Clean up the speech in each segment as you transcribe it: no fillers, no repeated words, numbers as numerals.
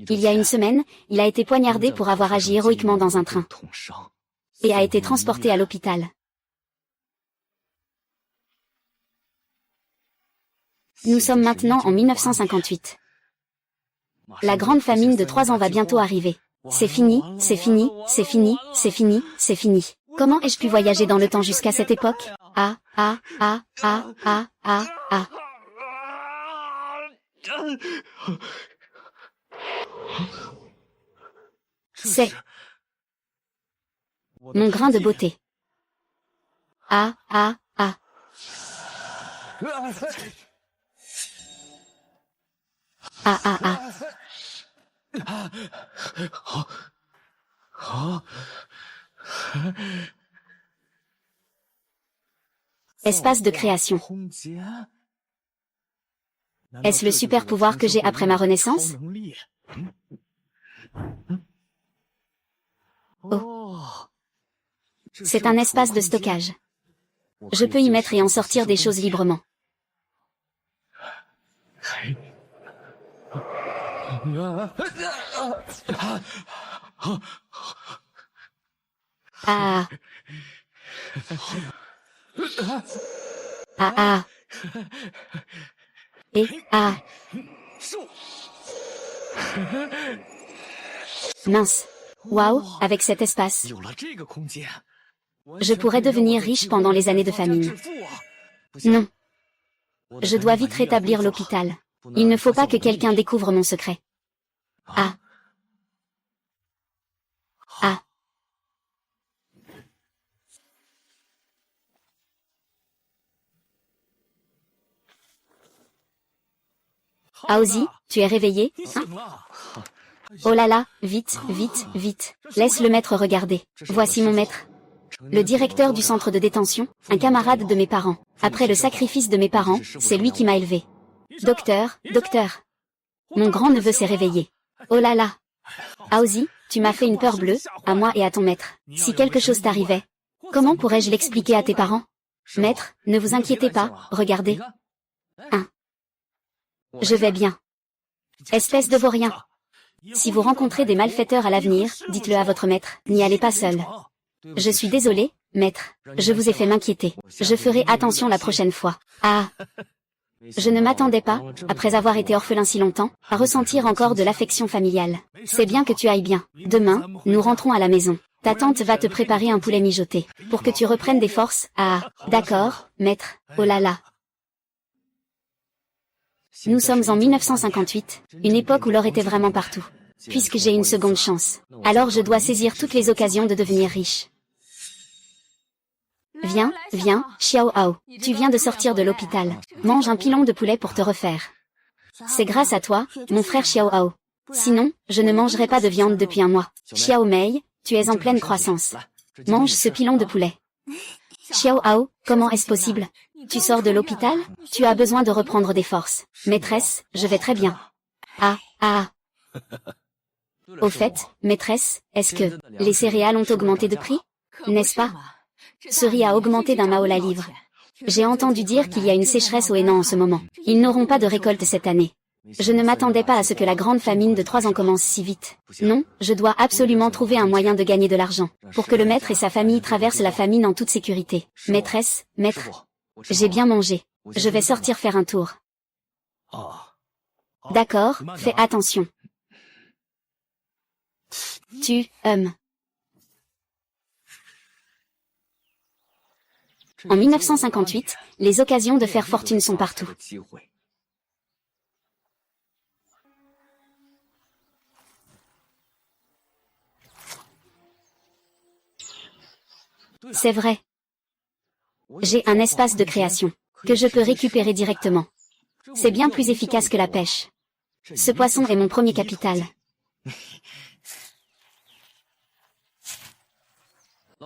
Il y a une semaine, il a été poignardé pour avoir agi héroïquement dans un train. Et a été transporté à l'hôpital. Nous sommes maintenant en 1958. La grande famine de 3 ans va bientôt arriver. C'est fini, c'est fini, c'est fini, c'est fini, c'est fini. Comment ai-je pu voyager dans le temps jusqu'à cette époque? C'est mon grain de beauté. Ah. Espace de création. Est-ce le super pouvoir que j'ai après ma renaissance? Oh. C'est un espace de stockage. Je peux y mettre et en sortir des choses librement. Mince. Waouh, avec cet espace. Je pourrais devenir riche pendant les années de famine. Non. Je dois vite rétablir l'hôpital. Il ne faut pas que quelqu'un découvre mon secret. Aozi, tu es réveillé, hein? Oh là là, vite, vite, vite. Laisse le maître regarder. Voici mon maître. Le directeur du centre de détention, un camarade de mes parents. Après le sacrifice de mes parents, c'est lui qui m'a élevé. Docteur, docteur. Mon grand-neveu s'est réveillé. Oh là là. Aozi, tu m'as fait une peur bleue, à moi et à ton maître. Si quelque chose t'arrivait, comment pourrais-je l'expliquer à tes parents? Maître, ne vous inquiétez pas, regardez. Je vais bien. Espèce de vaurien. Si vous rencontrez des malfaiteurs à l'avenir, dites-le à votre maître, n'y allez pas seul. Je suis désolé, maître, je vous ai fait m'inquiéter. Je ferai attention la prochaine fois. Je ne m'attendais pas, après avoir été orphelin si longtemps, à ressentir encore de l'affection familiale. C'est bien que tu ailles bien. Demain, nous rentrons à la maison. Ta tante va te préparer un poulet mijoté, pour que tu reprennes des forces. D'accord, maître, oh là là. Nous sommes en 1958, une époque où l'or était vraiment partout. Puisque j'ai une seconde chance, alors je dois saisir toutes les occasions de devenir riche. Viens, viens, Xiao Hao. Tu viens de sortir de l'hôpital. Mange un pilon de poulet pour te refaire. C'est grâce à toi, mon frère Xiao Hao. Sinon, je ne mangerai pas de viande depuis un mois. Xiao Mei, tu es en pleine croissance. Mange ce pilon de poulet. Xiao Hao, comment est-ce possible? Tu sors de l'hôpital? Tu as besoin de reprendre des forces. Maîtresse, je vais très bien. Au fait, maîtresse, est-ce que les céréales ont augmenté de prix? N'est-ce pas? Ce riz a augmenté d'un mao la livre. J'ai entendu dire qu'il y a une sécheresse au Hénan en ce moment. Ils n'auront pas de récolte cette année. Je ne m'attendais pas à ce que la grande famine de 3 ans commence si vite. Non, je dois absolument trouver un moyen de gagner de l'argent, pour que le maître et sa famille traversent la famine en toute sécurité. Maîtresse, maître. J'ai bien mangé. Je vais sortir faire un tour. D'accord, fais attention. En 1958, les occasions de faire fortune sont partout. C'est vrai. J'ai un espace de création, que je peux récupérer directement. C'est bien plus efficace que la pêche. Ce poisson est mon premier capital.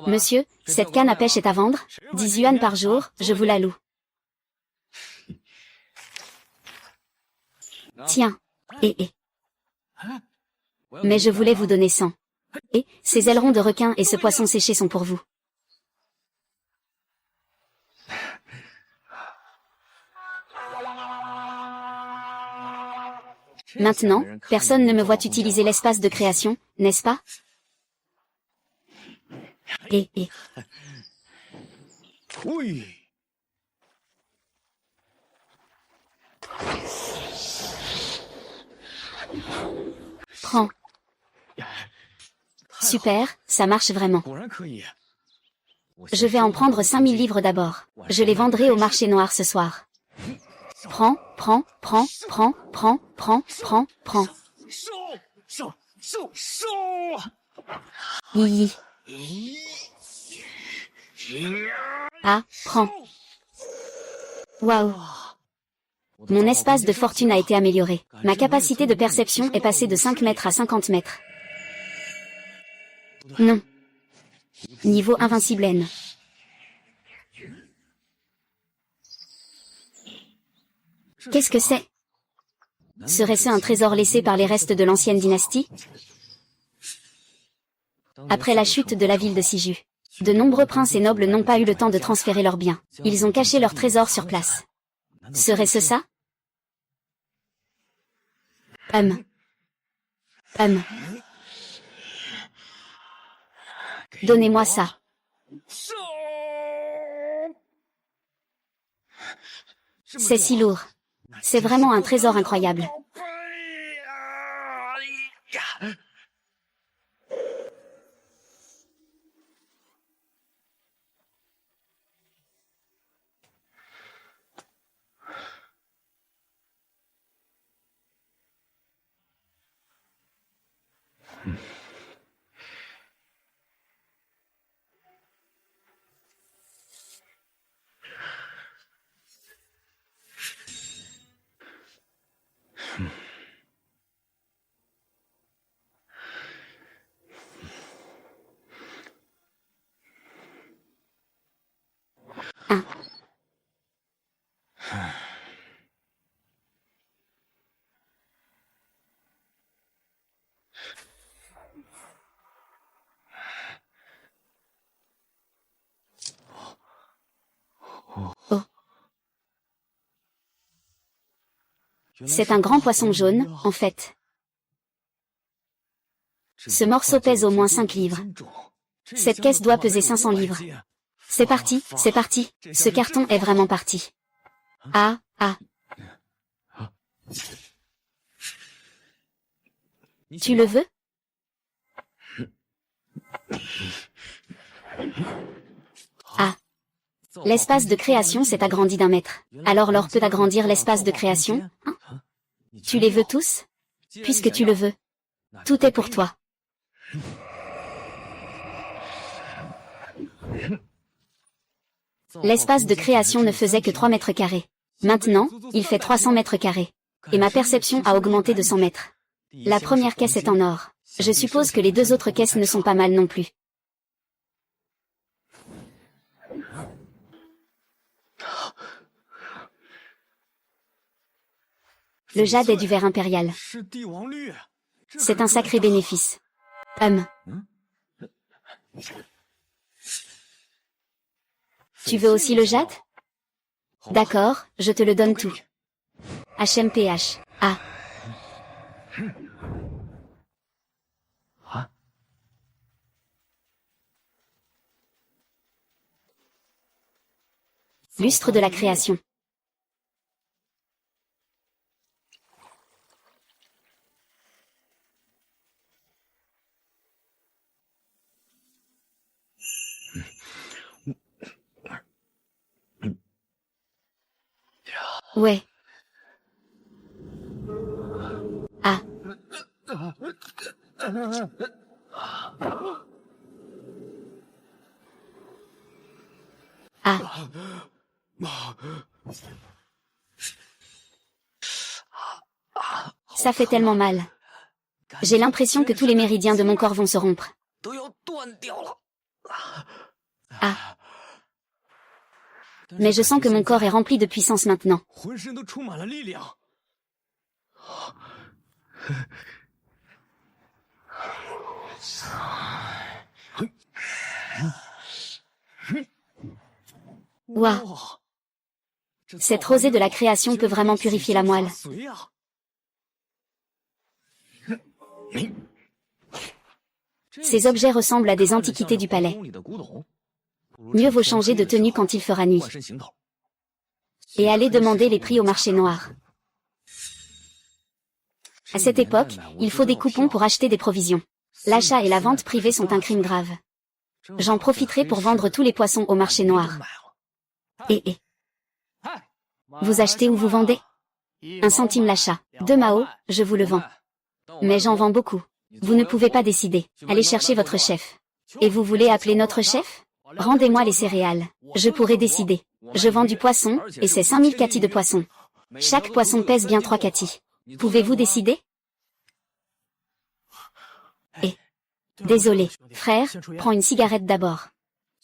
Monsieur, cette canne à pêche est à vendre, 10 yuan par jour, je vous la loue. Tiens. Mais je voulais vous donner 100. Et, ces ailerons de requin et ce poisson séché sont pour vous. Maintenant, personne ne me voit utiliser l'espace de création, n'est-ce pas? Et... Oui. Prends. Super, ça marche vraiment. Je vais en prendre 5000 livres d'abord. Je les vendrai au marché noir ce soir. Prends, prends, prends, prends, prends, prends, prends, prends. Yi. Ah, prends. Waouh. Mon espace de fortune a été amélioré. Ma capacité de perception est passée de 5 mètres à 50 mètres. Non. Niveau invincible N. Qu'est-ce que c'est? Serait-ce un trésor laissé par les restes de l'ancienne dynastie? Après la chute de la ville de Siju, de nombreux princes et nobles n'ont pas eu le temps de transférer leurs biens. Ils ont caché leurs trésors sur place. Serait-ce ça? Donnez-moi ça. C'est si lourd. C'est vraiment un trésor incroyable. Oh. C'est un grand poisson jaune, en fait. Ce morceau pèse au moins 5 livres. Cette caisse doit peser 500 livres. C'est parti, c'est parti. Ce carton est vraiment parti. Ah, ah. Tu le veux? Ah. L'espace de création s'est agrandi d'1 mètre. Alors l'or peut agrandir l'espace de création, hein? Tu les veux tous? Puisque tu le veux. Tout est pour toi. L'espace de création ne faisait que 3 mètres carrés. Maintenant, il fait 300 mètres carrés. Et ma perception a augmenté de 100 mètres. La première caisse est en or. Je suppose que les 2 autres caisses ne sont pas mal non plus. Le jade est du verre impérial. C'est un sacré bénéfice. Tu veux aussi le jade? D'accord, je te le donne tout. HMPH. Ah. Lustre de la création. Ouais. Ah. Ah. Ça fait tellement mal. J'ai l'impression que tous les méridiens de mon corps vont se rompre. Ah. Mais je sens que mon corps est rempli de puissance maintenant. Waouh. Cette rosée de la création peut vraiment purifier la moelle. Ces objets ressemblent à des antiquités du palais. Mieux vaut changer de tenue quand il fera nuit. Et aller demander les prix au marché noir. À cette époque, il faut des coupons pour acheter des provisions. L'achat et la vente privée sont un crime grave. J'en profiterai pour vendre tous les poissons au marché noir. Vous achetez ou vous vendez? 1 centime l'achat. 2 Mao, je vous le vends. Mais j'en vends beaucoup. Vous ne pouvez pas décider. Allez chercher votre chef. Et vous voulez appeler notre chef? Rendez-moi les céréales. Je pourrai décider. Je vends du poisson, et c'est 5000 kati de poisson. Chaque poisson pèse bien 3 kati. Pouvez-vous décider? Désolé, frère, prends une cigarette d'abord.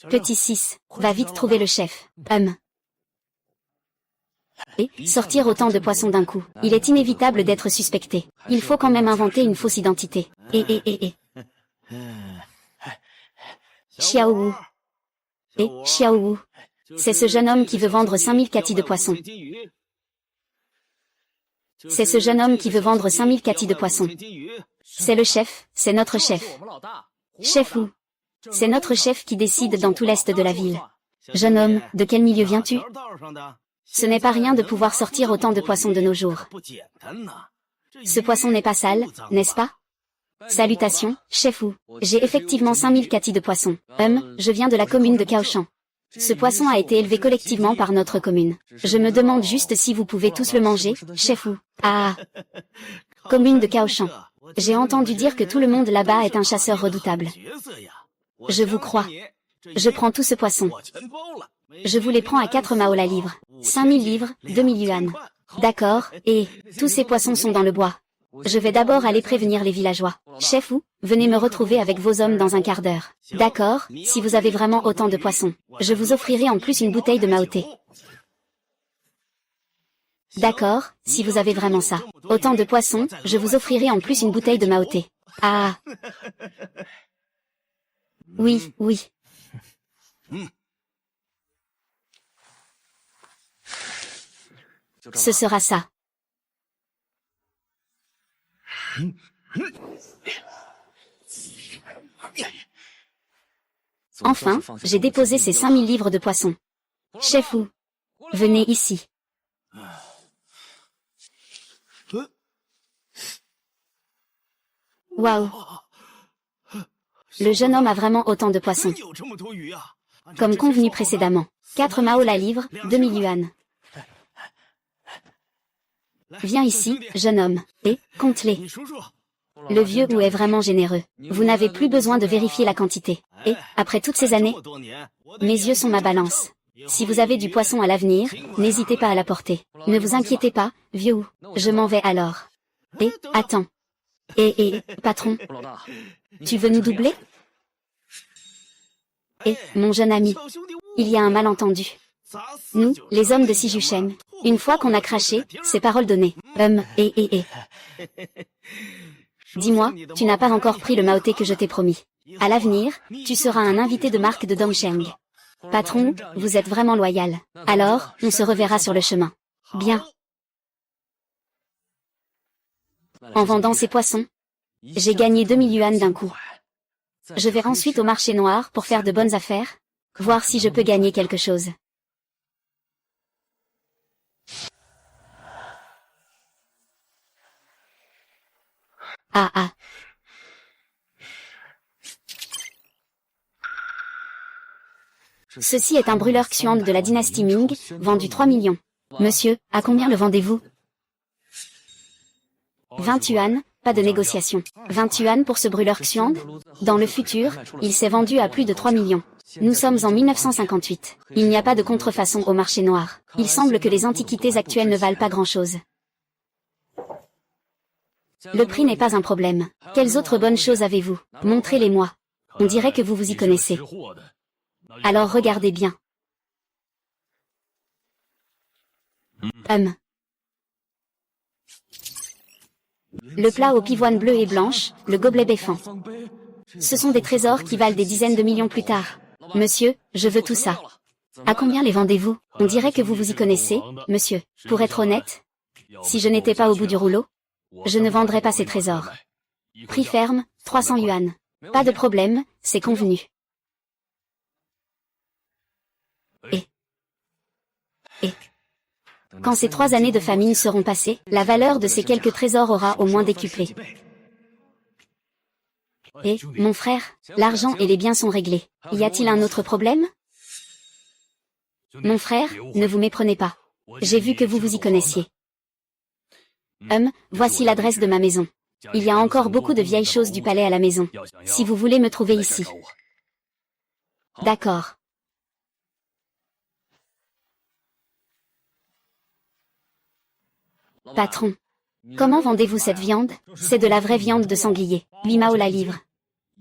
Petit 6, va vite trouver le chef. Sortir autant de poissons d'un coup. Il est inévitable d'être suspecté. Il faut quand même inventer une fausse identité. Xiaowu. Xiaowu. C'est ce jeune homme qui veut vendre 5000 kati de poissons. C'est ce jeune homme qui veut vendre 5000 kati de poissons. C'est le chef, c'est notre chef. Chef Wu. C'est notre chef qui décide dans tout l'est de la ville. Jeune homme, de quel milieu viens-tu? Ce n'est pas rien de pouvoir sortir autant de poissons de nos jours. Ce poisson n'est pas sale, n'est-ce pas? Salutations, chef Wu. J'ai effectivement 5000 kati de poissons. Je viens de la commune de Kaoshan. Ce poisson a été élevé collectivement par notre commune. Je me demande juste si vous pouvez tous le manger, chef Wu. Ah. Commune de Kaoshan. J'ai entendu dire que tout le monde là-bas est un chasseur redoutable. Je vous crois. Je prends tout ce poisson. Je vous les prends à 4 Mao la livre. 5000 livres, 2000 yuan. D'accord, et tous ces poissons sont dans le bois. Je vais d'abord aller prévenir les villageois. Chef Wu, venez me retrouver avec vos hommes dans un quart d'heure. D'accord, si vous avez vraiment autant de poissons. Je vous offrirai en plus une bouteille de Maoté. D'accord, si vous avez vraiment ça. Autant de poissons, je vous offrirai en plus une bouteille de Maoté. Ah. Oui, oui. Ce sera ça. Enfin, j'ai déposé ces 5000 livres de poissons. Chef Wu, venez ici. Waouh. Le jeune homme a vraiment autant de poissons. Comme convenu précédemment. 4 Mao la livre, 2000 yuan. Viens ici, jeune homme, et compte-les. Le vieux Wu est vraiment généreux. Vous n'avez plus besoin de vérifier la quantité. Et, après toutes ces années, mes yeux sont ma balance. Si vous avez du poisson à l'avenir, n'hésitez pas à l'apporter. Ne vous inquiétez pas, vieux Wu. Je m'en vais alors. Et, attends. Patron. Tu veux nous doubler? Mon jeune ami. Il y a un malentendu. Nous, les hommes de Sijuchen, une fois qu'on a craché, c'est parole donnée. Dis-moi, tu n'as pas encore pris le Maoté que je t'ai promis. À l'avenir, tu seras un invité de marque de Dongsheng. Patron, vous êtes vraiment loyal. Alors, on se reverra sur le chemin. Bien. En vendant ces poissons, j'ai gagné 2000 yuan d'un coup. Je vais ensuite au marché noir pour faire de bonnes affaires, voir si je peux gagner quelque chose. Ah. Ceci est un brûleur Xuan de la dynastie Ming, vendu 3 millions. Monsieur, à combien le vendez-vous? 20 yuan, pas de négociation. 20 yuan pour ce brûleur Xuan? Dans le futur, il s'est vendu à plus de 3 millions. Nous sommes en 1958. Il n'y a pas de contrefaçon au marché noir. Il semble que les antiquités actuelles ne valent pas grand-chose. Le prix n'est pas un problème. Quelles autres bonnes choses avez-vous? Montrez-les-moi. On dirait que vous vous y connaissez. Alors regardez bien. Le plat aux pivoines bleues et blanches, le gobelet béfant. Ce sont des trésors qui valent des dizaines de millions plus tard. Monsieur, je veux tout ça. À combien les vendez-vous? On dirait que vous vous y connaissez, monsieur. Pour être honnête, si je n'étais pas au bout du rouleau, je ne vendrais pas ces trésors. Prix ferme, 300 yuan. Pas de problème, c'est convenu. Et quand ces 3 années de famine seront passées, la valeur de ces quelques trésors aura au moins décuplé. Et, mon frère, l'argent et les biens sont réglés. Y a-t-il un autre problème? Mon frère, ne vous méprenez pas. J'ai vu que vous vous y connaissiez. Voici l'adresse de ma maison. Il y a encore beaucoup de vieilles choses du palais à la maison. Si vous voulez me trouver ici. D'accord. Patron. Comment vendez-vous cette viande? C'est de la vraie viande de sanglier. 8 mao la livre.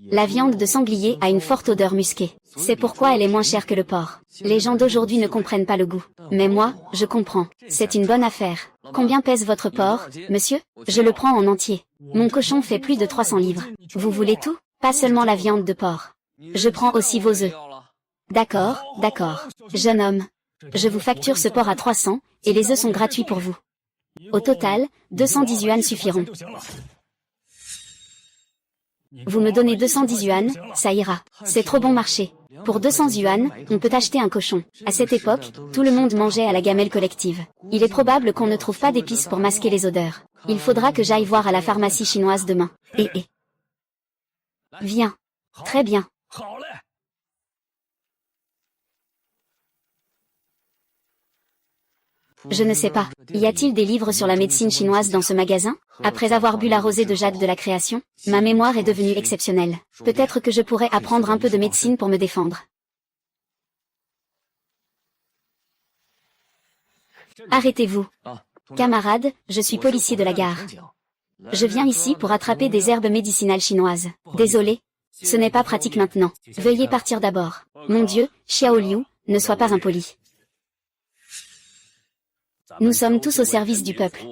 La viande de sanglier a une forte odeur musquée. C'est pourquoi elle est moins chère que le porc. Les gens d'aujourd'hui ne comprennent pas le goût. Mais moi, je comprends. C'est une bonne affaire. Combien pèse votre porc, monsieur? Je le prends en entier. Mon cochon fait plus de 300 livres. Vous voulez tout? Pas seulement la viande de porc. Je prends aussi vos œufs. D'accord, d'accord. Jeune homme. Je vous facture ce porc à 300, et les œufs sont gratuits pour vous. Au total, 210 yuan suffiront. Vous me donnez 210 yuan, ça ira. C'est trop bon marché. Pour 200 yuan, on peut acheter un cochon. À cette époque, tout le monde mangeait à la gamelle collective. Il est probable qu'on ne trouve pas d'épices pour masquer les odeurs. Il faudra que j'aille voir à la pharmacie chinoise demain. Viens. Très bien. Je ne sais pas. Y a-t-il des livres sur la médecine chinoise dans ce magasin? Après avoir bu la rosée de jade de la création, ma mémoire est devenue exceptionnelle. Peut-être que je pourrais apprendre un peu de médecine pour me défendre. Arrêtez-vous. Camarade, je suis policier de la gare. Je viens ici pour attraper des herbes médicinales chinoises. Désolé. Ce n'est pas pratique maintenant. Veuillez partir d'abord. Mon Dieu, Xiao Liu, ne sois pas impoli. Nous sommes tous au service du peuple.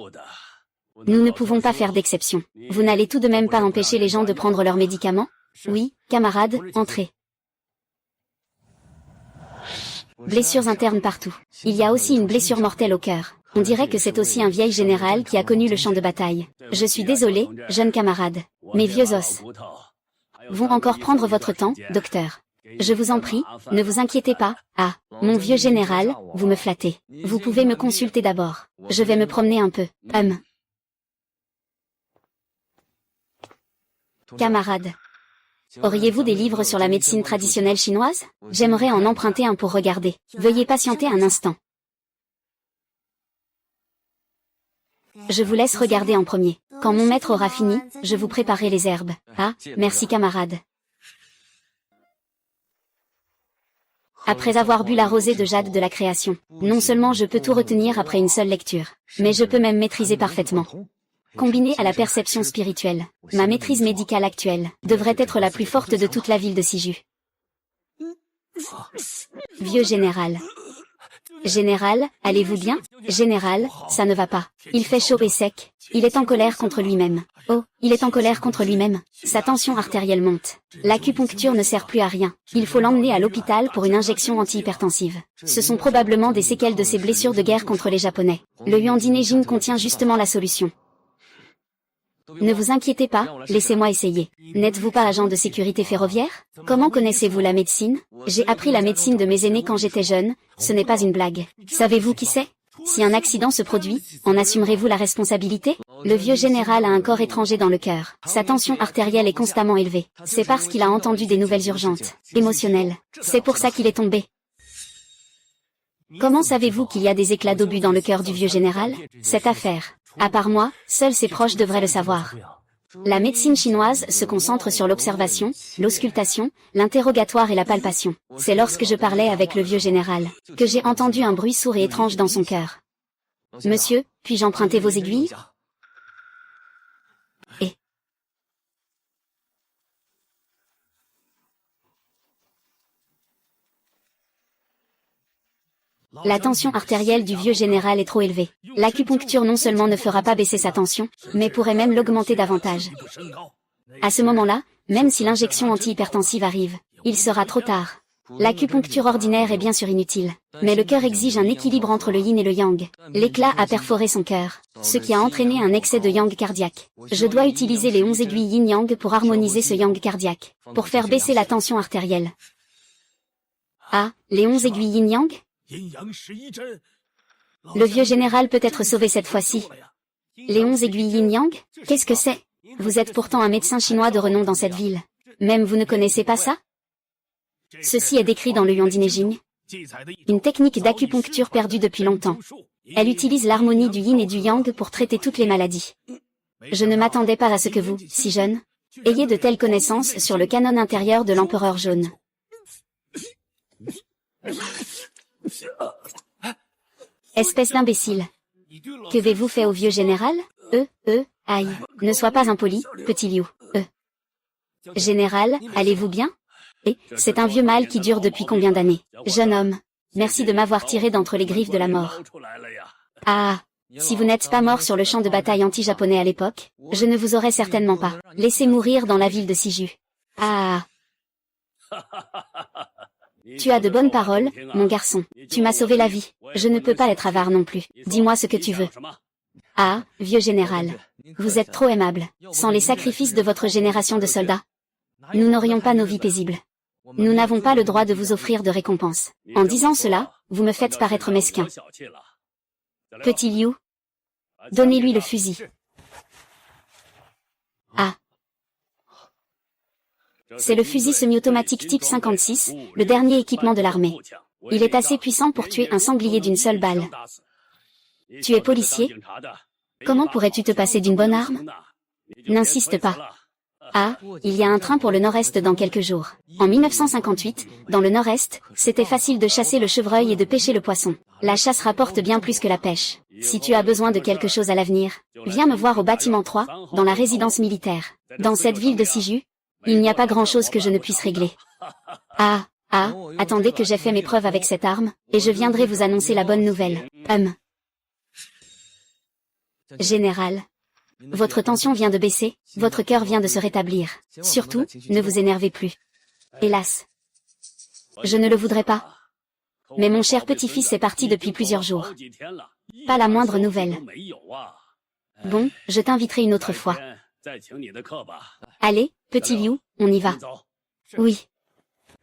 Nous ne pouvons pas faire d'exception. Vous n'allez tout de même pas empêcher les gens de prendre leurs médicaments? Oui, camarades, entrez. Blessures internes partout. Il y a aussi une blessure mortelle au cœur. On dirait que c'est aussi un vieil général qui a connu le champ de bataille. Je suis désolé, jeune camarade. Mes vieux os vont encore prendre votre temps, docteur. Je vous en prie, ne vous inquiétez pas. Ah, mon vieux général, vous me flattez. Vous pouvez me consulter d'abord. Je vais me promener un peu. Camarade. Auriez-vous des livres sur la médecine traditionnelle chinoise? J'aimerais en emprunter un pour regarder. Veuillez patienter un instant. Je vous laisse regarder en premier. Quand mon maître aura fini, je vous préparerai les herbes. Ah, merci camarade. Après avoir bu la rosée de jade de la création, non seulement je peux tout retenir après une seule lecture, mais je peux même maîtriser parfaitement. Combiné à la perception spirituelle, ma maîtrise médicale actuelle devrait être la plus forte de toute la ville de Siju. Vieux général. Général, allez-vous bien? Général, ça ne va pas. Il fait chaud et sec. Il est en colère contre lui-même. Oh, il est en colère contre lui-même. Sa tension artérielle monte. L'acupuncture ne sert plus à rien. Il faut l'emmener à l'hôpital pour une injection antihypertensive. Ce sont probablement des séquelles de ses blessures de guerre contre les Japonais. Le Yuandi Neijin contient justement la solution. Ne vous inquiétez pas, laissez-moi essayer. N'êtes-vous pas agent de sécurité ferroviaire? Comment connaissez-vous la médecine? J'ai appris la médecine de mes aînés quand j'étais jeune, ce n'est pas une blague. Savez-vous qui c'est? Si un accident se produit, en assumerez-vous la responsabilité? Le vieux général a un corps étranger dans le cœur. Sa tension artérielle est constamment élevée. C'est parce qu'il a entendu des nouvelles urgentes, émotionnelles. C'est pour ça qu'il est tombé. Comment savez-vous qu'il y a des éclats d'obus dans le cœur du vieux général? Cette affaire. À part moi, seuls ses proches devraient le savoir. La médecine chinoise se concentre sur l'observation, l'auscultation, l'interrogatoire et la palpation. C'est lorsque je parlais avec le vieux général, que j'ai entendu un bruit sourd et étrange dans son cœur. Monsieur, puis-je emprunter vos aiguilles? La tension artérielle du vieux général est trop élevée. L'acupuncture non seulement ne fera pas baisser sa tension, mais pourrait même l'augmenter davantage. À ce moment-là, même si l'injection antihypertensive arrive, il sera trop tard. L'acupuncture ordinaire est bien sûr inutile. Mais le cœur exige un équilibre entre le yin et le yang. L'éclat a perforé son cœur, ce qui a entraîné un excès de yang cardiaque. Je dois utiliser les 11 aiguilles yin-yang pour harmoniser ce yang cardiaque, pour faire baisser la tension artérielle. Ah, les 11 aiguilles yin-yang? Le vieux général peut être sauvé cette fois-ci. Les 11 aiguilles yin-yang? Qu'est-ce que c'est? Vous êtes pourtant un médecin chinois de renom dans cette ville. Même vous ne connaissez pas ça? Ceci est décrit dans le Yuan Dinejing. Une technique d'acupuncture perdue depuis longtemps. Elle utilise l'harmonie du yin et du yang pour traiter toutes les maladies. Je ne m'attendais pas à ce que vous, si jeune, ayez de telles connaissances sur le canon intérieur de l'empereur jaune. Espèce d'imbécile. Qu'avez-vous fait au vieux général? Aïe. Ne sois pas impoli, petit Liu. Général, allez-vous bien? Et, c'est un vieux mal qui dure depuis combien d'années? Jeune homme, merci de m'avoir tiré d'entre les griffes de la mort. Ah, si vous n'êtes pas mort sur le champ de bataille anti-japonais à l'époque, je ne vous aurais certainement pas laissé mourir dans la ville de Siju. Ah. Tu as de bonnes paroles, mon garçon. Tu m'as sauvé la vie. Je ne peux pas être avare non plus. Dis-moi ce que tu veux. Ah, vieux général. Vous êtes trop aimable. Sans les sacrifices de votre génération de soldats, nous n'aurions pas nos vies paisibles. Nous n'avons pas le droit de vous offrir de récompense. En disant cela, vous me faites paraître mesquin. Petit Liu, donnez-lui le fusil. Ah. C'est le fusil semi-automatique type 56, le dernier équipement de l'armée. Il est assez puissant pour tuer un sanglier d'une seule balle. Tu es policier? Comment pourrais-tu te passer d'une bonne arme? N'insiste pas. Ah, il y a un train pour le nord-est dans quelques jours. En 1958, dans le nord-est, c'était facile de chasser le chevreuil et de pêcher le poisson. La chasse rapporte bien plus que la pêche. Si tu as besoin de quelque chose à l'avenir, viens me voir au bâtiment 3, dans la résidence militaire. Dans cette ville de Siju, il n'y a pas grand-chose que je ne puisse régler. Ah, attendez que j'ai fait mes preuves avec cette arme, et je viendrai vous annoncer la bonne nouvelle. Général. Votre tension vient de baisser, votre cœur vient de se rétablir. Surtout, ne vous énervez plus. Hélas. Je ne le voudrais pas. Mais mon cher petit-fils est parti depuis plusieurs jours. Pas la moindre nouvelle. Bon, je t'inviterai une autre fois. Allez, petit Liu, on y va. Oui.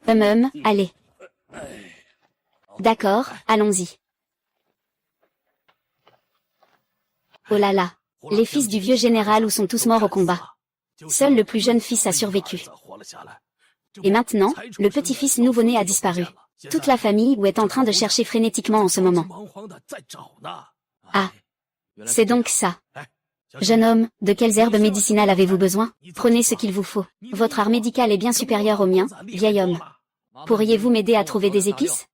Allez. D'accord, allons-y. Oh là là. Les fils du vieux général ou sont tous morts au combat. Seul le plus jeune fils a survécu. Et maintenant, le petit-fils nouveau-né a disparu. Toute la famille ou est en train de chercher frénétiquement en ce moment. Ah. C'est donc ça. Jeune homme, de quelles herbes médicinales avez-vous besoin? Prenez ce qu'il vous faut. Votre art médical est bien supérieur au mien, vieil homme. Pourriez-vous m'aider à trouver des épices?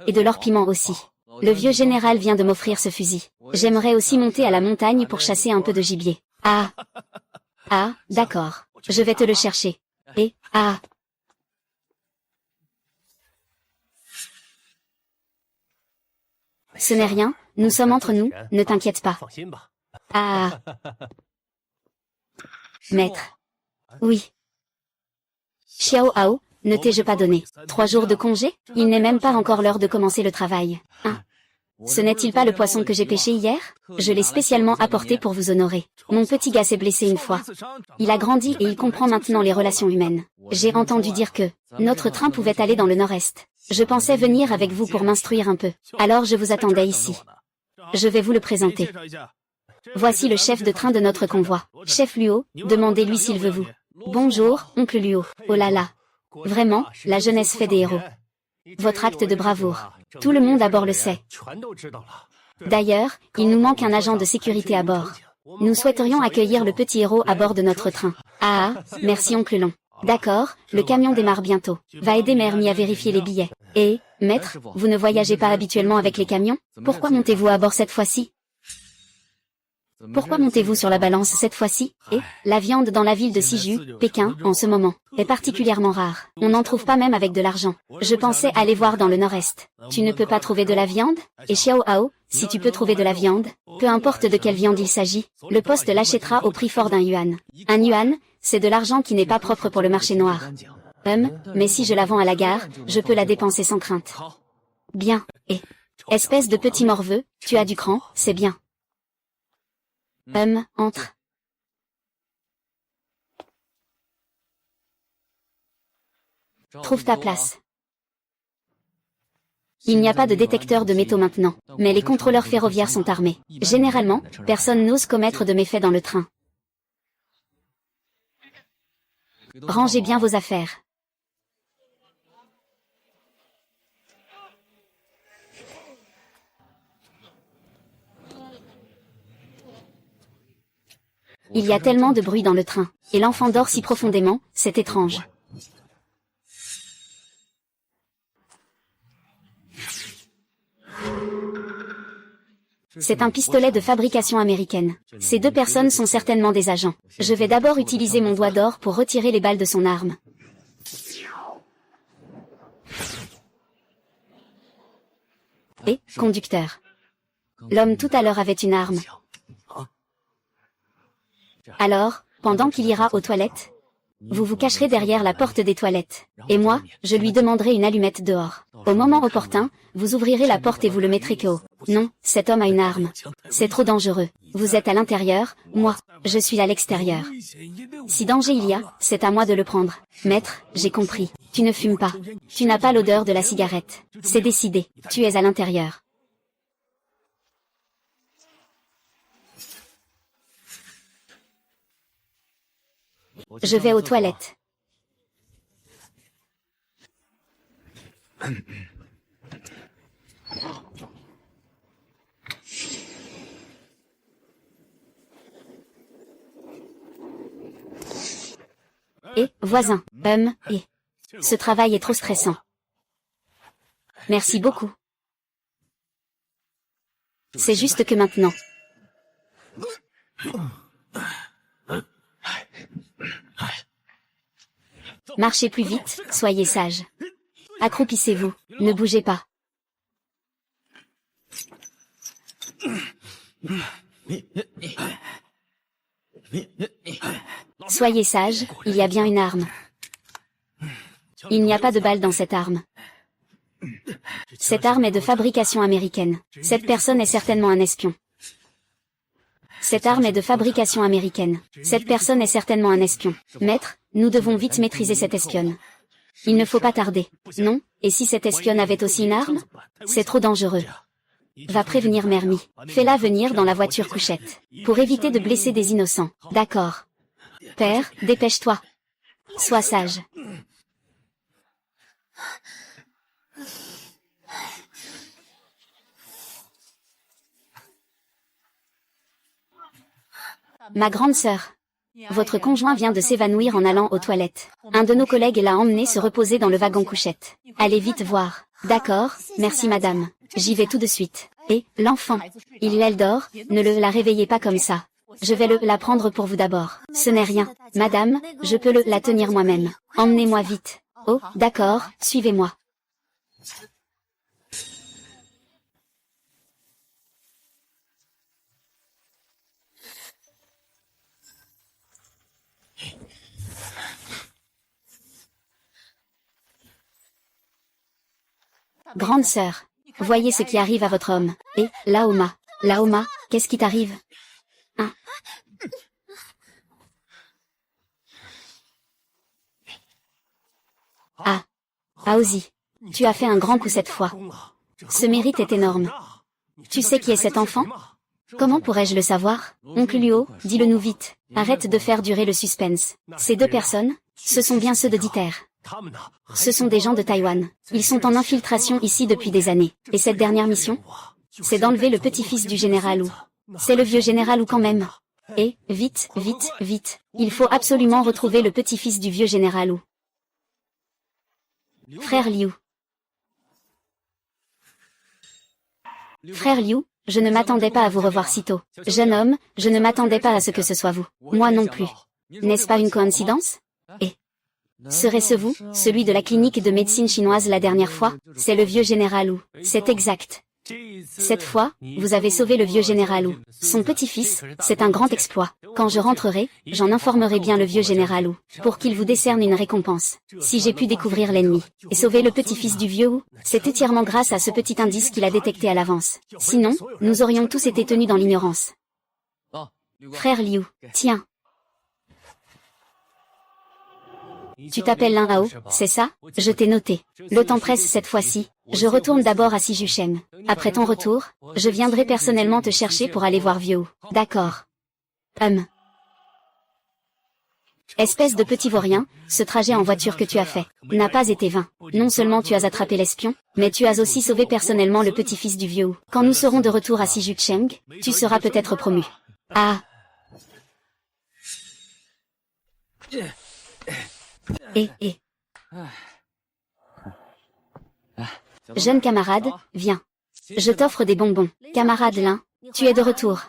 Et de l'or piment aussi. Le vieux général vient de m'offrir ce fusil. J'aimerais aussi monter à la montagne pour chasser un peu de gibier. Ah, d'accord. Je vais te le chercher. Et, ce n'est rien, nous sommes entre nous, ne t'inquiète pas. Ah. Maître. Oui. Xiao Hao, ne t'ai-je pas donné 3 jours de congé? Il n'est même pas encore l'heure de commencer le travail. Ce n'est-il pas le poisson que j'ai pêché hier? Je l'ai spécialement apporté pour vous honorer. Mon petit gars s'est blessé une fois. Il a grandi et il comprend maintenant les relations humaines. J'ai entendu dire que notre train pouvait aller dans le nord-est. Je pensais venir avec vous pour m'instruire un peu. Alors je vous attendais ici. Je vais vous le présenter. Voici le chef de train de notre convoi. Chef Luo, demandez-lui s'il veut vous. Bonjour, oncle Luo. Oh là là. Vraiment, la jeunesse fait des héros. Votre acte de bravoure. Tout le monde à bord le sait. D'ailleurs, il nous manque un agent de sécurité à bord. Nous souhaiterions accueillir le petit héros à bord de notre train. Merci oncle Long. D'accord, le camion démarre bientôt. Va aider Mère Mi à vérifier les billets. Et, maître, vous ne voyagez pas habituellement avec les camions? Pourquoi montez-vous à bord cette fois-ci? Pourquoi montez-vous sur la balance cette fois-ci? Et, la viande dans la ville de Siju, Pékin, en ce moment, est particulièrement rare. On n'en trouve pas même avec de l'argent. Je pensais aller voir dans le nord-est. Tu ne peux pas trouver de la viande? Et Xiao Hao, si tu peux trouver de la viande, peu importe de quelle viande il s'agit, le poste l'achètera au prix fort d'un yuan. Un yuan, c'est de l'argent qui n'est pas propre pour le marché noir. Mais si je la vends à la gare, je peux la dépenser sans crainte. Bien, et... Espèce de petit morveux, tu as du cran, c'est bien. Entre. Trouve ta place. Il n'y a pas de détecteur de métaux maintenant, mais les contrôleurs ferroviaires sont armés. Généralement, personne n'ose commettre de méfaits dans le train. Rangez bien vos affaires. Il y a tellement de bruit dans le train, et l'enfant dort si profondément, c'est étrange. C'est un pistolet de fabrication américaine. Ces deux personnes sont certainement des agents. Je vais d'abord utiliser mon doigt d'or pour retirer les balles de son arme. Et, conducteur. L'homme tout à l'heure avait une arme. Alors, pendant qu'il ira aux toilettes, vous vous cacherez derrière la porte des toilettes. Et moi, je lui demanderai une allumette dehors. Au moment opportun, vous ouvrirez la porte et vous le mettrez KO. Non, cet homme a une arme. C'est trop dangereux. Vous êtes à l'intérieur, moi, je suis à l'extérieur. Si danger il y a, c'est à moi de le prendre. Maître, j'ai compris. Tu ne fumes pas. Tu n'as pas l'odeur de la cigarette. C'est décidé. Tu es à l'intérieur. Je vais aux toilettes. Et, voisin, et... Ce travail est trop stressant. Merci beaucoup. C'est juste que maintenant... Marchez plus vite, soyez sages. Accroupissez-vous, ne bougez pas. Soyez sages, il y a bien une arme. Il n'y a pas de balle dans cette arme. Cette arme est de fabrication américaine. Cette personne est certainement un espion. Cette arme est de fabrication américaine. Cette personne est certainement un espion. Maître, nous devons vite maîtriser cette espionne. Il ne faut pas tarder. Non, et si cette espionne avait aussi une arme? C'est trop dangereux. Va prévenir Mermy. Fais-la venir dans la voiture couchette. Pour éviter de blesser des innocents. D'accord. Père, dépêche-toi. Sois sage. Ma grande sœur. Votre conjoint vient de s'évanouir en allant aux toilettes. Un de nos collègues l'a emmené se reposer dans le wagon couchette. Allez vite voir. D'accord, merci madame. J'y vais tout de suite. Et, l'enfant. Elle dort, ne la réveillez pas comme ça. Je vais la prendre pour vous d'abord. Ce n'est rien. Madame, je peux la tenir moi-même. Emmenez-moi vite. Oh, d'accord, suivez-moi. Grande sœur, voyez ce qui arrive à votre homme. Et, Laoma. Laoma, qu'est-ce qui t'arrive? Hein? Ah. Aozi. Tu as fait un grand coup cette fois. Ce mérite est énorme. Tu sais qui est cet enfant? Comment pourrais-je le savoir? Oncle Luo, dis-le-nous vite. Arrête de faire durer le suspense. Ces deux personnes, ce sont bien ceux de Dieter. Ce sont des gens de Taïwan. Ils sont en infiltration ici depuis des années. Et cette dernière mission? C'est d'enlever le petit-fils du général Wu. C'est le vieux général Wu quand même. Et, vite, vite, vite. Il faut absolument retrouver le petit-fils du vieux général Wu. Frère Liu. Frère Liu, je ne m'attendais pas à vous revoir si tôt. Jeune homme, je ne m'attendais pas à ce que ce soit vous. Moi non plus. N'est-ce pas une coïncidence? Et serait-ce vous, celui de la clinique de médecine chinoise la dernière fois? C'est le vieux général Wu. C'est exact. Cette fois, vous avez sauvé le vieux général Wu. Son petit-fils, c'est un grand exploit. Quand je rentrerai, j'en informerai bien le vieux général Wu, pour qu'il vous décerne une récompense. Si j'ai pu découvrir l'ennemi, et sauver le petit-fils du vieux Wu, c'est entièrement grâce à ce petit indice qu'il a détecté à l'avance. Sinon, nous aurions tous été tenus dans l'ignorance. Frère Liu, tiens. Tu t'appelles Lin Hao, c'est ça? Je t'ai noté. Le temps presse cette fois-ci. Je retourne d'abord à Sijuchen. Après ton retour, je viendrai personnellement te chercher pour aller voir Vieux. D'accord. Espèce de petit vaurien, ce trajet en voiture que tu as fait n'a pas été vain. Non seulement tu as attrapé l'espion, mais tu as aussi sauvé personnellement le petit-fils du Vieux. Quand nous serons de retour à Sijucheng, tu seras peut-être promu. Ah. Jeune camarade, viens. Je t'offre des bonbons. Camarade Lin, tu es de retour.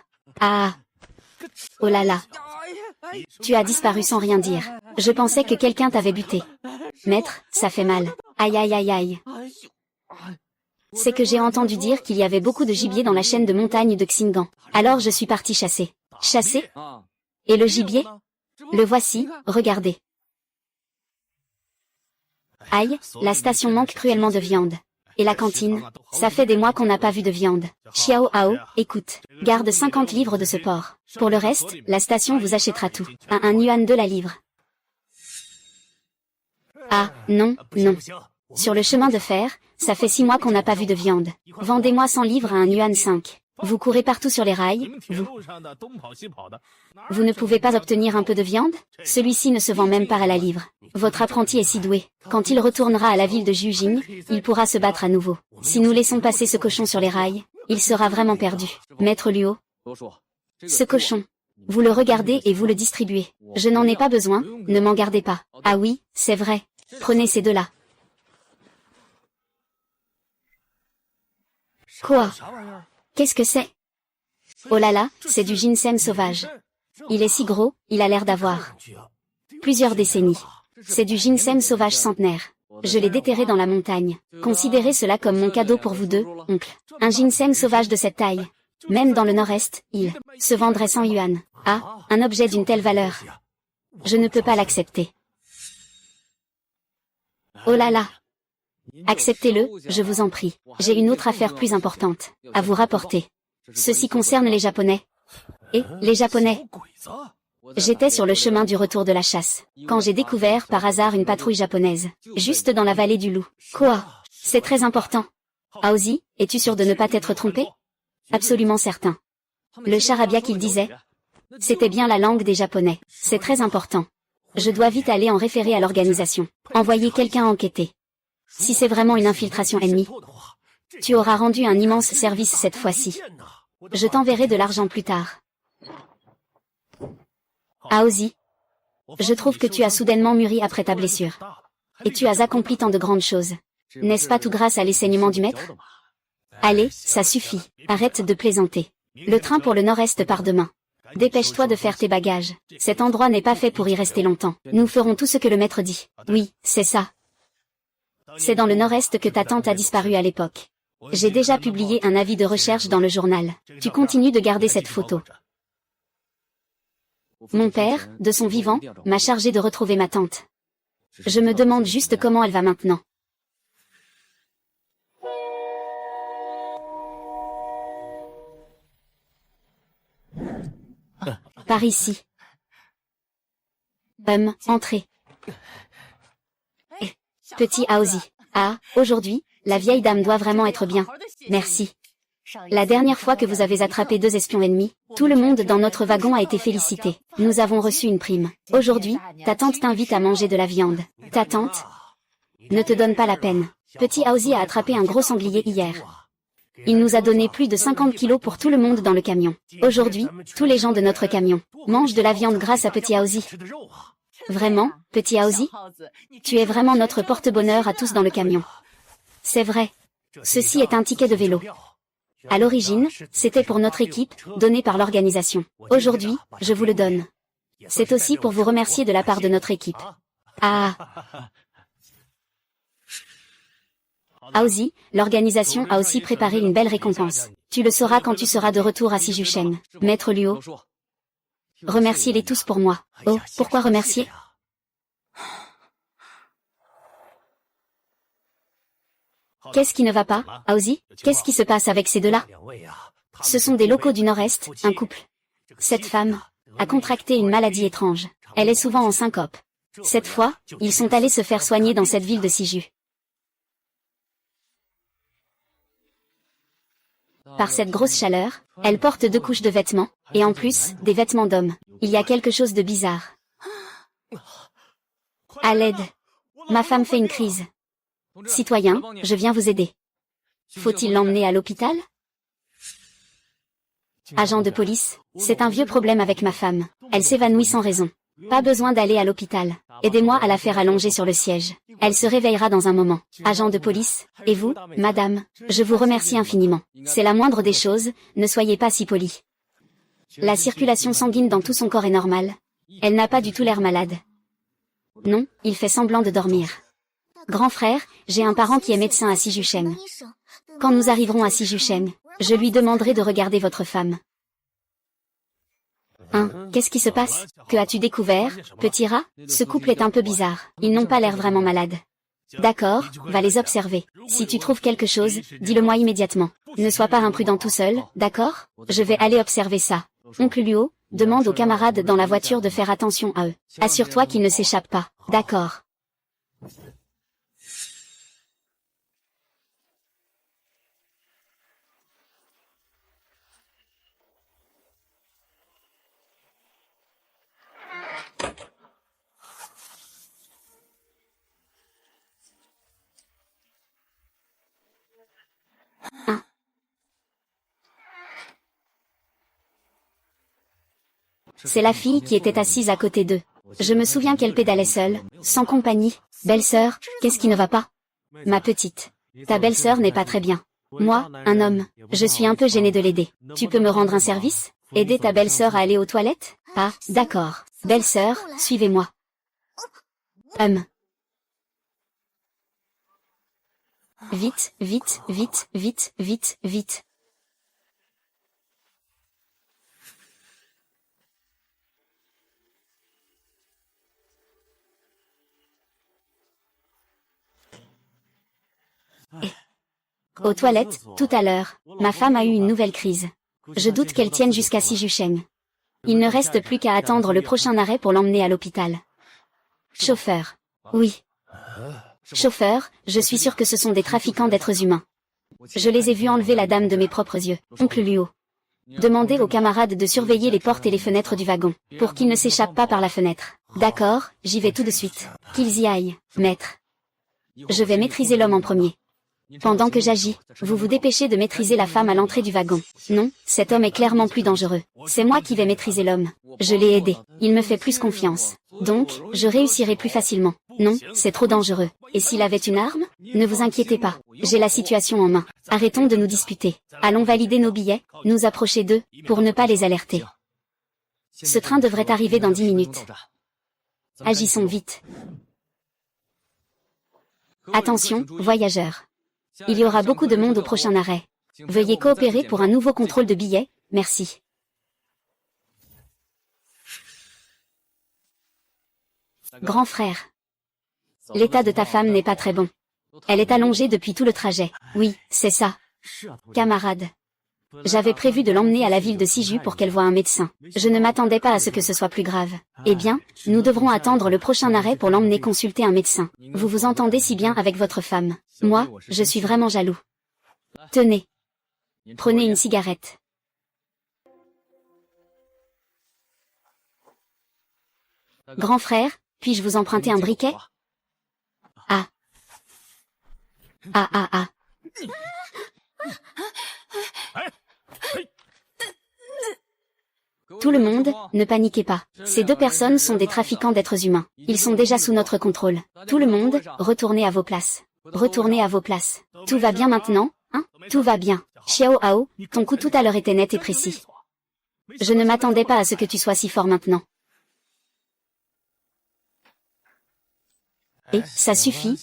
Ah. Oh là là. Tu as disparu sans rien dire. Je pensais que quelqu'un t'avait buté. Maître, ça fait mal. Aïe aïe aïe aïe. C'est que j'ai entendu dire qu'il y avait beaucoup de gibier dans la chaîne de montagne de Xingan. Alors je suis parti chasser. Chasser? Et le gibier? Le voici, regardez. Aïe, la station manque cruellement de viande. Et la cantine? Ça fait des mois qu'on n'a pas vu de viande. Xiao Hao, écoute, garde 50 livres de ce porc. Pour le reste, la station vous achètera tout. À 1 yuan de la livre. Ah, non, non. Sur le chemin de fer, ça fait 6 mois qu'on n'a pas vu de viande. Vendez-moi 100 livres à 1 yuan 5. Vous courez partout sur les rails, vous. Vous ne pouvez pas obtenir un peu de viande? Celui-ci ne se vend même pas à la livre. Votre apprenti est si doué. Quand il retournera à la ville de Jujing, il pourra se battre à nouveau. Si nous laissons passer ce cochon sur les rails, il sera vraiment perdu. Maître Luo. Ce cochon. Vous le regardez et vous le distribuez. Je n'en ai pas besoin, ne m'en gardez pas. Ah oui, c'est vrai. Prenez ces deux-là. Quoi? Qu'est-ce que c'est? Oh là là, c'est du ginseng sauvage. Il est si gros, il a l'air d'avoir plusieurs décennies. C'est du ginseng sauvage centenaire. Je l'ai déterré dans la montagne. Considérez cela comme mon cadeau pour vous deux, oncle. Un ginseng sauvage de cette taille. Même dans le nord-est, il se vendrait 100 yuan. Ah, un objet d'une telle valeur. Je ne peux pas l'accepter. Oh là là. Acceptez-le, je vous en prie. J'ai une autre affaire plus importante à vous rapporter. Ceci concerne les Japonais. Et, les Japonais. J'étais sur le chemin du retour de la chasse, quand j'ai découvert par hasard une patrouille japonaise, juste dans la vallée du loup. Quoi? C'est très important. Aozi, es-tu sûr de ne pas t'être trompé? Absolument certain. Le charabia qu'il disait, c'était bien la langue des Japonais. C'est très important. Je dois vite aller en référer à l'organisation. Envoyer quelqu'un enquêter. Si c'est vraiment une infiltration ennemie, tu auras rendu un immense service cette fois-ci. Je t'enverrai de l'argent plus tard. Aozi, je trouve que tu as soudainement mûri après ta blessure. Et tu as accompli tant de grandes choses. N'est-ce pas tout grâce à l'enseignement du maître? Allez, ça suffit. Arrête de plaisanter. Le train pour le nord-est part demain. Dépêche-toi de faire tes bagages. Cet endroit n'est pas fait pour y rester longtemps. Nous ferons tout ce que le maître dit. Oui, c'est ça. C'est dans le nord-est que ta tante a disparu à l'époque. J'ai déjà publié un avis de recherche dans le journal. Tu continues de garder cette photo. Mon père, de son vivant, m'a chargé de retrouver ma tante. Je me demande juste comment elle va maintenant. Par ici. Entrez. Petit Aozi. Ah, aujourd'hui, la vieille dame doit vraiment être bien. Merci. La dernière fois que vous avez attrapé 2 espions ennemis, tout le monde dans notre wagon a été félicité. Nous avons reçu une prime. Aujourd'hui, ta tante t'invite à manger de la viande. Ta tante ne te donne pas la peine. Petit Aozi a attrapé un gros sanglier hier. Il nous a donné plus de 50 kilos pour tout le monde dans le camion. Aujourd'hui, tous les gens de notre camion mangent de la viande grâce à Petit Aozi. Vraiment, Petit Aozi? Tu es vraiment notre porte-bonheur à tous dans le camion. C'est vrai. Ceci est un ticket de vélo. À l'origine, c'était pour notre équipe, donné par l'organisation. Aujourd'hui, je vous le donne. C'est aussi pour vous remercier de la part de notre équipe. Ah. Aozi, l'organisation a aussi préparé une belle récompense. Tu le sauras quand tu seras de retour à Sijushen. Maître Luo. Remerciez-les tous pour moi. Oh, pourquoi remercier? Qu'est-ce qui ne va pas, Aozi? Qu'est-ce qui se passe avec ces deux-là? Ce sont des locaux du Nord-Est, un couple. Cette femme a contracté une maladie étrange. Elle est souvent en syncope. Cette fois, ils sont allés se faire soigner dans cette ville de Siju. Par cette grosse chaleur, elle porte 2 couches de vêtements, et en plus, des vêtements d'homme. Il y a quelque chose de bizarre. À l'aide. Ma femme fait une crise. Citoyen, je viens vous aider. Faut-il l'emmener à l'hôpital? Agent de police, c'est un vieux problème avec ma femme. Elle s'évanouit sans raison. Pas besoin d'aller à l'hôpital. Aidez-moi à la faire allonger sur le siège. Elle se réveillera dans un moment. Agent de police, et vous, madame, je vous remercie infiniment. C'est la moindre des choses, ne soyez pas si poli. La circulation sanguine dans tout son corps est normale. Elle n'a pas du tout l'air malade. Non, il fait semblant de dormir. Grand frère, j'ai un parent qui est médecin à Sijushen. Quand nous arriverons à Sijushen, je lui demanderai de regarder votre femme. Hein, qu'est-ce qui se passe? Que as-tu découvert, petit rat? Ce couple est un peu bizarre. Ils n'ont pas l'air vraiment malades. D'accord, va les observer. Si tu trouves quelque chose, dis-le-moi immédiatement. Ne sois pas imprudent tout seul, d'accord? Je vais aller observer ça. Oncle Luo, demande aux camarades dans la voiture de faire attention à eux. Assure-toi qu'ils ne s'échappent pas. D'accord. C'est la fille qui était assise à côté d'eux. Je me souviens qu'elle pédalait seule, sans compagnie. Belle-sœur, qu'est-ce qui ne va pas? Ma petite. Ta belle-sœur n'est pas très bien. Moi, un homme, je suis un peu gêné de l'aider. Tu peux me rendre un service? Aider ta belle-sœur à aller aux toilettes? Ah, d'accord. Belle-sœur, suivez-moi. Vite, vite, vite, vite, vite, vite. Aux toilettes, tout à l'heure, ma femme a eu une nouvelle crise. Je doute qu'elle tienne jusqu'à Sijushen. Il ne reste plus qu'à attendre le prochain arrêt pour l'emmener à l'hôpital. Chauffeur. Oui. Chauffeur, je suis sûr que ce sont des trafiquants d'êtres humains. Je les ai vus enlever la dame de mes propres yeux, oncle Luo. Demandez aux camarades de surveiller les portes et les fenêtres du wagon, pour qu'ils ne s'échappent pas par la fenêtre. D'accord, j'y vais tout de suite. Qu'ils y aillent, maître. Je vais maîtriser l'homme en premier. Pendant que j'agis, vous vous dépêchez de maîtriser la femme à l'entrée du wagon. Non, cet homme est clairement plus dangereux. C'est moi qui vais maîtriser l'homme. Je l'ai aidé. Il me fait plus confiance. Donc, je réussirai plus facilement. Non, c'est trop dangereux. Et s'il avait une arme? Ne vous inquiétez pas. J'ai la situation en main. Arrêtons de nous disputer. Allons valider nos billets, nous approcher d'eux, pour ne pas les alerter. Ce train devrait arriver dans 10 minutes. Agissons vite. Attention, voyageurs. Il y aura beaucoup de monde au prochain arrêt. Veuillez coopérer pour un nouveau contrôle de billets, merci. Grand frère. L'état de ta femme n'est pas très bon. Elle est allongée depuis tout le trajet. Oui, c'est ça. Camarade. J'avais prévu de l'emmener à la ville de Siju pour qu'elle voie un médecin. Je ne m'attendais pas à ce que ce soit plus grave. Eh bien, nous devrons attendre le prochain arrêt pour l'emmener consulter un médecin. Vous vous entendez si bien avec votre femme. Moi, je suis vraiment jaloux. Tenez. Prenez une cigarette. Grand frère, puis-je vous emprunter un briquet? Ah. Ah ah ah. Tout le monde, ne paniquez pas. Ces 2 personnes sont des trafiquants d'êtres humains. Ils sont déjà sous notre contrôle. Tout le monde, retournez à vos places. Retournez à vos places. Tout va bien maintenant, hein? Tout va bien. Xiao Hao, ton coup tout à l'heure était net et précis. Je ne m'attendais pas à ce que tu sois si fort maintenant. Et, ça suffit,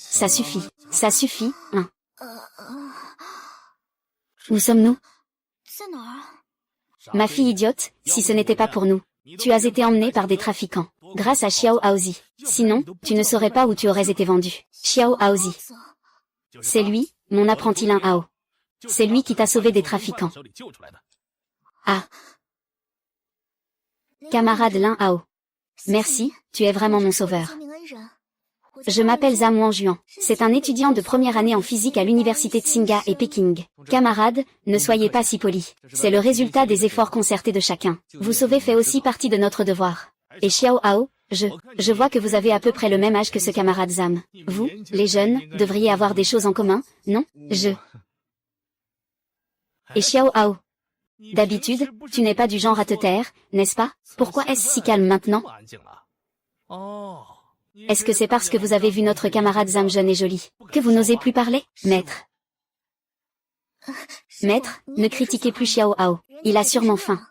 hein. Où sommes-nous? Ma fille idiote, si ce n'était pas pour nous. Tu as été emmenée par des trafiquants, grâce à Xiao Aozi. Sinon, tu ne saurais pas où tu aurais été vendu. Xiao Aozi. C'est lui, mon apprenti Lin Hao. C'est lui qui t'a sauvé des trafiquants. Ah. Camarade Lin Hao. Merci, tu es vraiment mon sauveur. Je m'appelle Zhang Wangjuan. C'est un étudiant de première année en physique à l'université Tsinghua et Péking. Camarade, ne soyez pas si poli. C'est le résultat des efforts concertés de chacun. Vous sauver fait aussi partie de notre devoir. Et Xiao Hao, je vois que vous avez à peu près le même âge que ce camarade Zhang. Vous, les jeunes, devriez avoir des choses en commun, non? Et Xiao Hao. D'habitude, tu n'es pas du genre à te taire, n'est-ce pas? Pourquoi est-ce si calme maintenant? Est-ce que c'est parce que vous avez vu notre camarade Zhang jeune et jolie, que vous n'osez plus parler? Maître. Maître, ne critiquez plus Xiao Hao, il a sûrement faim.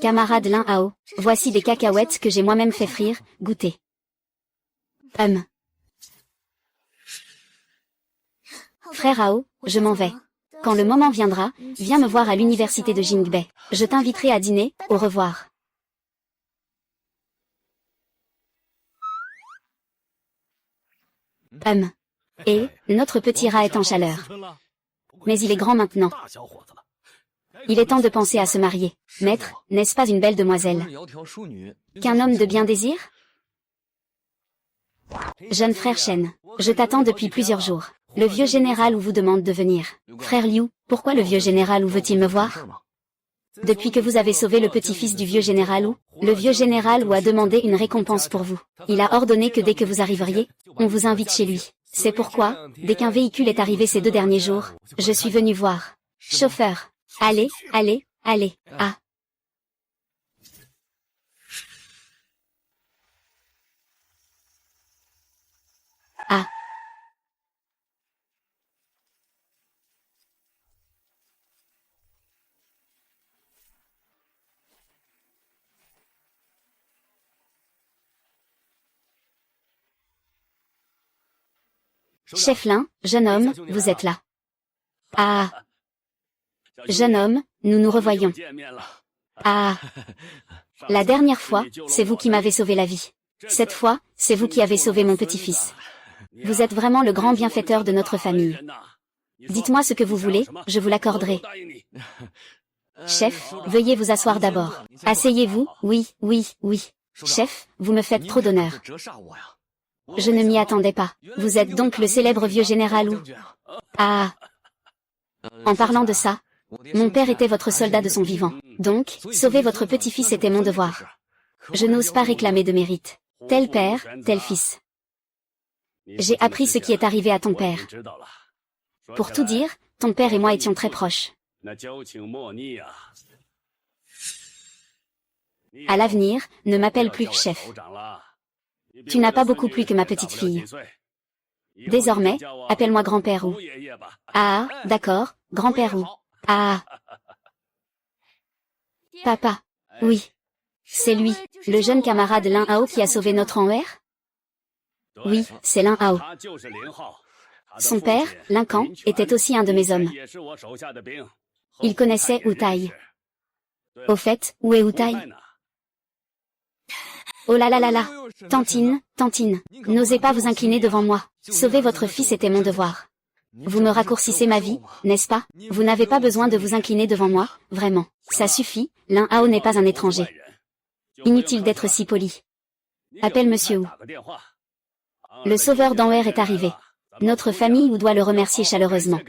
Camarade Lin Hao, voici des cacahuètes que j'ai moi-même fait frire, goûtez. Frère Hao, je m'en vais. Quand le moment viendra, viens me voir à l'université de Jingbei. Je t'inviterai à dîner, au revoir. Et, notre petit rat est en chaleur. Mais il est grand maintenant. Il est temps de penser à se marier. Maître, n'est-ce pas une belle demoiselle? Qu'un homme de bien désire? Jeune frère Shen, je t'attends depuis plusieurs jours. Le vieux général Wu vous demande de venir. Frère Liu, pourquoi le vieux général Wu veut-il me voir? Depuis que vous avez sauvé le petit-fils du vieux général Wu, le vieux général Wu a demandé une récompense pour vous. Il a ordonné que dès que vous arriveriez, on vous invite chez lui. C'est pourquoi, dès qu'un véhicule est arrivé ces 2 derniers jours, je suis venu voir. Chauffeur. Allez, allez, allez. Ah. Ah. Chef Lin, jeune homme, vous êtes là. Ah. Jeune homme, nous nous revoyons. Ah. La dernière fois, c'est vous qui m'avez sauvé la vie. Cette fois, c'est vous qui avez sauvé mon petit-fils. Vous êtes vraiment le grand bienfaiteur de notre famille. Dites-moi ce que vous voulez, je vous l'accorderai. Chef, veuillez vous asseoir d'abord. Asseyez-vous, oui, oui, oui. Chef, vous me faites trop d'honneur. Je ne m'y attendais pas. Vous êtes donc le célèbre vieux général Wu. Ah. En parlant de ça, mon père était votre soldat de son vivant. Donc, sauver votre petit-fils était mon devoir. Je n'ose pas réclamer de mérite. Tel père, tel fils. J'ai appris ce qui est arrivé à ton père. Pour tout dire, ton père et moi étions très proches. À l'avenir, ne m'appelle plus chef. Tu n'as pas beaucoup plus que ma petite fille. Désormais, appelle-moi grand-père Wu. Ah, d'accord, grand-père Wu. Ah. Papa. Oui. C'est lui, le jeune camarade Lin Hao qui a sauvé notre Anwer? Oui, c'est Lin Hao. Son père, Lin Kan, était aussi un de mes hommes. Il connaissait Wu Tai. Au fait, où est Wu Tai? Oh là là là là. Tantine, Tantine, n'osez pas vous incliner devant moi. Sauver votre fils était mon devoir. Vous me raccourcissez ma vie, n'est-ce pas? Vous n'avez pas besoin de vous incliner devant moi, vraiment. Ça suffit, Lin Hao n'est pas un étranger. Inutile d'être si poli. Appelle Monsieur Wu. Le sauveur d'Anwer est arrivé. Notre famille Wu doit le remercier chaleureusement.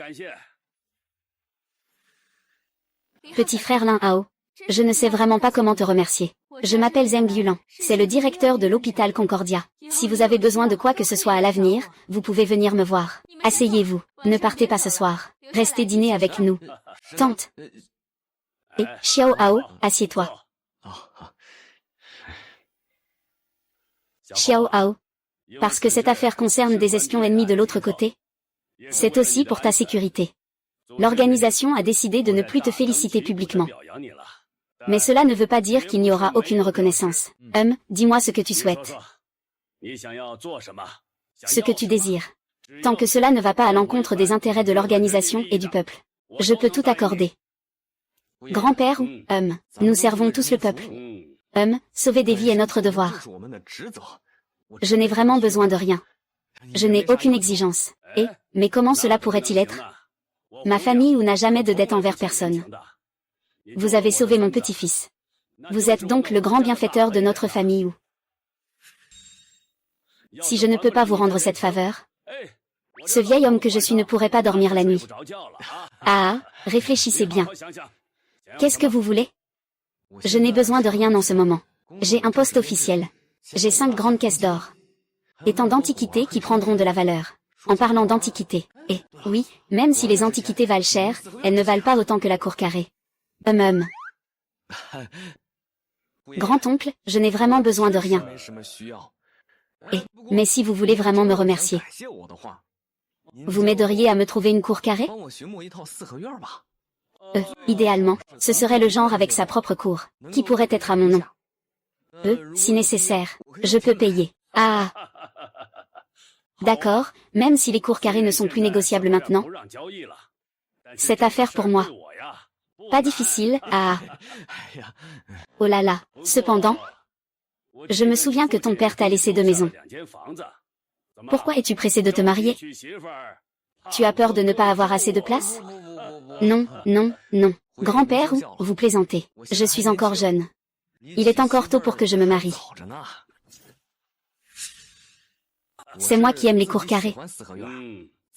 Petit frère Lin Hao, je ne sais vraiment pas comment te remercier. Je m'appelle Zheng Yulan, c'est le directeur de l'hôpital Concordia. Si vous avez besoin de quoi que ce soit à l'avenir, vous pouvez venir me voir. Asseyez-vous, ne partez pas ce soir. Restez dîner avec nous. Tante. Et, Xiao Hao, assieds-toi. Xiao Hao. Parce que cette affaire concerne des espions ennemis de l'autre côté. C'est aussi pour ta sécurité. L'organisation a décidé de ne plus te féliciter publiquement. Mais cela ne veut pas dire qu'il n'y aura aucune reconnaissance. Dis-moi ce que tu souhaites. Ce que tu désires. Tant que cela ne va pas à l'encontre des intérêts de l'organisation et du peuple. Je peux tout accorder. Grand-père ou, nous servons tous le peuple. Sauver des vies est notre devoir. Je n'ai vraiment besoin de rien. Je n'ai aucune exigence. Mais comment cela pourrait-il être? Ma famille ou n'a jamais de dette envers personne. Vous avez sauvé mon petit-fils. Vous êtes donc le grand bienfaiteur de notre famille ou. Si je ne peux pas vous rendre cette faveur, ce vieil homme que je suis ne pourrait pas dormir la nuit. Ah, réfléchissez bien. Qu'est-ce que vous voulez? Je n'ai besoin de rien en ce moment. J'ai un poste officiel. J'ai 5 grandes caisses d'or. Et tant d'antiquités qui prendront de la valeur. En parlant d'antiquités, oui, même si les antiquités valent cher, elles ne valent pas autant que la cour carrée. Grand-oncle, je n'ai vraiment besoin de rien. Mais si vous voulez vraiment me remercier, vous m'aideriez à me trouver une cour carrée? Idéalement, ce serait le genre avec sa propre cour, qui pourrait être à mon nom. Si nécessaire, je peux payer. Ah! D'accord, même si les cours carrés ne sont plus négociables maintenant. Cette affaire pour moi. Pas difficile, ah. Oh là là, cependant. Je me souviens que ton père t'a laissé 2 maisons. Pourquoi es-tu pressé de te marier? Tu as peur de ne pas avoir assez de place? Non, non, non. Grand-père ou, vous plaisantez. Je suis encore jeune. Il est encore tôt pour que je me marie. C'est moi qui aime les cours carrés.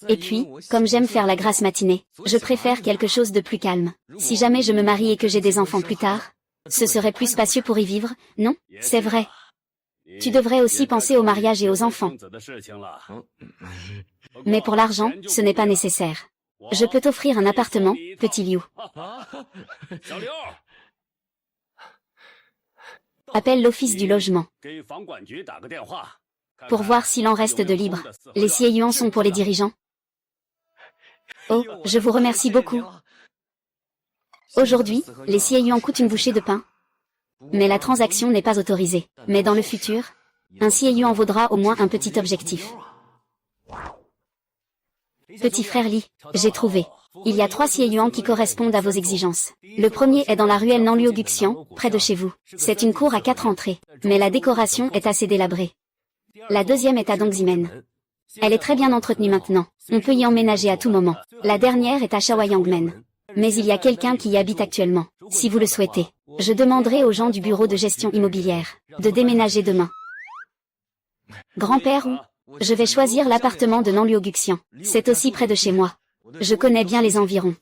Et puis, comme j'aime faire la grasse matinée, je préfère quelque chose de plus calme. Si jamais je me marie et que j'ai des enfants plus tard, ce serait plus spacieux pour y vivre, non? C'est vrai. Tu devrais aussi penser au mariage et aux enfants. Mais pour l'argent, ce n'est pas nécessaire. Je peux t'offrir un appartement, petit Liu. Appelle l'office du logement. Pour voir s'il en reste de libre. Les sieyuans sont pour les dirigeants. Oh, je vous remercie beaucoup. Aujourd'hui, les sieyuans coûtent une bouchée de pain. Mais la transaction n'est pas autorisée. Mais dans le futur, un sieyuan vaudra au moins un petit objectif. Petit frère Li, j'ai trouvé. Il y a 3 sieyuans qui correspondent à vos exigences. Le premier est dans la ruelle Nanliu-Guxian, près de chez vous. C'est une cour à 4 entrées. Mais la décoration est assez délabrée. La deuxième est à Dongximen. Elle est très bien entretenue maintenant. On peut y emménager à tout moment. La dernière est à Shawayangmen. Mais il y a quelqu'un qui y habite actuellement. Si vous le souhaitez, je demanderai aux gens du bureau de gestion immobilière de déménager demain. Grand-père ou? Je vais choisir l'appartement de Nanliu-Guxian. C'est aussi près de chez moi. Je connais bien les environs.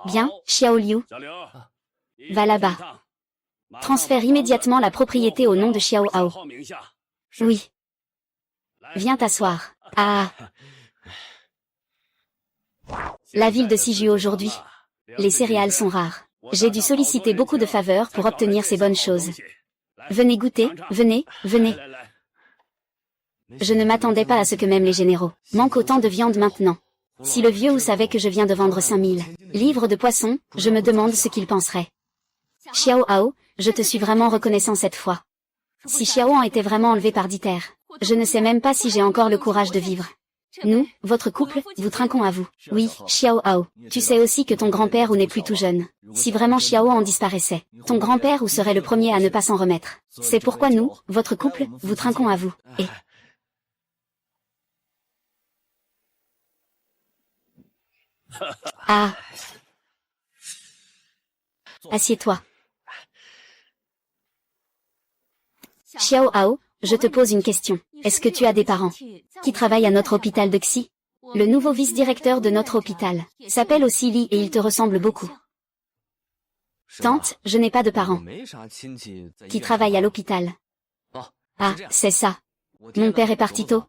Bien, Xiao Liu. Va là-bas. Transfère immédiatement la propriété au nom de Xiao Hao. Oui. Viens t'asseoir. Ah. La ville de Siju aujourd'hui. Les céréales sont rares. J'ai dû solliciter beaucoup de faveurs pour obtenir ces bonnes choses. Venez goûter, venez, venez. Je ne m'attendais pas à ce que même les généraux manquent autant de viande maintenant. Si le vieux Wu savait que je viens de vendre 5000 livres de poisson, je me demande ce qu'il penserait. Xiao Hao, je te suis vraiment reconnaissant cette fois. Si Xiao en était vraiment enlevé par Dieter, je ne sais même pas si j'ai encore le courage de vivre. Nous, votre couple, vous trinquons à vous. Oui, Xiao Hao, tu sais aussi que ton grand-père ou n'est plus tout jeune. Si vraiment Xiao en disparaissait, ton grand-père ou serait le premier à ne pas s'en remettre. C'est pourquoi nous, votre couple, vous trinquons à vous. Et... Ah. Assieds-toi. Xiao Hao, je te pose une question. Est-ce que tu as des parents qui travaillent à notre hôpital de Xi? Le nouveau vice-directeur de notre hôpital s'appelle aussi Li et il te ressemble beaucoup. Tante, je n'ai pas de parents qui travaillent à l'hôpital. Ah, c'est ça. Mon père est parti tôt.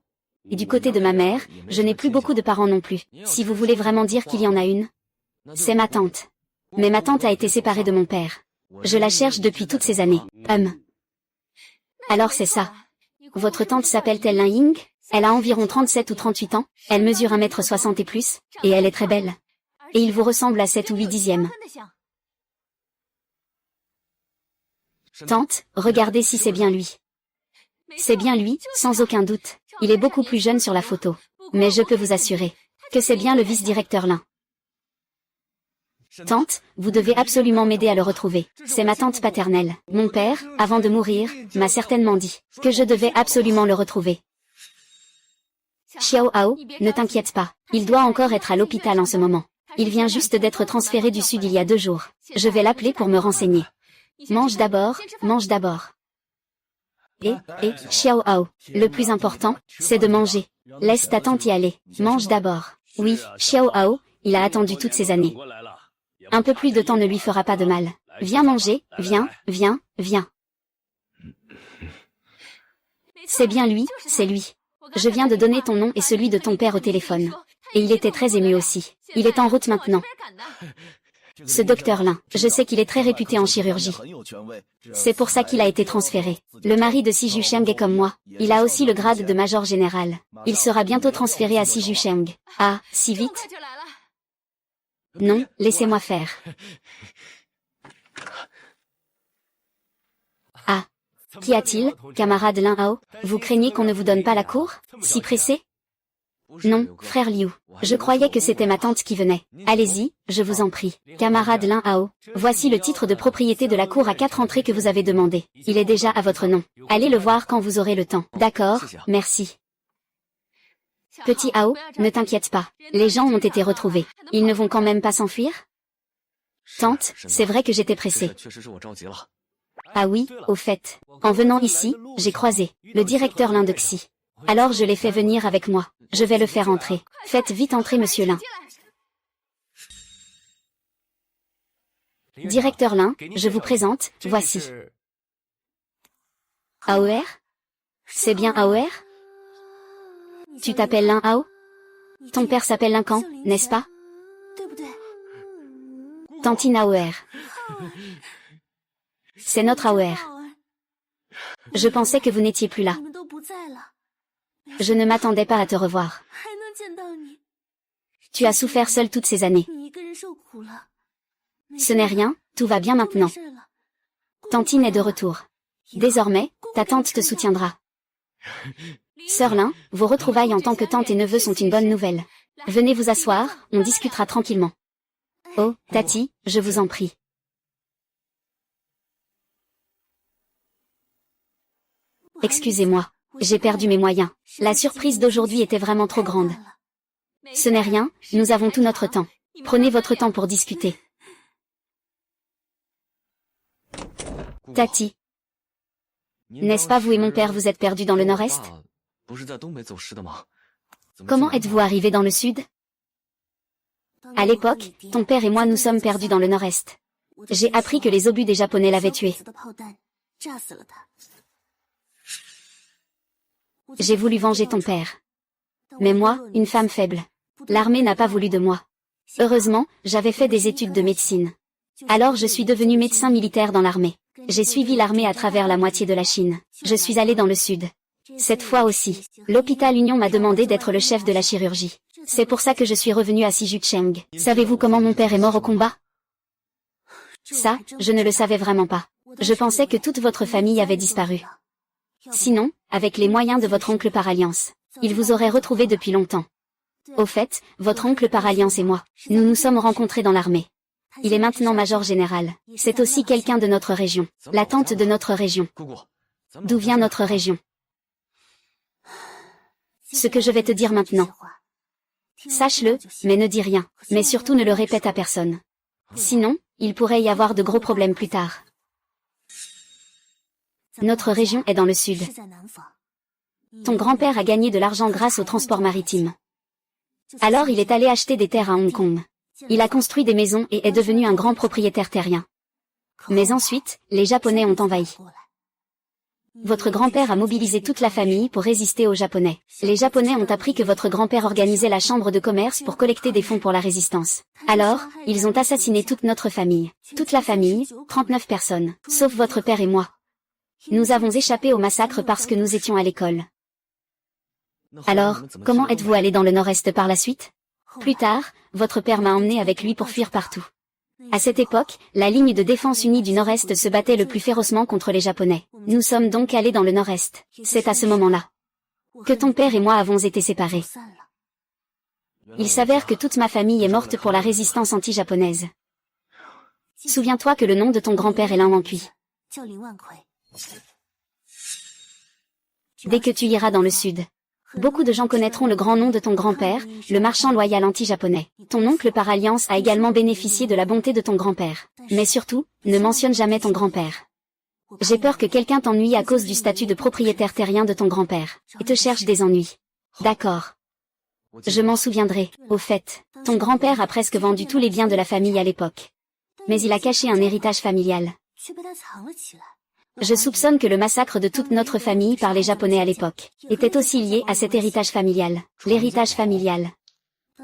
Et du côté de ma mère, je n'ai plus beaucoup de parents non plus. Si vous voulez vraiment dire qu'il y en a une, c'est ma tante. Mais ma tante a été séparée de mon père. Je la cherche depuis toutes ces années. Alors c'est ça. Votre tante s'appelle-t-elle Lin Ying? Elle a environ 37 ou 38 ans, elle mesure 1m60 et plus, et elle est très belle. Et il vous ressemble à 7 ou 8 dixièmes. Tante, regardez si c'est bien lui. C'est bien lui, sans aucun doute. Il est beaucoup plus jeune sur la photo. Mais je peux vous assurer que c'est bien le vice-directeur Lin. Tante, vous devez absolument m'aider à le retrouver. C'est ma tante paternelle. Mon père, avant de mourir, m'a certainement dit que je devais absolument le retrouver. Xiao Hao, ne t'inquiète pas. Il doit encore être à l'hôpital en ce moment. Il vient juste d'être transféré du sud il y a 2 jours. Je vais l'appeler pour me renseigner. Mange d'abord, mange d'abord. Et, Xiao Hao, le plus important, c'est de manger. Laisse ta tante y aller. Mange d'abord. Oui, Xiao Hao, il a attendu toutes ces années. Un peu plus de temps ne lui fera pas de mal. Viens manger, viens, viens, viens. C'est bien lui, c'est lui. Je viens de donner ton nom et celui de ton père au téléphone. Et il était très ému aussi. Il est en route maintenant. Ce docteur Lin, je sais qu'il est très réputé en chirurgie. C'est pour ça qu'il a été transféré. Le mari de Si Jusheng est comme moi. Il a aussi le grade de major général. Il sera bientôt transféré à Si Jusheng. Ah, si vite? Non, laissez-moi faire. Ah. Qu'y a-t-il, camarade Lin Hao? Vous craignez qu'on ne vous donne pas la cour? Si pressé? Non, frère Liu. Je croyais que c'était ma tante qui venait. Allez-y, je vous en prie. Camarade Lin Hao, voici le titre de propriété de la cour à 4 entrées que vous avez demandé. Il est déjà à votre nom. Allez le voir quand vous aurez le temps. D'accord, merci. Petit Hao, ne t'inquiète pas. Les gens ont été retrouvés. Ils ne vont quand même pas s'enfuir? Tante, c'est vrai que j'étais pressée. Ah oui, au fait. En venant ici, j'ai croisé le directeur Lin de Xi. Alors je l'ai fait venir avec moi. Je vais le faire entrer. Faites vite entrer monsieur Lin. Directeur Lin, je vous présente, voici. AOR? C'est bien AOR? Tu t'appelles Lin Hao? Ton père s'appelle Lin Kan, n'est-ce pas? Tantine AOR. C'est notre AOR. Je pensais que vous n'étiez plus là. Je ne m'attendais pas à te revoir. Tu as souffert seul toutes ces années. Ce n'est rien, tout va bien maintenant. Tantine est de retour. Désormais, ta tante te soutiendra. Sœur Lin, vos retrouvailles en tant que tante et neveu sont une bonne nouvelle. Venez vous asseoir, on discutera tranquillement. Oh, Tati, je vous en prie. Excusez-moi, j'ai perdu mes moyens. La surprise d'aujourd'hui était vraiment trop grande. Ce n'est rien, nous avons tout notre temps. Prenez votre temps pour discuter. Tati. N'est-ce pas vous et mon père vous êtes perdus dans le nord-est? Comment êtes-vous arrivés dans le sud? À l'époque, ton père et moi nous sommes perdus dans le nord-est. J'ai appris que les obus des Japonais l'avaient tué. J'ai voulu venger ton père. Mais moi, une femme faible. L'armée n'a pas voulu de moi. Heureusement, j'avais fait des études de médecine. Alors je suis devenu médecin militaire dans l'armée. J'ai suivi l'armée à travers la moitié de la Chine. Je suis allé dans le sud. Cette fois aussi, l'hôpital Union m'a demandé d'être le chef de la chirurgie. C'est pour ça que je suis revenu à Sijucheng. Savez-vous comment mon père est mort au combat? Ça, je ne le savais vraiment pas. Je pensais que toute votre famille avait disparu. Sinon, avec les moyens de votre oncle par alliance, il vous aurait retrouvé depuis longtemps. Au fait, votre oncle par alliance et moi, nous nous sommes rencontrés dans l'armée. Il est maintenant major général. C'est aussi quelqu'un de notre région. La tante de notre région. D'où vient notre région? Ce que je vais te dire maintenant. Sache-le, mais ne dis rien. Mais surtout ne le répète à personne. Sinon, il pourrait y avoir de gros problèmes plus tard. Notre région est dans le sud. Ton grand-père a gagné de l'argent grâce au transport maritime. Alors il est allé acheter des terres à Hong Kong. Il a construit des maisons et est devenu un grand propriétaire terrien. Mais ensuite, les Japonais ont envahi. Votre grand-père a mobilisé toute la famille pour résister aux Japonais. Les Japonais ont appris que votre grand-père organisait la chambre de commerce pour collecter des fonds pour la résistance. Alors, ils ont assassiné toute notre famille. Toute la famille, 39 personnes, sauf votre père et moi. Nous avons échappé au massacre parce que nous étions à l'école. Alors, comment êtes-vous allé dans le nord-est par la suite? Plus tard, votre père m'a emmené avec lui pour fuir partout. À cette époque, la ligne de défense unie du Nord-Est se battait le plus férocement contre les Japonais. Nous sommes donc allés dans le Nord-Est. C'est à ce moment-là que ton père et moi avons été séparés. Il s'avère que toute ma famille est morte pour la résistance anti-japonaise. Souviens-toi que le nom de ton grand-père est Lin Wankui. Dès que tu iras dans le sud, beaucoup de gens connaîtront le grand nom de ton grand-père, le marchand loyal anti-japonais. Ton oncle par alliance a également bénéficié de la bonté de ton grand-père. Mais surtout, ne mentionne jamais ton grand-père. J'ai peur que quelqu'un t'ennuie à cause du statut de propriétaire terrien de ton grand-père, et te cherche des ennuis. D'accord. Je m'en souviendrai. Au fait, ton grand-père a presque vendu tous les biens de la famille à l'époque. Mais il a caché un héritage familial. Je soupçonne que le massacre de toute notre famille par les Japonais à l'époque était aussi lié à cet héritage familial. L'héritage familial.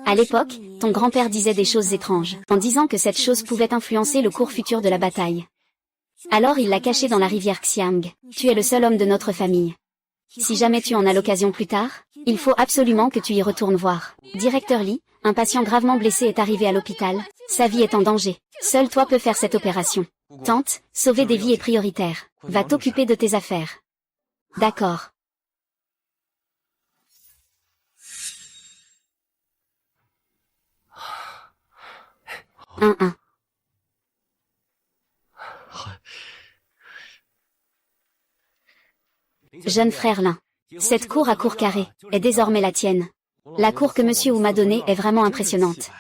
À l'époque, ton grand-père disait des choses étranges, en disant que cette chose pouvait influencer le cours futur de la bataille. Alors il l'a caché dans la rivière Xiang. Tu es le seul homme de notre famille. Si jamais tu en as l'occasion plus tard, il faut absolument que tu y retournes voir. Directeur Lee, un patient gravement blessé est arrivé à l'hôpital. Sa vie est en danger. Seul toi peux faire cette opération. Tente, sauver des vies est prioritaire. Va t'occuper de tes affaires. D'accord. Un. Jeune frère Lin. Cette cour à cour carré est désormais la tienne. La cour que Monsieur Wu m'a donnée est vraiment impressionnante.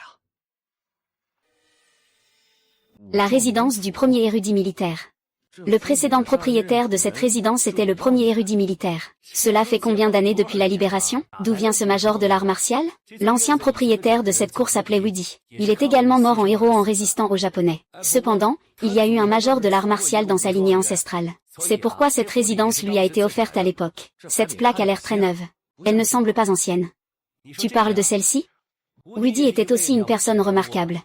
La résidence du premier érudit militaire. Le précédent propriétaire de cette résidence était le premier érudit militaire. Cela fait combien d'années depuis la libération? D'où vient ce major de l'art martial? L'ancien propriétaire de cette cour s'appelait Woody. Il est également mort en héros en résistant aux Japonais. Cependant, il y a eu un major de l'art martial dans sa lignée ancestrale. C'est pourquoi cette résidence lui a été offerte à l'époque. Cette plaque a l'air très neuve. Elle ne semble pas ancienne. Tu parles de celle-ci? Woody était aussi une personne remarquable.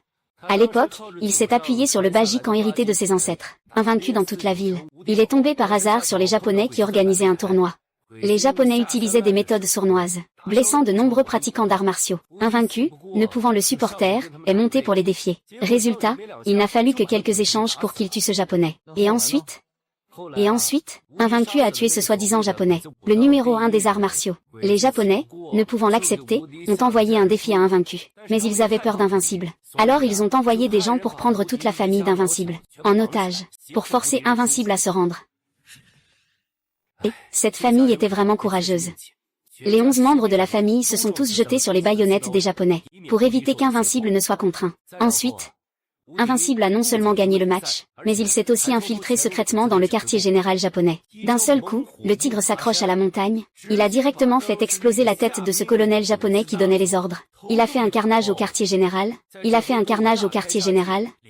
À l'époque, il s'est appuyé sur le bajikkan hérité de ses ancêtres, invaincu dans toute la ville. Il est tombé par hasard sur les Japonais qui organisaient un tournoi. Les Japonais utilisaient des méthodes sournoises, blessant de nombreux pratiquants d'arts martiaux. Invaincu, ne pouvant le supporter, est monté pour les défier. Résultat, il n'a fallu que quelques échanges pour qu'il tue ce Japonais. Et ensuite, Invaincu a tué ce soi-disant Japonais, le numéro 1 des arts martiaux. Les Japonais, ne pouvant l'accepter, ont envoyé un défi à Invaincu. Mais ils avaient peur d'Invincible. Alors ils ont envoyé des gens pour prendre toute la famille d'Invincible, en otage, pour forcer Invincible à se rendre. Et, cette famille était vraiment courageuse. Les 11 membres de la famille se sont tous jetés sur les baïonnettes des Japonais, pour éviter qu'Invincible ne soit contraint. Ensuite, Invincible a non seulement gagné le match, mais il s'est aussi infiltré secrètement dans le quartier général japonais. D'un seul coup, le tigre s'accroche à la montagne, il a directement fait exploser la tête de ce colonel japonais qui donnait les ordres. Il a fait un carnage au quartier général,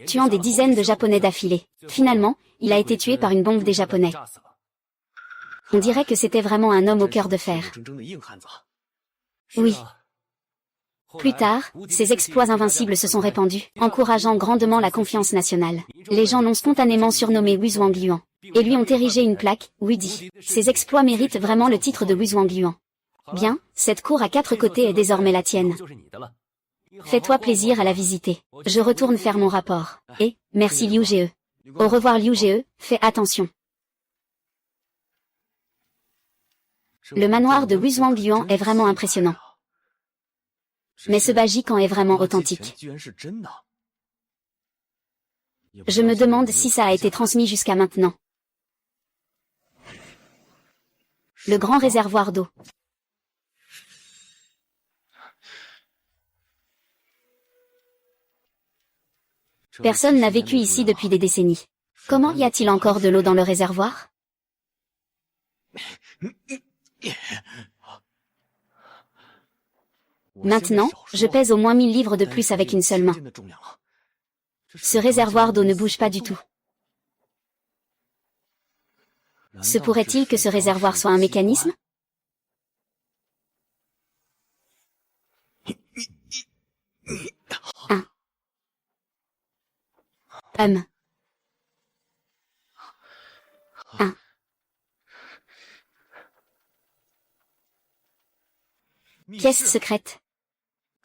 tuant des dizaines de Japonais d'affilée. Finalement, il a été tué par une bombe des Japonais. On dirait que c'était vraiment un homme au cœur de fer. Oui. Plus tard, ses exploits invincibles se sont répandus, encourageant grandement la confiance nationale. Les gens l'ont spontanément surnommé Wuzhuangliuan, et lui ont érigé une plaque, Woody. Ses exploits méritent vraiment le titre de Wuzhuangliuan. Bien, cette cour à 4 côtés est désormais la tienne. Fais-toi plaisir à la visiter. Je retourne faire mon rapport. Et, merci Liu Ge. Au revoir Liu Ge, fais attention. Le manoir de Wuzhuangliuan est vraiment impressionnant. Mais ce bajikkan est vraiment authentique. Je me demande si ça a été transmis jusqu'à maintenant. Le grand réservoir d'eau. Personne n'a vécu ici depuis des décennies. Comment y a-t-il encore de l'eau dans le réservoir? Maintenant, je pèse au moins 1000 livres de plus avec une seule main. Ce réservoir d'eau ne bouge pas du tout. Se pourrait-il que ce réservoir soit un mécanisme? Un. Pièce secrète.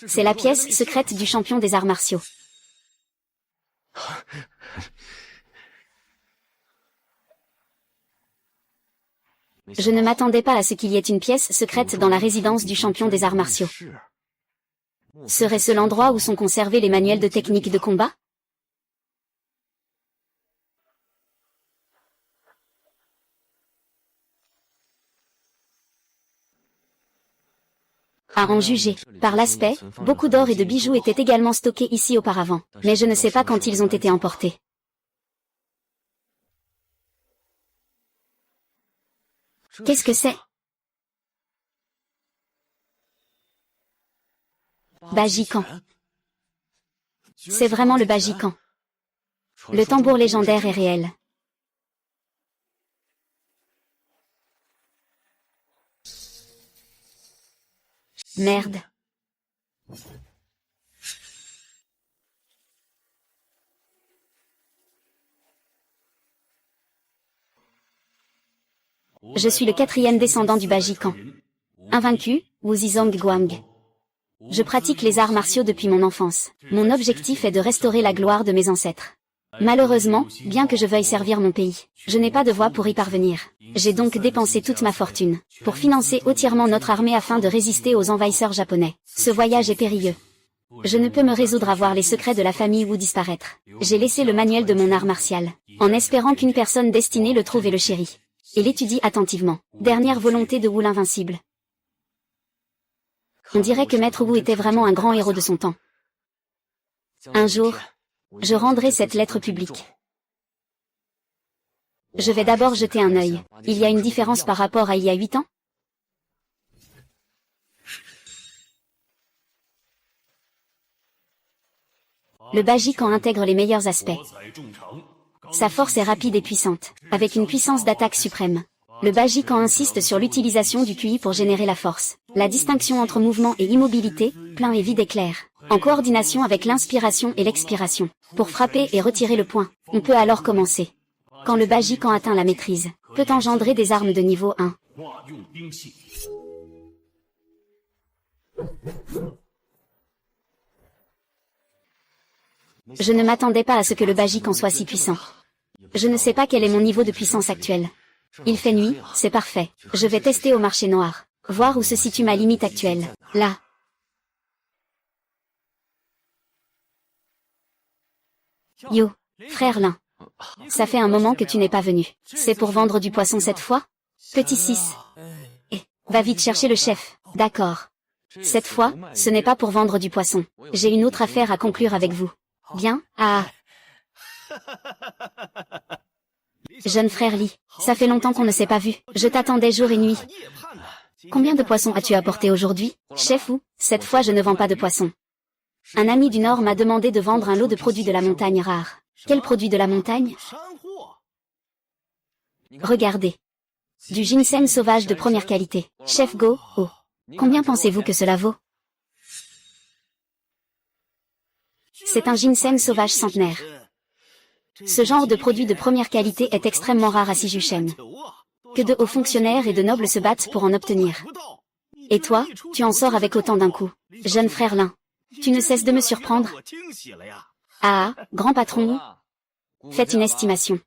C'est la pièce secrète du champion des arts martiaux. Je ne m'attendais pas à ce qu'il y ait une pièce secrète dans la résidence du champion des arts martiaux. Serait-ce l'endroit où sont conservés les manuels de technique de combat? À en juger, par l'aspect, beaucoup d'or et de bijoux étaient également stockés ici auparavant, mais je ne sais pas quand ils ont été emportés. Qu'est-ce que c'est? Bajikan. C'est vraiment le Bajikan. Le tambour légendaire est réel. Merde. Je suis le 4e descendant du Bajikan. Invaincu, Wu Zizong Guang. Je pratique les arts martiaux depuis mon enfance. Mon objectif est de restaurer la gloire de mes ancêtres. Malheureusement, bien que je veuille servir mon pays, je n'ai pas de voie pour y parvenir. J'ai donc dépensé toute ma fortune pour financer entièrement notre armée afin de résister aux envahisseurs japonais. Ce voyage est périlleux. Je ne peux me résoudre à voir les secrets de la famille Wu disparaître. J'ai laissé le manuel de mon art martial, en espérant qu'une personne destinée le trouve et le chérit. Et l'étudie attentivement. Dernière volonté de Wu l'invincible. On dirait que Maître Wu était vraiment un grand héros de son temps. Un jour, je rendrai cette lettre publique. Je vais d'abord jeter un œil. Il y a une différence par rapport à il y a 8 ans? Le Bajikan intègre les meilleurs aspects. Sa force est rapide et puissante, avec une puissance d'attaque suprême. Le Bajikan insiste sur l'utilisation du QI pour générer la force. La distinction entre mouvement et immobilité, plein et vide est claire, en coordination avec l'inspiration et l'expiration. Pour frapper et retirer le point, on peut alors commencer. Quand le Bajikan atteint la maîtrise, peut engendrer des armes de niveau 1. Je ne m'attendais pas à ce que le Bajikan soit si puissant. Je ne sais pas quel est mon niveau de puissance actuel. Il fait nuit, c'est parfait. Je vais tester au marché noir. Voir où se situe ma limite actuelle. Là. Yo, frère Lin. Ça fait un moment que tu n'es pas venu. C'est pour vendre du poisson cette fois? Petit 6. Eh, va vite chercher le chef. D'accord. Cette fois, ce n'est pas pour vendre du poisson. J'ai une autre affaire à conclure avec vous. Bien? Ah. Jeune frère Li, ça fait longtemps qu'on ne s'est pas vu. Je t'attendais jour et nuit. Combien de poissons as-tu apporté aujourd'hui, chef Wu? Cette fois je ne vends pas de poissons. Un ami du Nord m'a demandé de vendre un lot de produits de la montagne rares. Quels produits de la montagne? Regardez. Du ginseng sauvage de première qualité. Chef Go, oh. Combien pensez-vous que cela vaut? C'est un ginseng sauvage centenaire. Ce genre de produit de première qualité est extrêmement rare à Sijuchen. Que de hauts fonctionnaires et de nobles se battent pour en obtenir. Et toi, tu en sors avec autant d'un coup. Jeune frère Lin, tu ne cesses de me surprendre. Ah, grand patron, faites une estimation.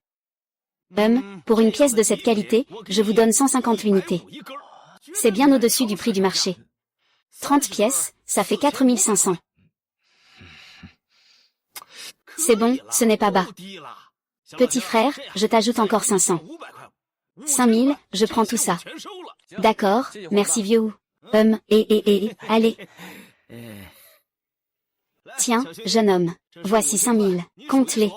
Pour une pièce de cette qualité, je vous donne 150 unités. C'est bien au-dessus du prix du marché. 30 pièces, ça fait 4500. C'est bon, ce n'est pas bas. Petit frère, je t'ajoute encore 500. 5000, je prends tout ça. D'accord, merci vieux. Allez. Tiens, jeune homme, voici 5000, compte-les.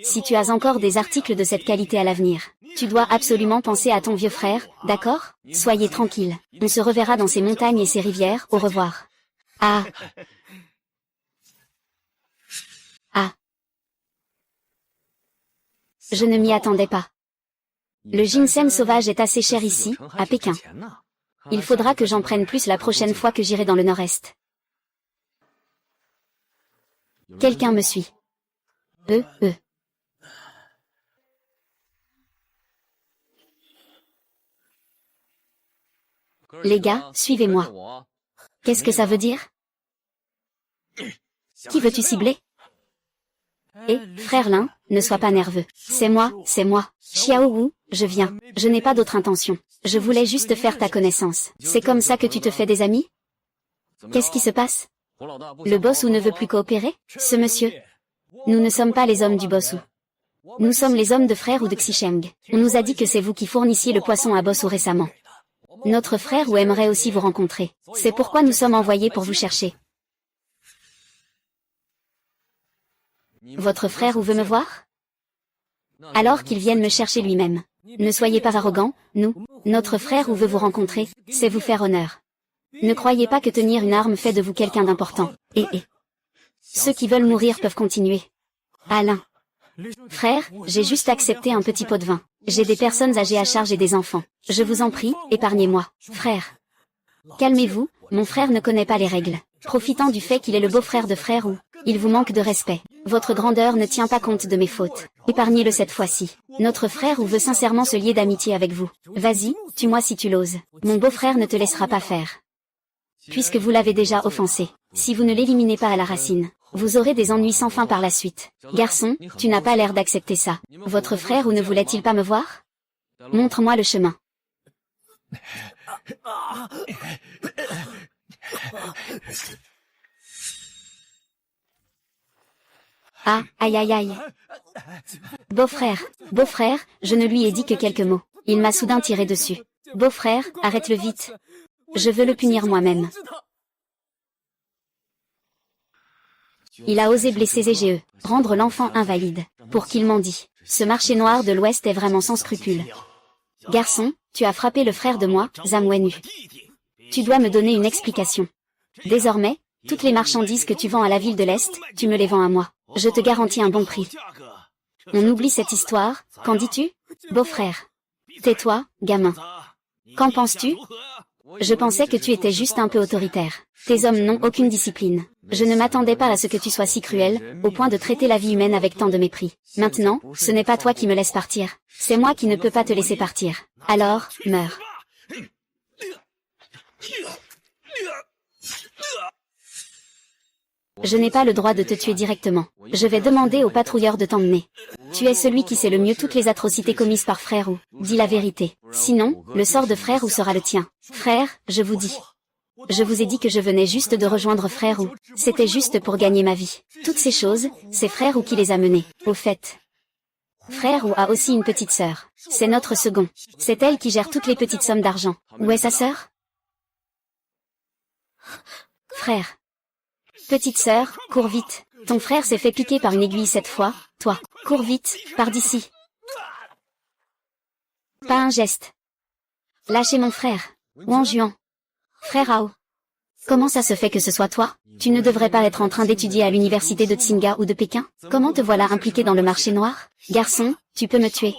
Si tu as encore des articles de cette qualité à l'avenir, tu dois absolument penser à ton vieux frère, d'accord? Soyez tranquille, on se reverra dans ces montagnes et ces rivières, au revoir. Ah. Ah. Je ne m'y attendais pas. Le ginseng sauvage est assez cher ici, à Pékin. Il faudra que j'en prenne plus la prochaine fois que j'irai dans le nord-est. Quelqu'un me suit. Les gars, suivez-moi. Qu'est-ce que ça veut dire? Qui veux-tu cibler? Frère Lin, ne sois pas nerveux. C'est moi. Xiao Wu, je viens. Je n'ai pas d'autre intention. Je voulais juste faire ta connaissance. C'est comme ça que tu te fais des amis? Qu'est-ce qui se passe? Le boss ne veut plus coopérer? Ce monsieur? Nous ne sommes pas les hommes du boss. Nous sommes les hommes de frère ou de Xicheng. On nous a dit que c'est vous qui fournissiez le poisson à boss récemment. Notre frère ou aimerait aussi vous rencontrer. C'est pourquoi nous sommes envoyés pour vous chercher. Votre frère ou veut me voir? Alors qu'il vienne me chercher lui-même. Ne soyez pas arrogants, notre frère ou veut vous rencontrer, c'est vous faire honneur. Ne croyez pas que tenir une arme fait de vous quelqu'un d'important. Ceux qui veulent mourir peuvent continuer. Alain. Frère, j'ai juste accepté un petit pot de vin. J'ai des personnes âgées à charge et des enfants. Je vous en prie, épargnez-moi. Frère. Calmez-vous, mon frère ne connaît pas les règles. Profitant du fait qu'il est le beau-frère de frère ou, il vous manque de respect. Votre grandeur ne tient pas compte de mes fautes. Épargnez-le cette fois-ci. Notre frère ou veut sincèrement se lier d'amitié avec vous. Vas-y, tue-moi si tu l'oses. Mon beau-frère ne te laissera pas faire. Puisque vous l'avez déjà offensé. Si vous ne l'éliminez pas à la racine, vous aurez des ennuis sans fin par la suite. Garçon, tu n'as pas l'air d'accepter ça. Votre frère ou ne voulait-il pas me voir? Montre-moi le chemin. Ah, aïe aïe aïe. Beau-frère, je ne lui ai dit que quelques mots. Il m'a soudain tiré dessus. Beau-frère, arrête-le vite. Je veux le punir moi-même. Il a osé blesser Zge, rendre l'enfant invalide, pour qu'il mendie. Ce marché noir de l'Ouest est vraiment sans scrupules. Garçon, tu as frappé le frère de moi, Zhang Wenyu. Tu dois me donner une explication. Désormais, toutes les marchandises que tu vends à la ville de l'Est, tu me les vends à moi. Je te garantis un bon prix. On oublie cette histoire, qu'en dis-tu? Beau-frère. Tais-toi, gamin. Qu'en penses-tu? Je pensais que tu étais juste un peu autoritaire. Tes hommes n'ont aucune discipline. Je ne m'attendais pas à ce que tu sois si cruel, au point de traiter la vie humaine avec tant de mépris. Maintenant, ce n'est pas toi qui me laisses partir. C'est moi qui ne peux pas te laisser partir. Alors, meurs. Je n'ai pas le droit de te tuer directement. Je vais demander au patrouilleur de t'emmener. Tu es celui qui sait le mieux toutes les atrocités commises par frère ou, dis la vérité. Sinon, le sort de frère ou sera le tien. Frère, je vous dis. Je vous ai dit que je venais juste de rejoindre frère ou. C'était juste pour gagner ma vie. Toutes ces choses, c'est frère ou qui les a menées. Au fait. Frère ou a aussi une petite sœur. C'est notre second. C'est elle qui gère toutes les petites sommes d'argent. Où est sa sœur? Frère. Petite sœur, cours vite. Ton frère s'est fait piquer par une aiguille cette fois. Toi, cours vite, pars d'ici. Pas un geste. Lâchez mon frère. Wang Juan. Frère Hao. Comment ça se fait que ce soit toi? Tu ne devrais pas être en train d'étudier à l'université de Tsinga ou de Pékin? Comment te voilà impliqué dans le marché noir? Garçon, tu peux me tuer.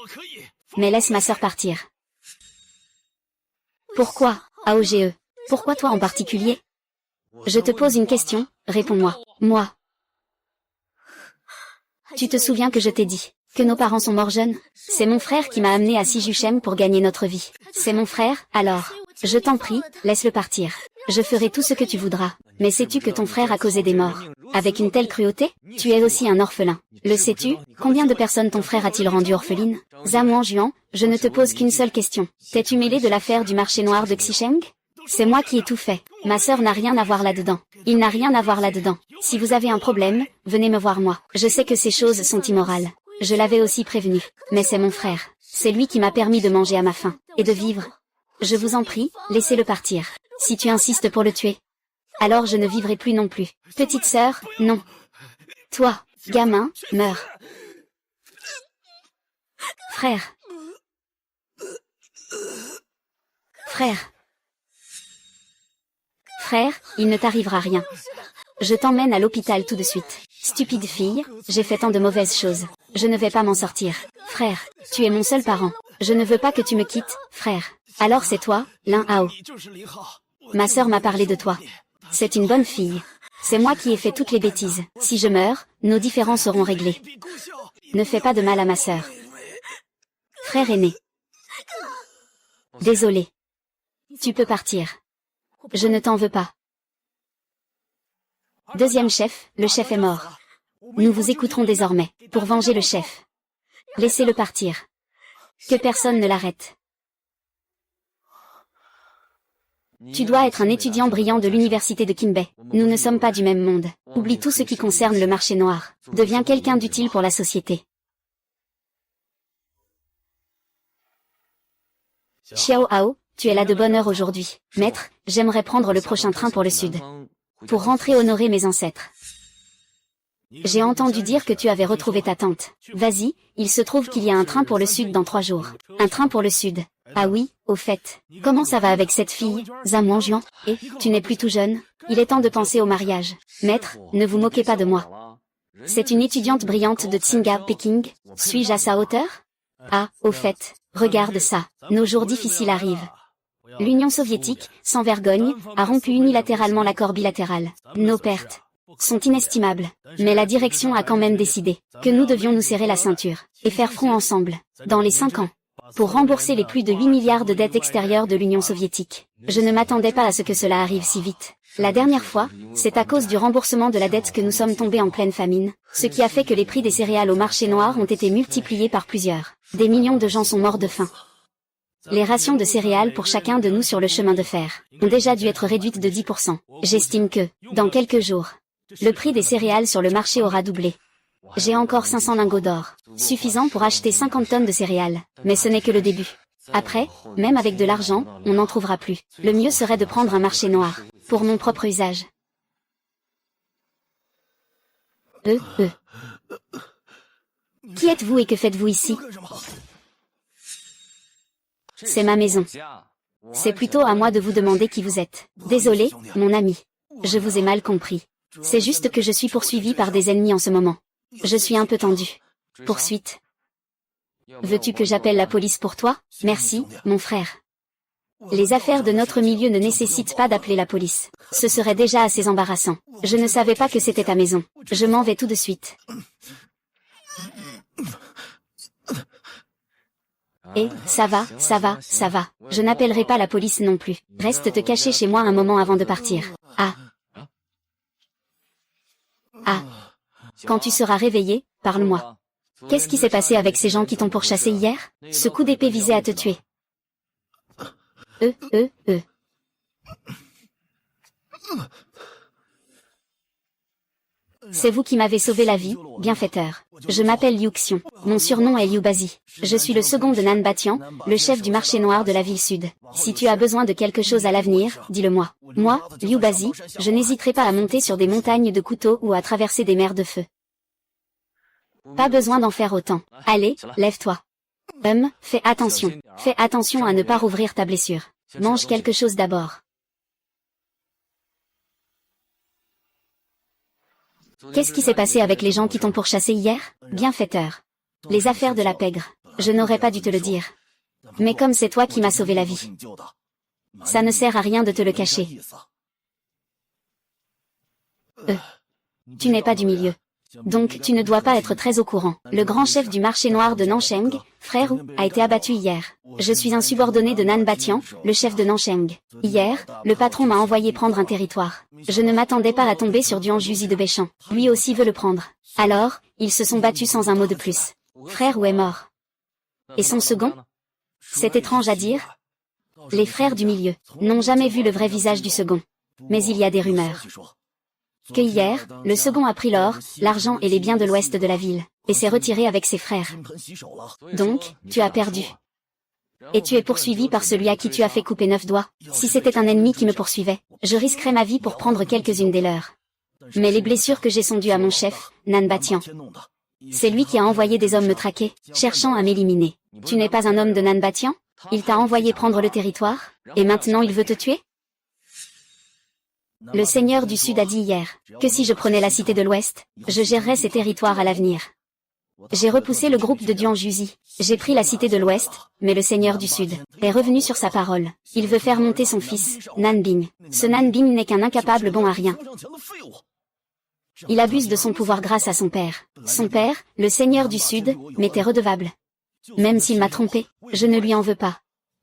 Mais laisse ma sœur partir. Pourquoi, AOGE? Pourquoi toi en particulier? Je te pose une question, réponds-moi. Moi. Tu te souviens que je t'ai dit que nos parents sont morts jeunes? C'est mon frère qui m'a amené à Sijuchem pour gagner notre vie. C'est mon frère, alors. Je t'en prie, laisse-le partir. Je ferai tout ce que tu voudras. Mais sais-tu que ton frère a causé des morts? Avec une telle cruauté? Tu es aussi un orphelin. Le sais-tu? Combien de personnes ton frère a-t-il rendu orpheline? Zhang Juan, je ne te pose qu'une seule question. T'es-tu mêlé de l'affaire du marché noir de Xicheng? C'est moi qui ai tout fait. Ma sœur n'a rien à voir là-dedans. Il n'a rien à voir là-dedans. Si vous avez un problème, venez me voir moi. Je sais que ces choses sont immorales. Je l'avais aussi prévenu. Mais c'est mon frère. C'est lui qui m'a permis de manger à ma faim. Et de vivre. Je vous en prie, laissez-le partir. Si tu insistes pour le tuer, alors je ne vivrai plus non plus. Petite sœur, non. Toi, gamin, meurs. Frère. Frère. Frère, il ne t'arrivera rien. Je t'emmène à l'hôpital tout de suite. Stupide fille, j'ai fait tant de mauvaises choses. Je ne vais pas m'en sortir. Frère, tu es mon seul parent. Je ne veux pas que tu me quittes, frère. Alors c'est toi, Lin Hao. Ma sœur m'a parlé de toi. C'est une bonne fille. C'est moi qui ai fait toutes les bêtises. Si je meurs, nos différends seront réglés. Ne fais pas de mal à ma sœur. Frère aîné. Désolé. Tu peux partir. Je ne t'en veux pas. Deuxième chef, le chef est mort. Nous vous écouterons désormais, pour venger le chef. Laissez-le partir. Que personne ne l'arrête. Tu dois être un étudiant brillant de l'université de Kinbei. Nous ne sommes pas du même monde. Oublie tout ce qui concerne le marché noir. Deviens quelqu'un d'utile pour la société. Xiao Hao, tu es là de bonne heure aujourd'hui. Maître, j'aimerais prendre le prochain train pour le sud. Pour rentrer honorer mes ancêtres. J'ai entendu dire que tu avais retrouvé ta tante. Vas-y, il se trouve qu'il y a un train pour le sud dans 3 jours. Un train pour le sud. Ah oui, au fait. Comment ça va avec cette fille, Zhang Wangjuan? Et, tu n'es plus tout jeune. Il est temps de penser au mariage. Maître, ne vous moquez pas de moi. C'est une étudiante brillante de Tsinghua, Péking. Suis-je à sa hauteur? Ah, au fait, regarde ça. Nos jours difficiles arrivent. L'Union soviétique, sans vergogne, a rompu unilatéralement l'accord bilatéral. Nos pertes sont inestimables. Mais la direction a quand même décidé que nous devions nous serrer la ceinture et faire front ensemble, dans les 5 ans, pour rembourser les plus de 8 milliards de dettes extérieures de l'Union soviétique. Je ne m'attendais pas à ce que cela arrive si vite. La dernière fois, c'est à cause du remboursement de la dette que nous sommes tombés en pleine famine, ce qui a fait que les prix des céréales au marché noir ont été multipliés par plusieurs. Des millions de gens sont morts de faim. Les rations de céréales pour chacun de nous sur le chemin de fer ont déjà dû être réduites de 10%. J'estime que, dans quelques jours, le prix des céréales sur le marché aura doublé. J'ai encore 500 lingots d'or, suffisant pour acheter 50 tonnes de céréales, mais ce n'est que le début. Après, même avec de l'argent, on n'en trouvera plus. Le mieux serait de prendre un marché noir, pour mon propre usage. Qui êtes-vous et que faites-vous ici? C'est ma maison. C'est plutôt à moi de vous demander qui vous êtes. Désolé, mon ami. Je vous ai mal compris. C'est juste que je suis poursuivi par des ennemis en ce moment. Je suis un peu tendu. Poursuite. Veux-tu que j'appelle la police pour toi? Merci, mon frère. Les affaires de notre milieu ne nécessitent pas d'appeler la police. Ce serait déjà assez embarrassant. Je ne savais pas que c'était ta maison. Je m'en vais tout de suite. Et, ça va. Je n'appellerai pas la police non plus. Reste te cacher chez moi un moment avant de partir. Ah. Quand tu seras réveillé, parle-moi. Qu'est-ce qui s'est passé avec ces gens qui t'ont pourchassé hier? Ce coup d'épée visait à te tuer. C'est vous qui m'avez sauvé la vie, bienfaiteur. Je m'appelle Liu Xiong. Mon surnom est Liu Bazi. Je suis le second de Nan Batian, le chef du marché noir de la ville sud. Si tu as besoin de quelque chose à l'avenir, dis-le-moi. Moi, Liu Bazi, je n'hésiterai pas à monter sur des montagnes de couteaux ou à traverser des mers de feu. Pas besoin d'en faire autant. Allez, lève-toi. Fais attention. Fais attention à ne pas rouvrir ta blessure. Mange quelque chose d'abord. Qu'est-ce qui s'est passé avec les gens qui t'ont pourchassé hier? Bienfaiteur. Les affaires de la pègre. Je n'aurais pas dû te le dire. Mais comme c'est toi qui m'as sauvé la vie. Ça ne sert à rien de te le cacher. Tu n'es pas du milieu. Donc tu ne dois pas être très au courant. Le grand chef du marché noir de Nansheng, frère Wu, a été abattu hier. Je suis un subordonné de Nan Batian, le chef de Nansheng. Hier, le patron m'a envoyé prendre un territoire. Je ne m'attendais pas à tomber sur Duan Juzi de Béchamp. Lui aussi veut le prendre. Alors, ils se sont battus sans un mot de plus. Frère Wu est mort. Et son second? C'est étrange à dire. Les frères du milieu n'ont jamais vu le vrai visage du second. Mais il y a des rumeurs. Que hier, le second a pris l'or, l'argent et les biens de l'ouest de la ville, et s'est retiré avec ses frères. Donc, tu as perdu. Et tu es poursuivi par celui à qui tu as fait couper 9 doigts. Si c'était un ennemi qui me poursuivait, je risquerais ma vie pour prendre quelques-unes des leurs. Mais les blessures que j'ai sont dues à mon chef, Nan Batian. C'est lui qui a envoyé des hommes me traquer, cherchant à m'éliminer. Tu n'es pas un homme de Nan Batian? Il t'a envoyé prendre le territoire, et maintenant il veut te tuer? Le seigneur du Sud a dit hier, que si je prenais la cité de l'Ouest, je gérerais ces territoires à l'avenir. J'ai repoussé le groupe de Duan Juzi. J'ai pris la cité de l'Ouest, mais le seigneur du Sud est revenu sur sa parole. Il veut faire monter son fils, Nan Bing. Ce Nan Bing n'est qu'un incapable bon à rien. Il abuse de son pouvoir grâce à son père. Son père, le seigneur du Sud, m'était redevable. Même s'il m'a trompé, je ne lui en veux pas.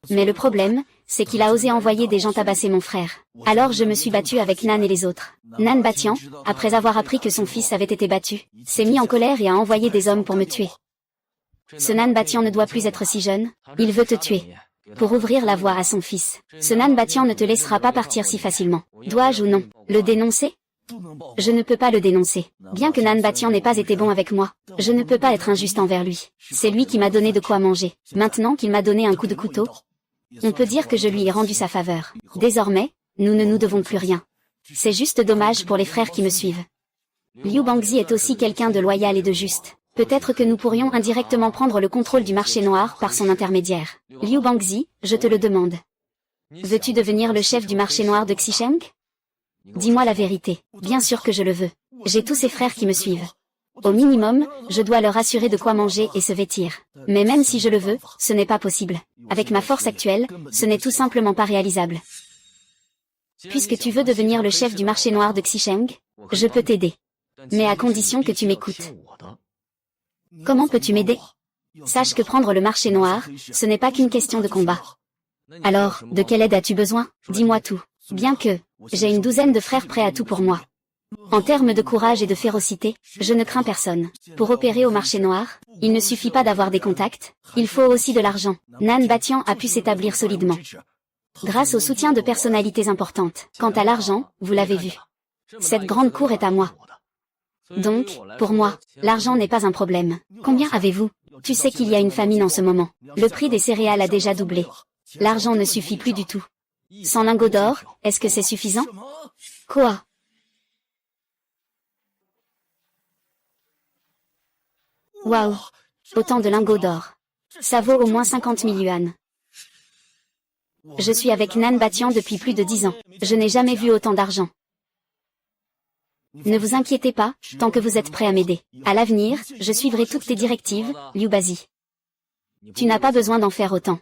Mais le problème, c'est qu'il a osé envoyer des gens tabasser mon frère. Alors je me suis battue avec Nan et les autres. Nan Batian, après avoir appris que son fils avait été battu, s'est mis en colère et a envoyé des hommes pour me tuer. Ce Nan Batian ne doit plus être si jeune, il veut te tuer. Pour ouvrir la voie à son fils. Ce Nan Batian ne te laissera pas partir si facilement. Dois-je ou non le dénoncer? Je ne peux pas le dénoncer. Bien que Nan Batian n'ait pas été bon avec moi, je ne peux pas être injuste envers lui. C'est lui qui m'a donné de quoi manger. Maintenant qu'il m'a donné un coup de couteau, on peut dire que je lui ai rendu sa faveur. Désormais, nous ne nous devons plus rien. C'est juste dommage pour les frères qui me suivent. Liu Bangzi est aussi quelqu'un de loyal et de juste. Peut-être que nous pourrions indirectement prendre le contrôle du marché noir par son intermédiaire. Liu Bangzi, je te le demande. Veux-tu devenir le chef du marché noir de Xicheng? Dis-moi la vérité. Bien sûr que je le veux. J'ai tous ces frères qui me suivent. Au minimum, je dois leur assurer de quoi manger et se vêtir. Mais même si je le veux, ce n'est pas possible. Avec ma force actuelle, ce n'est tout simplement pas réalisable. Puisque tu veux devenir le chef du marché noir de Xicheng, je peux t'aider. Mais à condition que tu m'écoutes. Comment peux-tu m'aider? Sache que prendre le marché noir, ce n'est pas qu'une question de combat. Alors, de quelle aide as-tu besoin? Dis-moi tout. Bien que, j'ai une douzaine de frères prêts à tout pour moi. En termes de courage et de férocité, je ne crains personne. Pour opérer au marché noir, il ne suffit pas d'avoir des contacts, il faut aussi de l'argent. Nan Batian a pu s'établir solidement. Grâce au soutien de personnalités importantes. Quant à l'argent, vous l'avez vu. Cette grande cour est à moi. Donc, pour moi, l'argent n'est pas un problème. Combien avez-vous? Tu sais qu'il y a une famine en ce moment. Le prix des céréales a déjà doublé. L'argent ne suffit plus du tout. 100 lingots d'or, est-ce que c'est suffisant? Quoi? Waouh! Autant de lingots d'or. Ça vaut au moins 50 000 yuan. Je suis avec Nan Batian depuis plus de 10 ans. Je n'ai jamais vu autant d'argent. Ne vous inquiétez pas, tant que vous êtes prêt à m'aider. À l'avenir, je suivrai toutes tes directives, Liu Bazi. Tu n'as pas besoin d'en faire autant.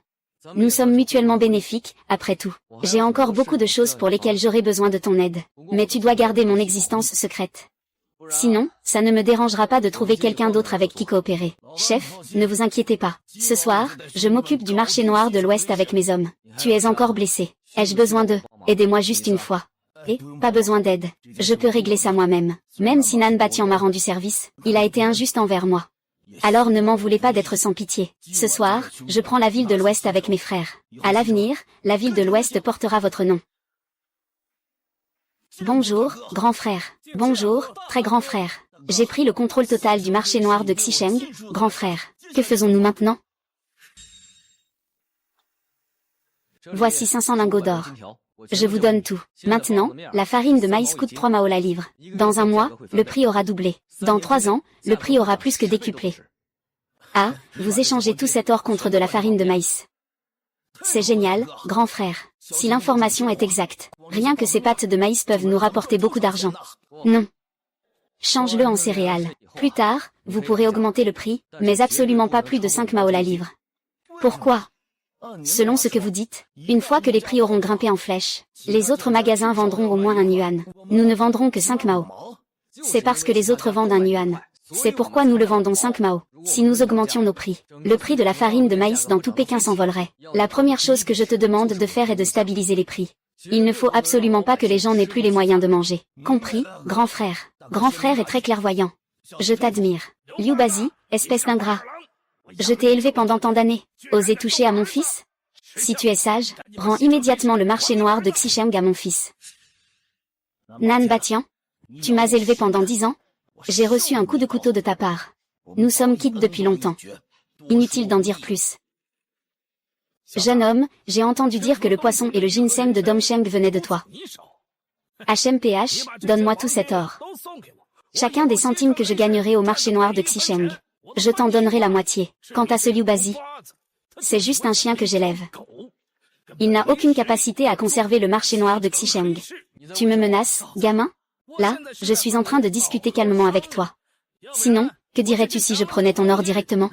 Nous sommes mutuellement bénéfiques, après tout. J'ai encore beaucoup de choses pour lesquelles j'aurai besoin de ton aide. Mais tu dois garder mon existence secrète. Sinon, ça ne me dérangera pas de trouver quelqu'un d'autre avec qui coopérer. Chef, ne vous inquiétez pas. Ce soir, je m'occupe du marché noir de l'Ouest avec mes hommes. Tu es encore blessé. Ai-je besoin de... Aidez-moi juste une fois. Et, pas besoin d'aide. Je peux régler ça moi-même. Même si Nan Batian m'a rendu service, il a été injuste envers moi. Alors ne m'en voulez pas d'être sans pitié. Ce soir, je prends la ville de l'Ouest avec mes frères. À l'avenir, la ville de l'Ouest portera votre nom. Bonjour, grand frère. Bonjour, très grand frère. J'ai pris le contrôle total du marché noir de Xicheng, grand frère. Que faisons-nous maintenant? Voici 500 lingots d'or. Je vous donne tout. Maintenant, la farine de maïs coûte 3 mao la livre. Dans un mois, le prix aura doublé. Dans 3 ans, le prix aura plus que décuplé. Ah, vous échangez tout cet or contre de la farine de maïs. C'est génial, grand frère. Si l'information est exacte, rien que ces pâtes de maïs peuvent nous rapporter beaucoup d'argent. Non. Change-le en céréales. Plus tard, vous pourrez augmenter le prix, mais absolument pas plus de 5 mao la livre. Pourquoi? Selon ce que vous dites, une fois que les prix auront grimpé en flèche, les autres magasins vendront au moins 1 yuan. Nous ne vendrons que 5 mao. C'est parce que les autres vendent 1 yuan. C'est pourquoi nous le vendons 5 mao. Si nous augmentions nos prix, le prix de la farine de maïs dans tout Pékin s'envolerait. La première chose que je te demande de faire est de stabiliser les prix. Il ne faut absolument pas que les gens n'aient plus les moyens de manger. Compris, grand frère? Grand frère est très clairvoyant. Je t'admire. Liu Bazi, espèce d'ingrat. Je t'ai élevé pendant tant d'années. Osez toucher à mon fils? Si tu es sage, rends immédiatement le marché noir de Xicheng à mon fils. Nan Batian, tu m'as élevé pendant 10 ans. J'ai reçu un coup de couteau de ta part. Nous sommes quittes depuis longtemps. Inutile d'en dire plus. Jeune homme, j'ai entendu dire que le poisson et le ginseng de Dongsheng venaient de toi. HMPH, donne-moi tout cet or. Chacun des centimes que je gagnerai au marché noir de Xicheng. Je t'en donnerai la moitié. Quant à ce Liu Bazi, c'est juste un chien que j'élève. Il n'a aucune capacité à conserver le marché noir de Xicheng. Tu me menaces, gamin? Là, je suis en train de discuter calmement avec toi. Sinon, que dirais-tu si je prenais ton or directement?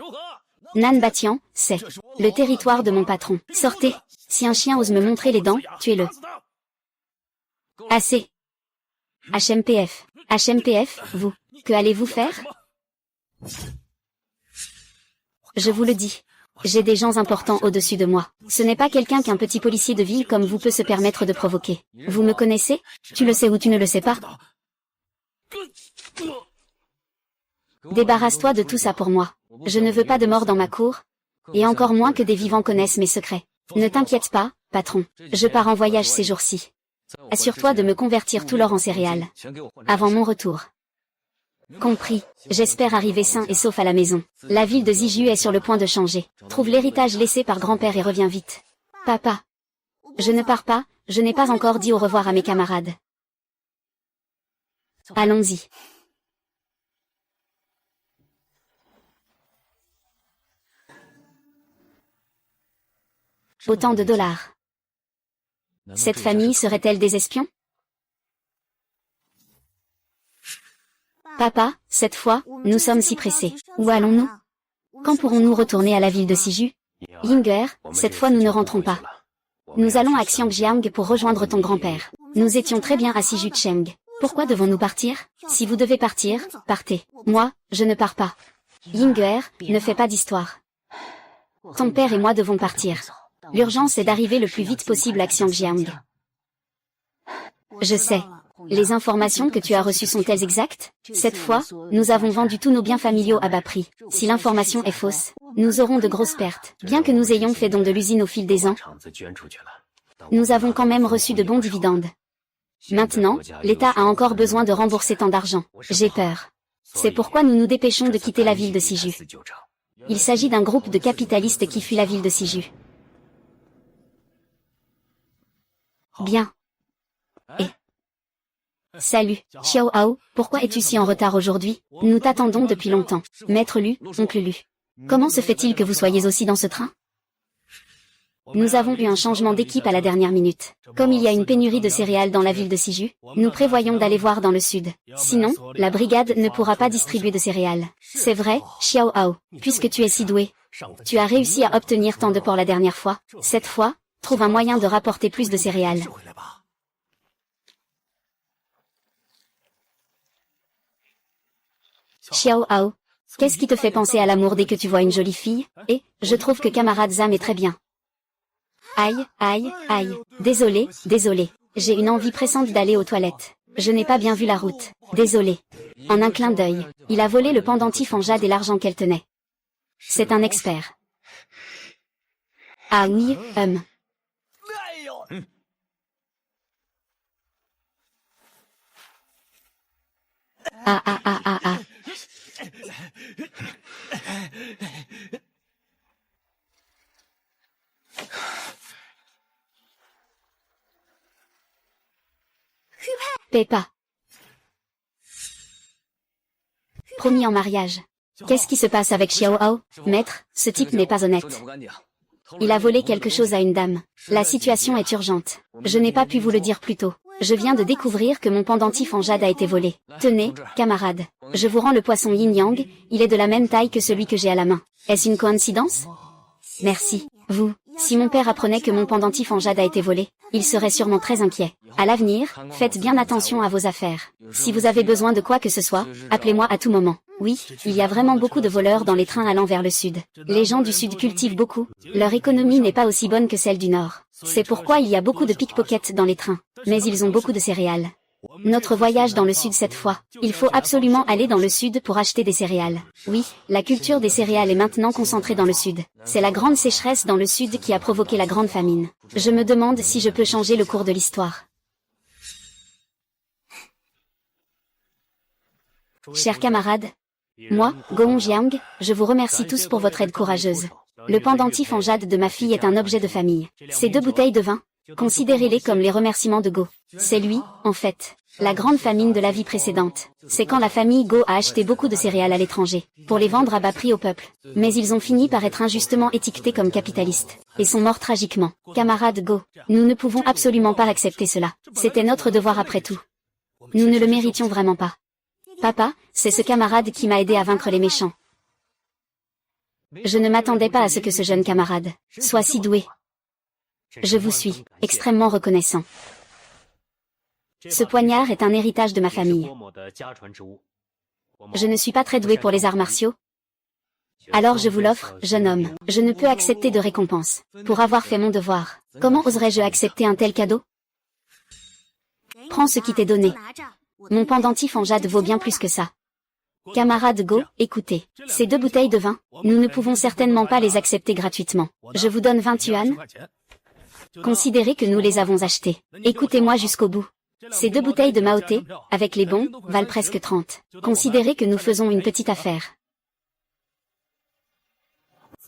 Nan Batian, c'est le territoire de mon patron. Sortez. Si un chien ose me montrer les dents, tuez-le. Assez. HMPF. HMPF, vous, que allez-vous faire? Je vous le dis. J'ai des gens importants au-dessus de moi. Ce n'est pas quelqu'un qu'un petit policier de ville comme vous peut se permettre de provoquer. Vous me connaissez? Tu le sais ou tu ne le sais pas? Débarrasse-toi de tout ça pour moi. Je ne veux pas de mort dans ma cour, et encore moins que des vivants connaissent mes secrets. Ne t'inquiète pas, patron. Je pars en voyage ces jours-ci. Assure-toi de me convertir tout l'or en céréales. Avant mon retour. Compris. J'espère arriver sain et sauf à la maison. La ville de Ziju est sur le point de changer. Trouve l'héritage laissé par grand-père et reviens vite. Papa. Je ne pars pas, je n'ai pas encore dit au revoir à mes camarades. Allons-y. Autant de dollars. Cette famille serait-elle des espions? Papa, cette fois, nous sommes si pressés. Où allons-nous? Quand pourrons-nous retourner à la ville de Siju? Yinger, cette fois nous ne rentrons pas. Nous allons à Xiangjiang pour rejoindre ton grand-père. Nous étions très bien à Siju Cheng. Pourquoi devons-nous partir? Si vous devez partir, partez. Moi, je ne pars pas. Yinger, ne fais pas d'histoire. Ton père et moi devons partir. L'urgence est d'arriver le plus vite possible à Xiangjiang. Je sais. Les informations que tu as reçues sont-elles exactes? Cette fois, nous avons vendu tous nos biens familiaux à bas prix. Si l'information est fausse, nous aurons de grosses pertes. Bien que nous ayons fait don de l'usine au fil des ans, nous avons quand même reçu de bons dividendes. Maintenant, l'État a encore besoin de rembourser tant d'argent. J'ai peur. C'est pourquoi nous nous dépêchons de quitter la ville de Siju. Il s'agit d'un groupe de capitalistes qui fuit la ville de Siju. Bien. Et salut, Xiao Hao, pourquoi es-tu si en retard aujourd'hui? Nous t'attendons depuis longtemps. Maître Lu, oncle Lu. Comment se fait-il que vous soyez aussi dans ce train? Nous avons eu un changement d'équipe à la dernière minute. Comme il y a une pénurie de céréales dans la ville de Siju, nous prévoyons d'aller voir dans le sud. Sinon, la brigade ne pourra pas distribuer de céréales. C'est vrai, Xiao Hao, puisque tu es si doué. Tu as réussi à obtenir tant de porcs la dernière fois. Cette fois, trouve un moyen de rapporter plus de céréales. Xiao Hao, qu'est-ce qui te fait penser à l'amour dès que tu vois une jolie fille? Et, je trouve que camarade Zam est très bien. Aïe, aïe, aïe. Désolé, désolé. J'ai une envie pressante d'aller aux toilettes. Je n'ai pas bien vu la route. Désolé. En un clin d'œil, il a volé le pendentif en jade et l'argent qu'elle tenait. C'est un expert. Ah oui, Ah ah ah ah ah. Peppa. Promis en mariage. Qu'est-ce qui se passe avec Xiao Hao? Maître, ce type n'est pas honnête. Il a volé quelque chose à une dame. La situation est urgente. Je n'ai pas pu vous le dire plus tôt. Je viens de découvrir que mon pendentif en jade a été volé. Tenez, camarade. Je vous rends le poisson yin-yang, il est de la même taille que celui que j'ai à la main. Est-ce une coïncidence? Merci. Vous, si mon père apprenait que mon pendentif en jade a été volé, il serait sûrement très inquiet. À l'avenir, faites bien attention à vos affaires. Si vous avez besoin de quoi que ce soit, appelez-moi à tout moment. Oui, il y a vraiment beaucoup de voleurs dans les trains allant vers le sud. Les gens du sud cultivent beaucoup. Leur économie n'est pas aussi bonne que celle du nord. C'est pourquoi il y a beaucoup de pickpockets dans les trains. Mais ils ont beaucoup de céréales. Notre voyage dans le sud cette fois. Il faut absolument aller dans le sud pour acheter des céréales. Oui, la culture des céréales est maintenant concentrée dans le sud. C'est la grande sécheresse dans le sud qui a provoqué la grande famine. Je me demande si je peux changer le cours de l'histoire. Chers camarades, moi, Gongjiang, je vous remercie tous pour votre aide courageuse. Le pendentif en jade de ma fille est un objet de famille. Ces 2 bouteilles de vin, considérez-les comme les remerciements de Go. C'est lui, en fait, la grande famine de la vie précédente. C'est quand la famille Go a acheté beaucoup de céréales à l'étranger, pour les vendre à bas prix au peuple. Mais ils ont fini par être injustement étiquetés comme capitalistes, et sont morts tragiquement. Camarade Go, nous ne pouvons absolument pas accepter cela. C'était notre devoir après tout. Nous ne le méritions vraiment pas. Papa, c'est ce camarade qui m'a aidé à vaincre les méchants. Je ne m'attendais pas à ce que ce jeune camarade soit si doué. Je vous suis, extrêmement reconnaissant. Ce poignard est un héritage de ma famille. Je ne suis pas très doué pour les arts martiaux, Alors je vous l'offre, jeune homme. Je ne peux accepter de récompense. Pour avoir fait mon devoir, comment oserais-je accepter un tel cadeau? Prends ce qui t'est donné. Mon pendentif en jade vaut bien plus que ça. Camarade Go, écoutez. Ces 2 bouteilles de vin, nous ne pouvons certainement pas les accepter gratuitement. Je vous donne 20 yuan. Considérez que nous les avons achetées. Écoutez-moi jusqu'au bout. Ces 2 bouteilles de Maoté, avec les bons, valent presque 30. Considérez que nous faisons une petite affaire.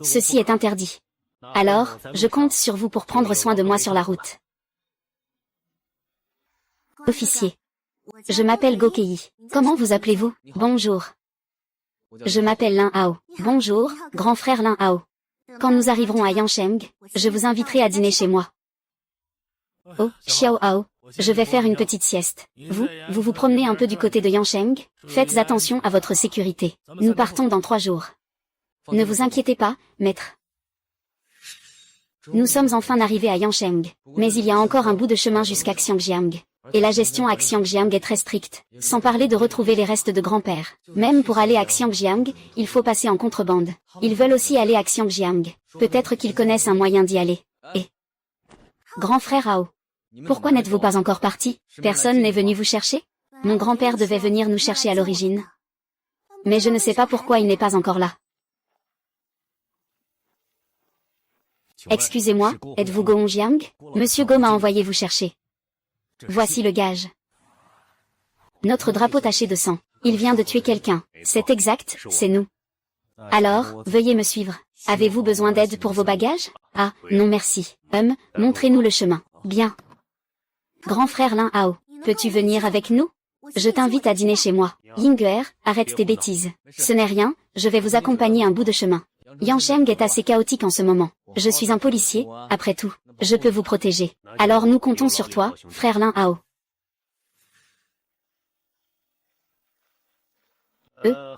Ceci est interdit. Alors, je compte sur vous pour prendre soin de moi sur la route. Officier. Je m'appelle Go Kei. Comment vous appelez-vous? Bonjour. Je m'appelle Lin Hao. Bonjour, grand frère Lin Hao. Quand nous arriverons à Yansheng, je vous inviterai à dîner chez moi. Oh, Xiao Hao. Je vais faire une petite sieste. Vous vous promenez un peu du côté de Yansheng? Faites attention à votre sécurité. Nous partons dans 3 jours. Ne vous inquiétez pas, maître. Nous sommes enfin arrivés à Yansheng, mais il y a encore un bout de chemin jusqu'à Xiangjiang. Et la gestion à Xiangjiang est très stricte, sans parler de retrouver les restes de grand-père. Même pour aller à Xiangjiang, il faut passer en contrebande. Ils veulent aussi aller à Xiangjiang. Peut-être qu'ils connaissent un moyen d'y aller. Et... Grand frère Hao. Pourquoi n'êtes-vous pas encore parti? Personne n'est venu vous chercher? Mon grand-père devait venir nous chercher à l'origine. Mais je ne sais pas pourquoi il n'est pas encore là. Excusez-moi, êtes-vous Go Hongjiang? Monsieur Go m'a envoyé vous chercher. Voici le gage. Notre drapeau taché de sang. Il vient de tuer quelqu'un. C'est exact, c'est nous. Alors, veuillez me suivre. Avez-vous besoin d'aide pour vos bagages? Ah, non merci. Montrez-nous le chemin. Bien. Grand frère Lin Hao, peux-tu venir avec nous? Je t'invite à dîner chez moi. Ying'er, arrête tes bêtises. Ce n'est rien, je vais vous accompagner un bout de chemin. Yansheng est assez chaotique en ce moment. Je suis un policier, après tout. Je peux vous protéger. Alors nous comptons sur toi, frère Lin Hao.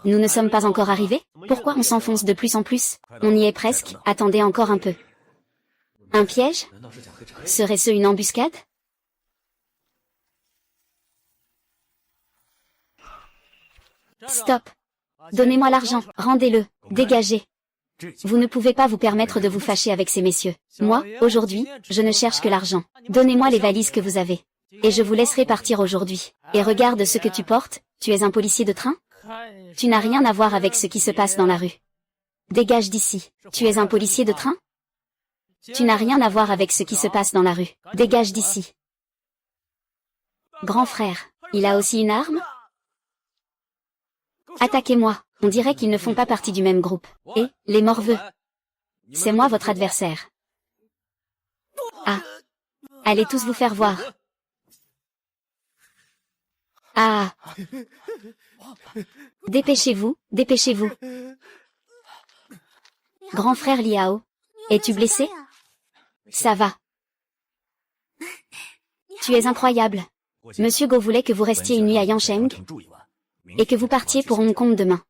Nous ne sommes pas encore arrivés? Pourquoi on s'enfonce de plus en plus? On y est presque, attendez encore un peu. Un piège? Serait-ce une embuscade? Stop. Donnez-moi l'argent, rendez-le, dégagez. Vous ne pouvez pas vous permettre de vous fâcher avec ces messieurs. Moi, aujourd'hui, je ne cherche que l'argent. Donnez-moi les valises que vous avez. Et je vous laisserai partir aujourd'hui. Et regarde ce que tu portes, tu es un policier de train? Tu n'as rien à voir avec ce qui se passe dans la rue. Dégage d'ici. Tu es un policier de train? Tu n'as rien à voir avec ce qui se passe dans la rue. Dégage d'ici. Grand frère, il a aussi une arme? Attaquez-moi. On dirait qu'ils ne font pas partie du même groupe. Et, les morveux. C'est moi votre adversaire. Ah. Allez tous vous faire voir. Ah. Dépêchez-vous, dépêchez-vous. Grand frère Liao. Es-tu blessé? Ça va. Tu es incroyable. Monsieur Go voulait que vous restiez une nuit à Yansheng et que vous partiez pour Hong Kong demain.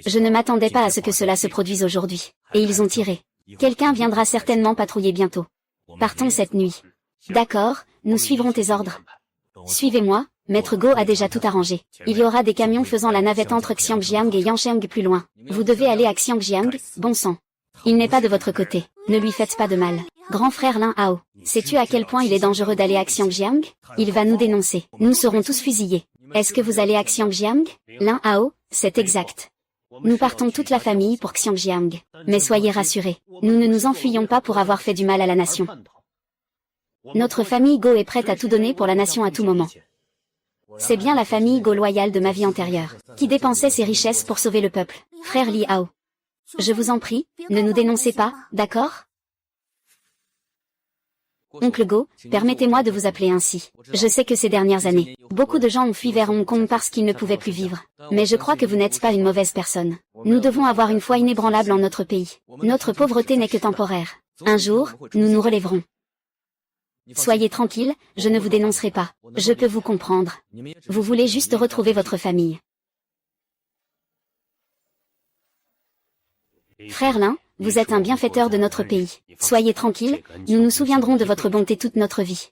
Je ne m'attendais pas à ce que cela se produise aujourd'hui. Et ils ont tiré. Quelqu'un viendra certainement patrouiller bientôt. Partons cette nuit. D'accord, nous suivrons tes ordres. Suivez-moi, Maître Go a déjà tout arrangé. Il y aura des camions faisant la navette entre Xiangjiang et Yansheng plus loin. Vous devez aller à Xiangjiang, bon sang. Il n'est pas de votre côté. Ne lui faites pas de mal. Grand frère Lin Hao, sais-tu à quel point il est dangereux d'aller à Xiangjiang? Il va nous dénoncer. Nous serons tous fusillés. Est-ce que vous allez à Xiangjiang? Lin Hao, c'est exact. Nous partons toute la famille pour Xiangjiang. Mais soyez rassurés, nous ne nous enfuyons pas pour avoir fait du mal à la nation. Notre famille Go est prête à tout donner pour la nation à tout moment. C'est bien la famille Go loyale de ma vie antérieure, qui dépensait ses richesses pour sauver le peuple. Frère Li Hao. Je vous en prie, ne nous dénoncez pas, d'accord? Oncle Go, permettez-moi de vous appeler ainsi. Je sais que ces dernières années, beaucoup de gens ont fui vers Hong Kong parce qu'ils ne pouvaient plus vivre. Mais je crois que vous n'êtes pas une mauvaise personne. Nous devons avoir une foi inébranlable en notre pays. Notre pauvreté n'est que temporaire. Un jour, nous nous relèverons. Soyez tranquille, je ne vous dénoncerai pas. Je peux vous comprendre. Vous voulez juste retrouver votre famille. Frère Lin, vous êtes un bienfaiteur de notre pays. Soyez tranquille, nous nous souviendrons de votre bonté toute notre vie.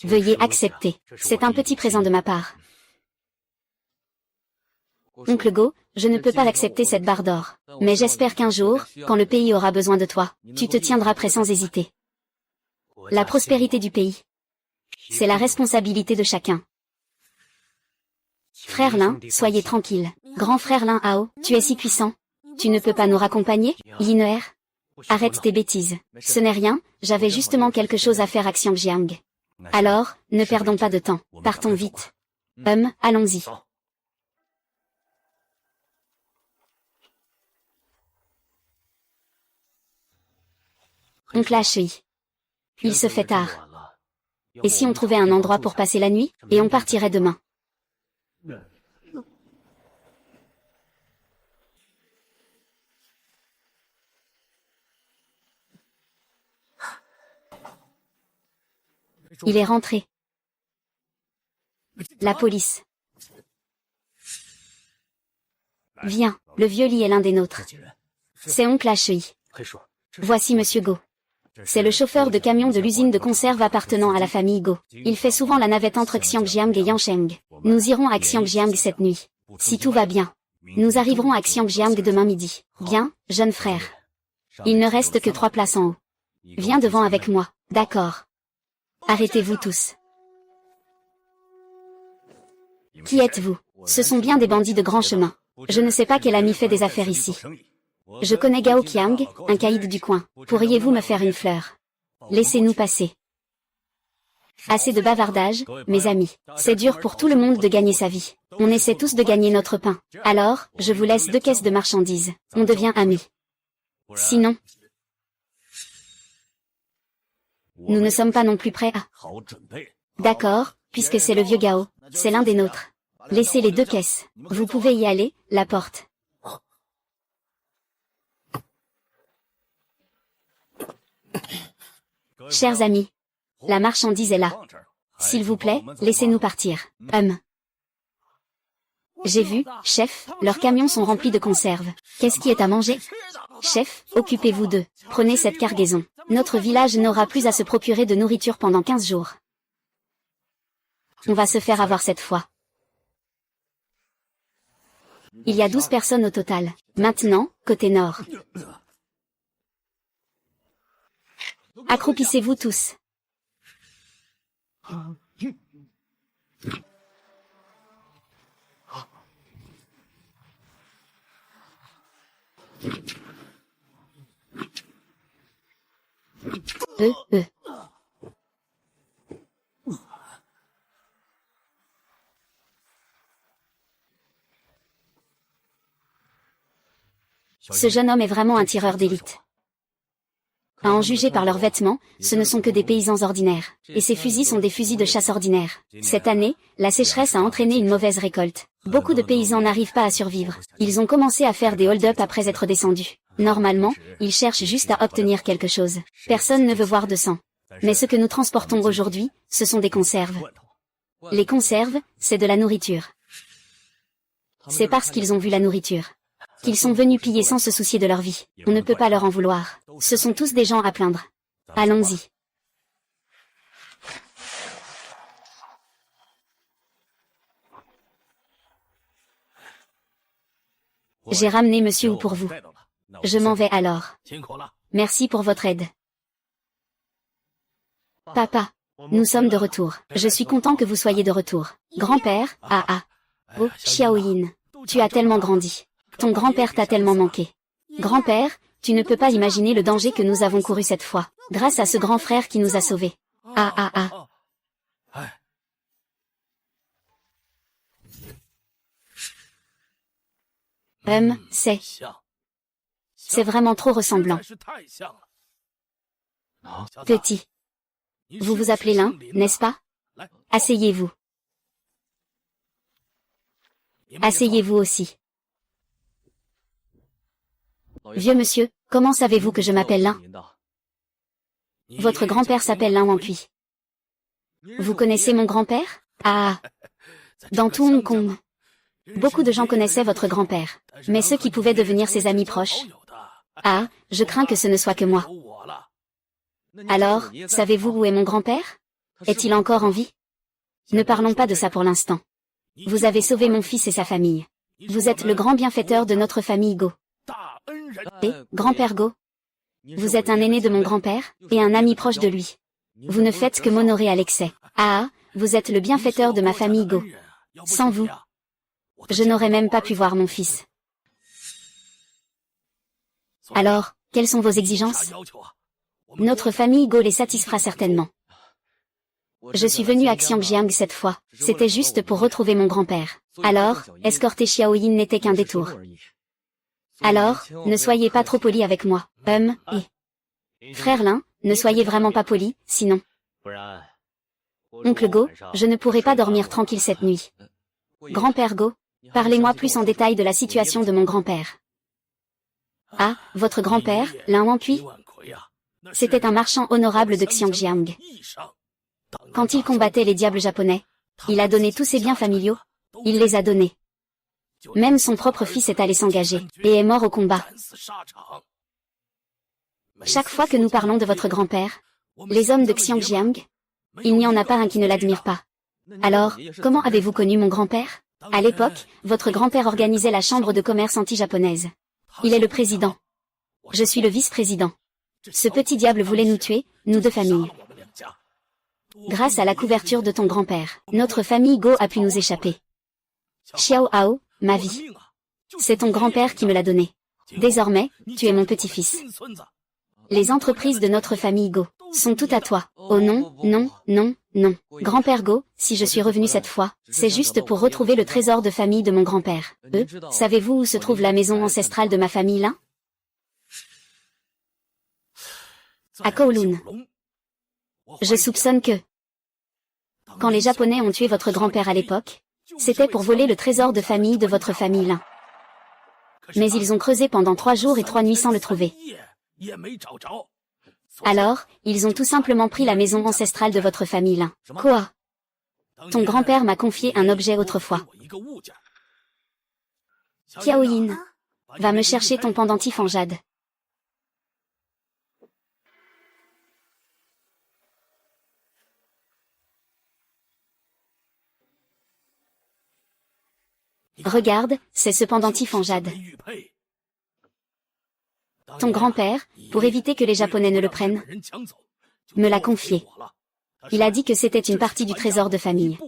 Veuillez accepter. C'est un petit présent de ma part. Oncle Go, je ne peux pas accepter cette barre d'or. Mais j'espère qu'un jour, quand le pays aura besoin de toi, tu te tiendras prêt sans hésiter. La prospérité du pays. C'est la responsabilité de chacun. Frère Lin, soyez tranquille. Grand frère Lin Hao, tu es si puissant. Tu ne peux pas nous raccompagner, Yinuer? Arrête tes bêtises. Ce n'est rien, j'avais justement quelque chose à faire à Xiangjiang. Alors, ne perdons pas de temps. Partons vite. Allons-y. Oncle Ashui. Il se fait tard. Et si on trouvait un endroit pour passer la nuit, et on partirait demain? Il est rentré. La police. Viens, le vieux lit est l'un des nôtres. C'est oncle Ashui. Voici monsieur Go. C'est le chauffeur de camion de l'usine de conserve appartenant à la famille Go. Il fait souvent la navette entre Xiangjiang et Yancheng. Nous irons à Xiangjiang cette nuit. Si tout va bien. Nous arriverons à Xiangjiang demain midi. Bien, jeune frère. Il ne reste que 3 places en haut. Viens devant avec moi, d'accord. Arrêtez-vous tous. Qui êtes-vous? Ce sont bien des bandits de grand chemin. Je ne sais pas quel ami fait des affaires ici. Je connais Gao Qiang, un caïd du coin. Pourriez-vous me faire une fleur? Laissez-nous passer. Assez de bavardage, mes amis. C'est dur pour tout le monde de gagner sa vie. On essaie tous de gagner notre pain. Alors, je vous laisse 2 caisses de marchandises. On devient amis. Sinon... Nous ne sommes pas non plus prêts à... D'accord, puisque c'est le vieux Gao, c'est l'un des nôtres. Laissez les 2 caisses. Vous pouvez y aller, la porte. Chers amis, la marchandise est là. S'il vous plaît, laissez-nous partir. J'ai vu, chef, leurs camions sont remplis de conserves. Qu'est-ce qui est à manger? Chef, occupez-vous d'eux. Prenez cette cargaison. Notre village n'aura plus à se procurer de nourriture pendant 15 jours. On va se faire avoir cette fois. Il y a 12 personnes au total. Maintenant, côté nord. Accroupissez-vous tous. Ce jeune homme est vraiment un tireur d'élite. À en juger par leurs vêtements, ce ne sont que des paysans ordinaires. Et ces fusils sont des fusils de chasse ordinaires. Cette année, la sécheresse a entraîné une mauvaise récolte. Beaucoup de paysans n'arrivent pas à survivre. Ils ont commencé à faire des hold-up après être descendus. Normalement, ils cherchent juste à obtenir quelque chose. Personne ne veut voir de sang. Mais ce que nous transportons aujourd'hui, ce sont des conserves. Les conserves, c'est de la nourriture. C'est parce qu'ils ont vu la nourriture qu'ils sont venus piller sans se soucier de leur vie. On ne peut pas leur en vouloir. Ce sont tous des gens à plaindre. Allons-y. J'ai ramené monsieur Wu pour vous. Je m'en vais alors. Merci pour votre aide. Papa, nous sommes de retour. Je suis content que vous soyez de retour. Grand-père, Oh, Xiaoyin, tu as tellement grandi. Ton grand-père t'a tellement manqué. Grand-père, tu ne peux pas imaginer le danger que nous avons couru cette fois, grâce à ce grand frère qui nous a sauvés. C'est vraiment trop ressemblant. Petit. Vous vous appelez Lin, n'est-ce pas? Asseyez-vous. Asseyez-vous aussi. Vieux monsieur, comment savez-vous que je m'appelle Lin? Votre grand-père s'appelle Lin Wangcui. Vous connaissez mon grand-père? Dans tout Hong Kong. Beaucoup de gens connaissaient votre grand-père, mais ceux qui pouvaient devenir ses amis proches. Je crains que ce ne soit que moi. Alors, savez-vous où est mon grand-père? Est-il encore en vie? Ne parlons pas de ça pour l'instant. Vous avez sauvé mon fils et sa famille. Vous êtes le grand bienfaiteur de notre famille Go. Et, grand-père Go, vous êtes un aîné de mon grand-père, et un ami proche de lui. Vous ne faites que m'honorer à l'excès. Ah, vous êtes le bienfaiteur de ma famille Go. Sans vous, je n'aurais même pas pu voir mon fils. Alors, quelles sont vos exigences? Notre famille Go les satisfera certainement. Je suis venu à Xiangjiang cette fois, c'était juste pour retrouver mon grand-père. Alors, escorter Xiaoyin n'était qu'un détour. Alors, ne soyez pas trop poli avec moi. Et... Frère Lin, ne soyez vraiment pas poli, sinon... Oncle Go, je ne pourrai pas dormir tranquille cette nuit. Grand-père Go, parlez-moi plus en détail de la situation de mon grand-père. Ah, votre grand-père, Lin Wangcui? C'était un marchand honorable de Xiangjiang. Quand il combattait les diables japonais, il a donné tous ses biens familiaux. Il les a donnés. Même son propre fils est allé s'engager, et est mort au combat. Chaque fois que nous parlons de votre grand-père, les hommes de Xiangjiang, il n'y en a pas un qui ne l'admire pas. Alors, comment avez-vous connu mon grand-père? À l'époque, votre grand-père organisait la chambre de commerce anti-japonaise. Il est le président. Je suis le vice-président. Ce petit diable voulait nous tuer, nous deux familles. Grâce à la couverture de ton grand-père, notre famille Go a pu nous échapper. Xiao Hao, ma vie. C'est ton grand-père qui me l'a donné. Désormais, tu es mon petit-fils. Les entreprises de notre famille Go sont toutes à toi. Oh non, non, non, non. Grand-père Go, si je suis revenu cette fois, c'est juste pour retrouver le trésor de famille de mon grand-père. Savez-vous où se trouve la maison ancestrale de ma famille là? À Kowloon. Je soupçonne que, quand les Japonais ont tué votre grand-père à l'époque, c'était pour voler le trésor de famille de votre famille Lin. Mais ils ont creusé pendant 3 jours et 3 nuits sans le trouver. Alors, ils ont tout simplement pris la maison ancestrale de votre famille Lin. Quoi? Ton grand-père m'a confié un objet autrefois. Xiaoyin, va me chercher ton pendentif en jade. Regarde, c'est ce pendentif en jade. Ton grand-père, pour éviter que les Japonais ne le prennent, me l'a confié. Il a dit que c'était une partie du trésor de famille.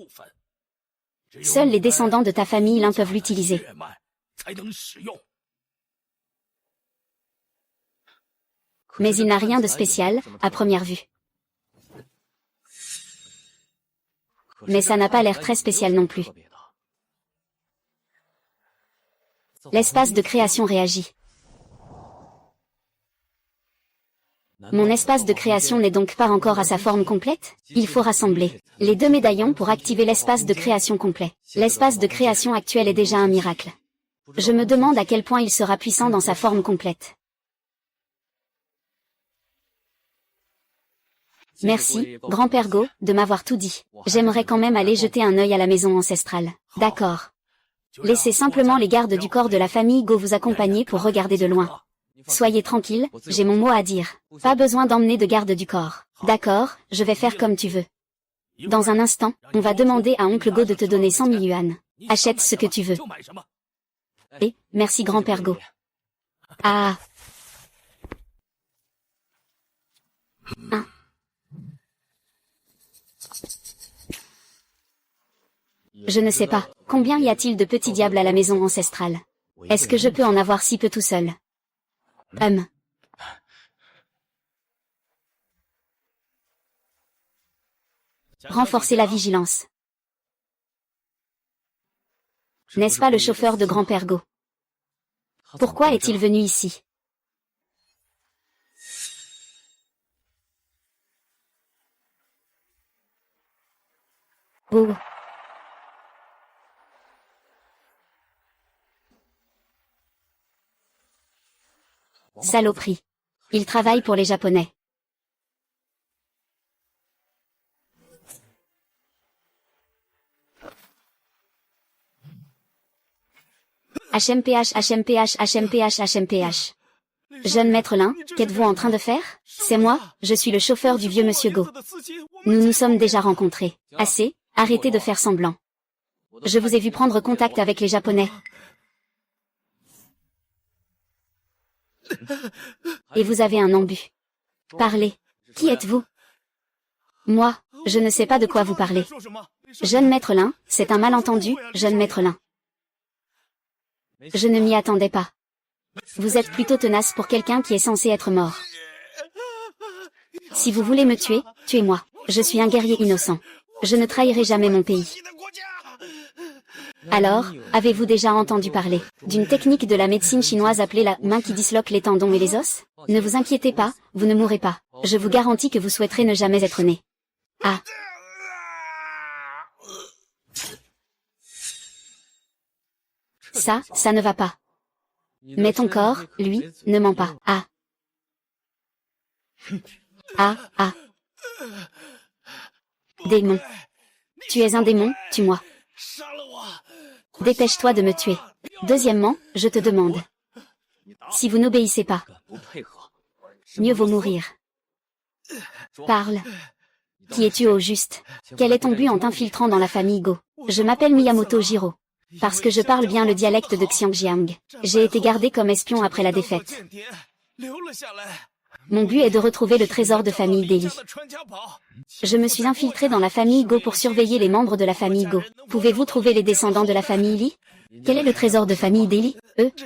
Seuls les descendants de ta famille Lin peuvent l'utiliser. Mais il n'a rien de spécial, à première vue. Mais ça n'a pas l'air très spécial non plus. L'espace de création réagit. Mon espace de création n'est donc pas encore à sa forme complète? Il faut rassembler les 2 médaillons pour activer l'espace de création complet. L'espace de création actuel est déjà un miracle. Je me demande à quel point il sera puissant dans sa forme complète. Merci, grand-père Go, de m'avoir tout dit. J'aimerais quand même aller jeter un œil à la maison ancestrale. D'accord. Laissez simplement les gardes du corps de la famille Go vous accompagner pour regarder de loin. Soyez tranquille, j'ai mon mot à dire. Pas besoin d'emmener de garde du corps. D'accord, je vais faire comme tu veux. Dans un instant, on va demander à oncle Go de te donner 100 000 yuan. Achète ce que tu veux. Et, merci grand-père Go. Ah. Je ne sais pas, combien y a-t-il de petits diables à la maison ancestrale? Est-ce que je peux en avoir si peu tout seul? Renforcer la vigilance. N'est-ce pas le chauffeur de grand-père Go? Pourquoi est-il venu ici? Oh. Saloperie. Il travaille pour les Japonais. HMPH, HMPH, HMPH, HMPH. Jeune maître Lin, qu'êtes-vous en train de faire? C'est moi, je suis le chauffeur du vieux monsieur Go. Nous nous sommes déjà rencontrés. Assez, arrêtez de faire semblant. Je vous ai vu prendre contact avec les Japonais. Et vous avez un embut. Parlez. Qui êtes-vous? Moi, je ne sais pas de quoi vous parlez. Jeune maître Lin, c'est un malentendu, jeune maître Lin. Je ne m'y attendais pas. Vous êtes plutôt tenace pour quelqu'un qui est censé être mort. Si vous voulez me tuer, tuez-moi. Je suis un guerrier innocent. Je ne trahirai jamais mon pays. Alors, avez-vous déjà entendu parler d'une technique de la médecine chinoise appelée la main qui disloque les tendons et les os? Ne vous inquiétez pas, vous ne mourrez pas. Je vous garantis que vous souhaiterez ne jamais être né. Ah. Ça ne va pas. Mais ton corps, lui, ne ment pas. Ah. Ah, ah. Démon. Tu es un démon, tue-moi. Dépêche-toi de me tuer. Deuxièmement, je te demande. Si vous n'obéissez pas, mieux vaut mourir. Parle. Qui es-tu au juste? Quel est ton but en t'infiltrant dans la famille Go? Je m'appelle Miyamoto Jiro. Parce que je parle bien le dialecte de Xiangjiang. J'ai été gardé comme espion après la défaite. Mon but est de retrouver le trésor de famille Deli. Je me suis infiltré dans la famille Go pour surveiller les membres de la famille Go. Pouvez-vous trouver les descendants de la famille Li? Quel est le trésor de famille Deli?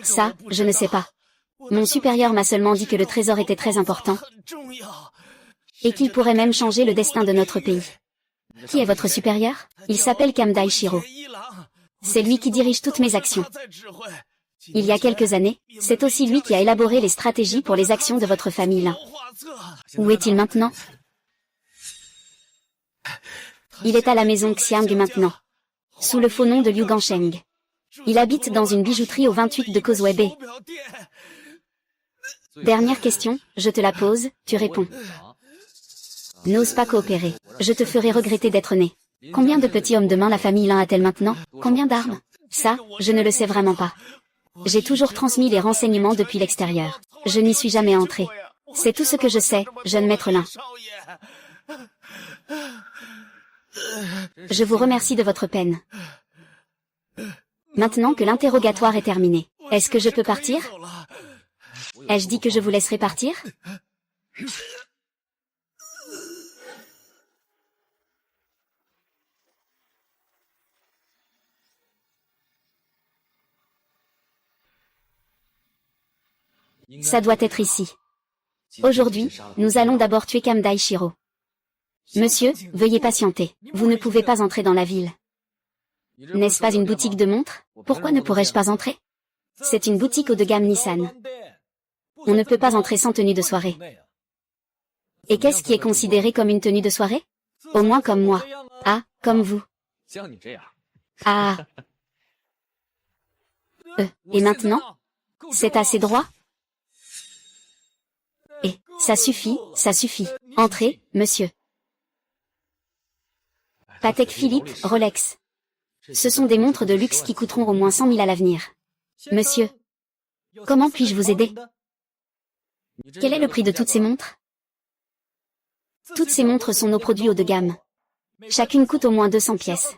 Ça, je ne sais pas. Mon supérieur m'a seulement dit que le trésor était très important. Et qu'il pourrait même changer le destin de notre pays. Qui est votre supérieur? Il s'appelle Kamdai Shiro. C'est lui qui dirige toutes mes actions. Il y a quelques années, c'est aussi lui qui a élaboré les stratégies pour les actions de votre famille Lin. Où est-il maintenant? Il est à la maison Xiang maintenant. Sous le faux nom de Liu Gansheng. Il habite dans une bijouterie au 28 de Causeway Bay. Dernière question, je te la pose, tu réponds. N'ose pas coopérer. Je te ferai regretter d'être né. Combien de petits hommes de main la famille Lin a-t-elle maintenant? Combien d'armes? Ça, je ne le sais vraiment pas. J'ai toujours transmis les renseignements depuis l'extérieur. Je n'y suis jamais entré. C'est tout ce que je sais, jeune maître Lin. Je vous remercie de votre peine. Maintenant que l'interrogatoire est terminé, est-ce que je peux partir? Ai-je dit que je vous laisserai partir? Ça doit être ici. Aujourd'hui, nous allons d'abord tuer Kamdai Shiro. Monsieur, veuillez patienter. Vous ne pouvez pas entrer dans la ville. N'est-ce pas une boutique de montres? Pourquoi ne pourrais-je pas entrer? C'est une boutique haut de gamme Nissan. On ne peut pas entrer sans tenue de soirée. Et qu'est-ce qui est considéré comme une tenue de soirée? Au moins comme moi. Ah, comme vous. Ah. Et maintenant? C'est assez droit? Et, ça suffit, ça suffit. Entrez, monsieur. Patek Philippe, Rolex. Ce sont des montres de luxe qui coûteront au moins 100 000 à l'avenir. Monsieur. Comment puis-je vous aider? Quel est le prix de toutes ces montres? Toutes ces montres sont nos produits haut de gamme. Chacune coûte au moins 200 pièces.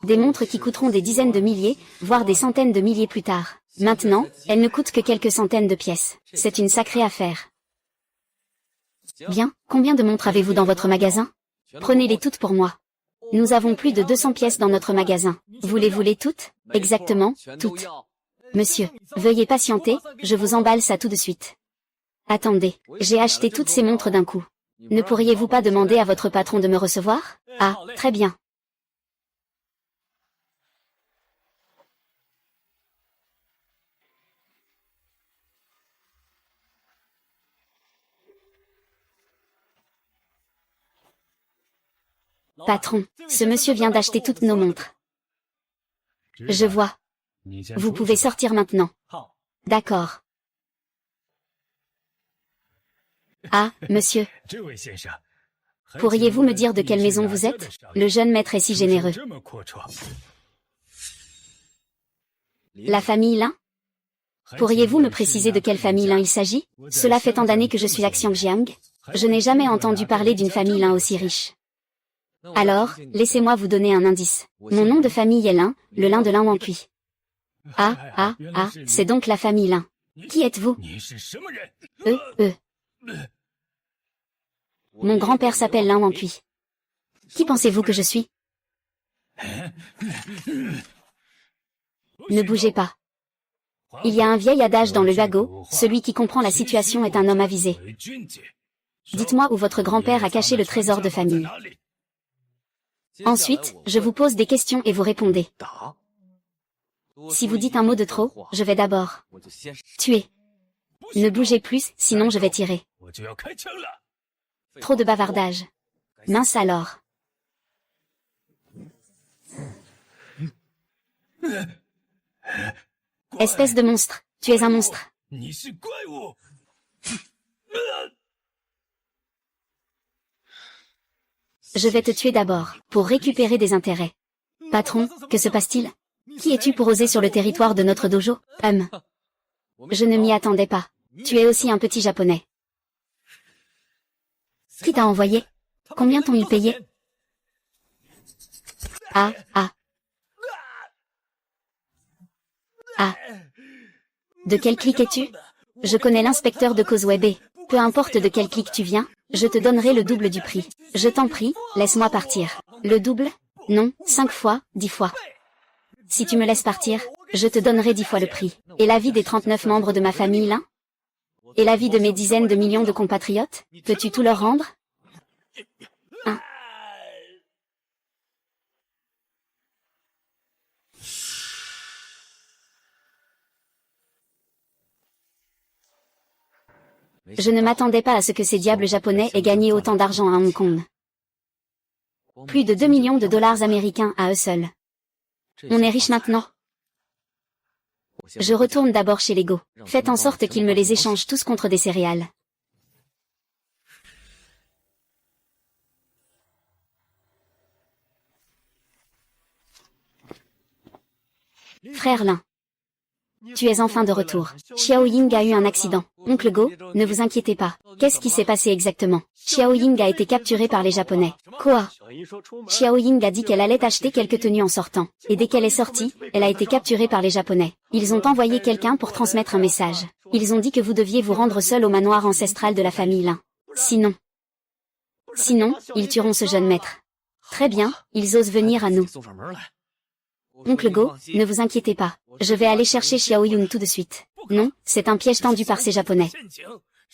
Des montres qui coûteront des dizaines de milliers, voire des centaines de milliers plus tard. Maintenant, elles ne coûtent que quelques centaines de pièces. C'est une sacrée affaire. Bien, combien de montres avez-vous dans votre magasin? Prenez-les toutes pour moi. Nous avons plus de 200 pièces dans notre magasin. Voulez-vous-les toutes? Exactement, toutes. Monsieur, veuillez patienter, je vous emballe ça tout de suite. Attendez, j'ai acheté toutes ces montres d'un coup. Ne pourriez-vous pas demander à votre patron de me recevoir? Ah, très bien. Patron, ce monsieur vient d'acheter toutes nos montres. Je vois. Vous pouvez sortir maintenant. D'accord. Ah, monsieur. Pourriez-vous me dire de quelle maison vous êtes? Le jeune maître est si généreux. La famille Lin? Pourriez-vous me préciser de quelle famille Lin il s'agit? Cela fait tant d'années que je suis à Xiangjiang. Je n'ai jamais entendu parler d'une famille Lin aussi riche. Alors, laissez-moi vous donner un indice. Mon nom de famille est Lin, le Lin de Lin Wankui. Ah, ah, ah, c'est donc la famille Lin. Qui êtes-vous? Euh. Mon grand-père s'appelle Lin Wangcui. Qui pensez-vous que je suis? Ne bougez pas. Il y a un vieil adage dans le Huago, celui qui comprend la situation est un homme avisé. Dites-moi où votre grand-père a caché le trésor de famille. Ensuite, je vous pose des questions et vous répondez. Si vous dites un mot de trop, je vais d'abord tuer. Ne bougez plus, sinon je vais tirer. Trop de bavardage. Mince alors. Espèce de monstre, tu es un monstre. Je vais te tuer d'abord, pour récupérer des intérêts. Patron, que se passe-t-il? Qui es-tu pour oser sur le territoire de notre dojo? Je ne m'y attendais pas. Tu es aussi un petit japonais. Qui t'a envoyé? Combien t'ont-ils payé? Ah. De quel clique es-tu? Je connais l'inspecteur de Causeway Bay. Peu importe de quel clique tu viens, je te donnerai le double du prix. Je t'en prie, laisse-moi partir. Le double? Non, 5 fois, 10 fois. Si tu me laisses partir, je te donnerai 10 fois le prix. Et la vie des 39 membres de ma famille Lin? Et la vie de mes dizaines de millions de compatriotes? Peux-tu tout leur rendre? Je ne m'attendais pas à ce que ces diables japonais aient gagné autant d'argent à Hong Kong. Plus de 2 millions de dollars américains à eux seuls. On est riche maintenant. Je retourne d'abord chez Lego. Faites en sorte qu'ils me les échangent tous contre des céréales. Frère Lin. Tu es enfin de retour. Xiao Ying a eu un accident. Oncle Go, ne vous inquiétez pas. Qu'est-ce qui s'est passé exactement? Xiao Ying a été capturée par les Japonais. Quoi? Xiao Ying a dit qu'elle allait acheter quelques tenues en sortant. Et dès qu'elle est sortie, elle a été capturée par les Japonais. Ils ont envoyé quelqu'un pour transmettre un message. Ils ont dit que vous deviez vous rendre seul au manoir ancestral de la famille Lin. Sinon, ils tueront ce jeune maître. Très bien, ils osent venir à nous. Oncle Go, ne vous inquiétez pas. Je vais aller chercher Xiao Yun tout de suite. Non, c'est un piège tendu par ces Japonais.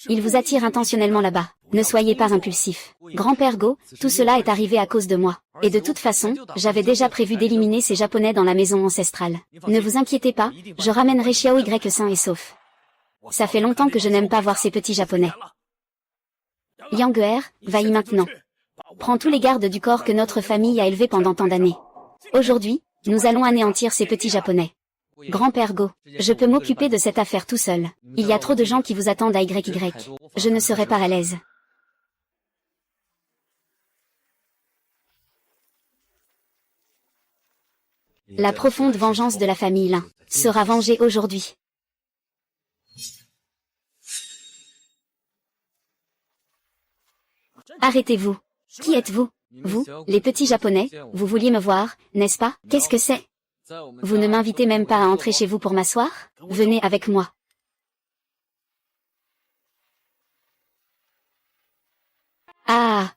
Ils vous attirent intentionnellement là-bas. Ne soyez pas impulsif. Grand-père Go, tout cela est arrivé à cause de moi. Et de toute façon, j'avais déjà prévu d'éliminer ces Japonais dans la maison ancestrale. Ne vous inquiétez pas, je ramènerai Xiao Y sain et sauf. Ça fait longtemps que je n'aime pas voir ces petits Japonais. Yang Guer, va-y maintenant. Prends tous les gardes du corps que notre famille a élevés pendant tant d'années. Aujourd'hui, nous allons anéantir ces petits Japonais. Grand-père Go, je peux m'occuper de cette affaire tout seul. Il y a trop de gens qui vous attendent à YY. Je ne serai pas à l'aise. La profonde vengeance de la famille Lin sera vengée aujourd'hui. Arrêtez-vous. Qui êtes-vous? Vous, les petits Japonais, vous vouliez me voir, n'est-ce pas? Qu'est-ce que c'est? Vous ne m'invitez même pas à entrer chez vous pour m'asseoir? Venez avec moi. Ah!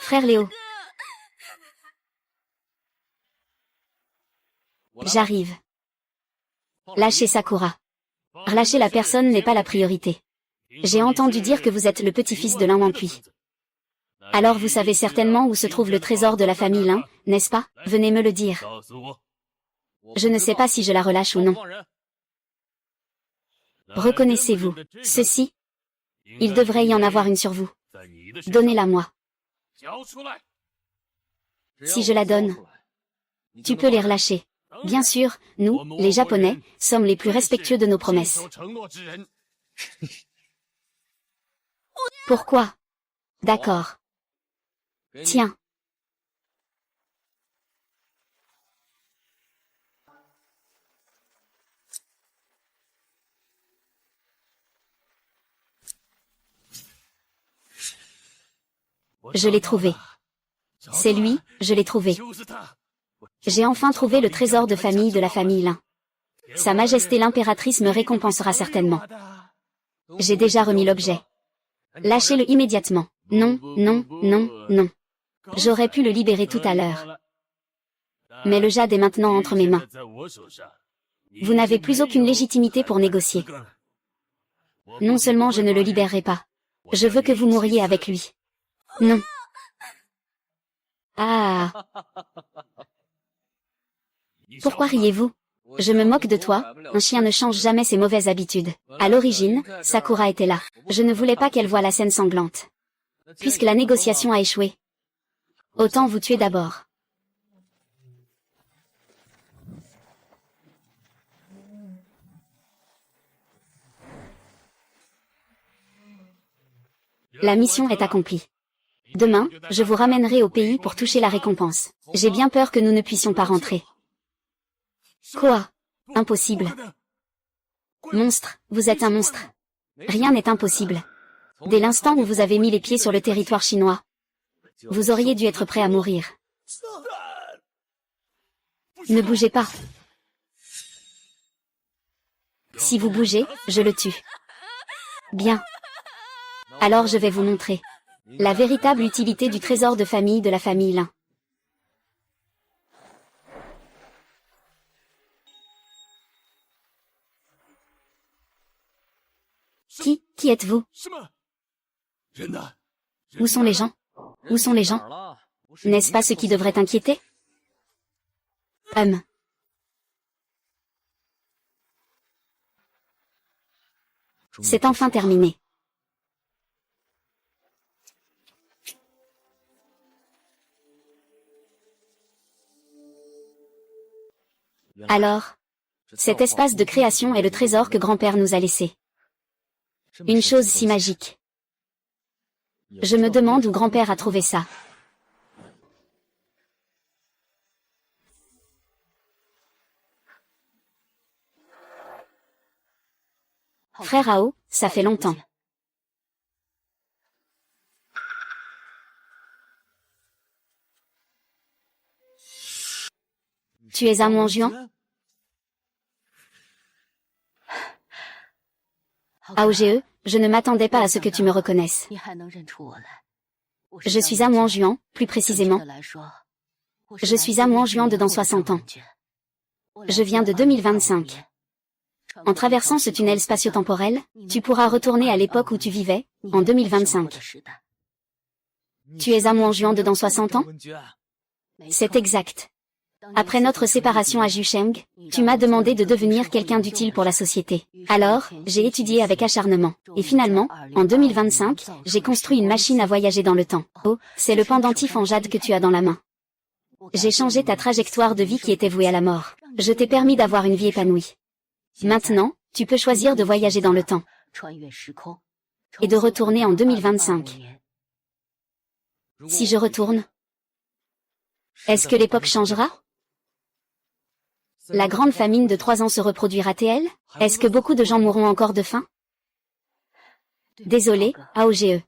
Frère Léo. J'arrive. Lâchez Sakura. Relâcher la personne n'est pas la priorité. J'ai entendu dire que vous êtes le petit-fils de Lin Wangcui. Alors vous savez certainement où se trouve le trésor de la famille Lin, n'est-ce pas? Venez me le dire. Je ne sais pas si je la relâche ou non. Reconnaissez-vous ceci? Il devrait y en avoir une sur vous. Donnez-la moi. Si je la donne, tu peux les relâcher. Bien sûr, nous, les Japonais, sommes les plus respectueux de nos promesses. Pourquoi? D'accord. Tiens. Je l'ai trouvé. C'est lui, je l'ai trouvé. J'ai enfin trouvé le trésor de famille de la famille Lin. Sa Majesté l'impératrice me récompensera certainement. J'ai déjà remis l'objet. Lâchez-le immédiatement. Non, non, non, non. J'aurais pu le libérer tout à l'heure. Mais le jade est maintenant entre mes mains. Vous n'avez plus aucune légitimité pour négocier. Non seulement je ne le libérerai pas. Je veux que vous mouriez avec lui. Non. Ah. Pourquoi riez-vous? Je me moque de toi, un chien ne change jamais ses mauvaises habitudes. À l'origine, Sakura était là. Je ne voulais pas qu'elle voie la scène sanglante. Puisque la négociation a échoué. Autant vous tuer d'abord. La mission est accomplie. Demain, je vous ramènerai au pays pour toucher la récompense. J'ai bien peur que nous ne puissions pas rentrer. Quoi? Impossible. Monstre, vous êtes un monstre. Rien n'est impossible. Dès l'instant où vous avez mis les pieds sur le territoire chinois, vous auriez dû être prêt à mourir. Ne bougez pas. Si vous bougez, je le tue. Bien. Alors je vais vous montrer la véritable utilité du trésor de famille de la famille Lin. Qui êtes-vous? Où sont les gens? Où sont les gens? N'est-ce pas ce qui devrait t'inquiéter? C'est enfin terminé. Alors, cet espace de création est le trésor que grand-père nous a laissé. Une chose si magique. Je me demande où grand-père a trouvé ça. Frère Ao, ça fait longtemps. Tu es un Wangjuan? AOGE, je ne m'attendais pas à ce que tu me reconnaisses. Je suis Ame Wangjuan, plus précisément. Je suis Ame Wangjuan de dans 60 ans. Je viens de 2025. En traversant ce tunnel spatio-temporel, tu pourras retourner à l'époque où tu vivais, en 2025. Tu es Ame Wangjuan de dans 60 ans? C'est exact. Après notre séparation à Jusheng, tu m'as demandé de devenir quelqu'un d'utile pour la société. Alors, j'ai étudié avec acharnement. Et finalement, en 2025, j'ai construit une machine à voyager dans le temps. Oh, c'est le pendentif en jade que tu as dans la main. J'ai changé ta trajectoire de vie qui était vouée à la mort. Je t'ai permis d'avoir une vie épanouie. Maintenant, tu peux choisir de voyager dans le temps. Et de retourner en 2025. Si je retourne, est-ce que l'époque changera? La grande famine de 3 ans se reproduira-t-elle? Est-ce que beaucoup de gens mourront encore de faim? Désolé, AOGE.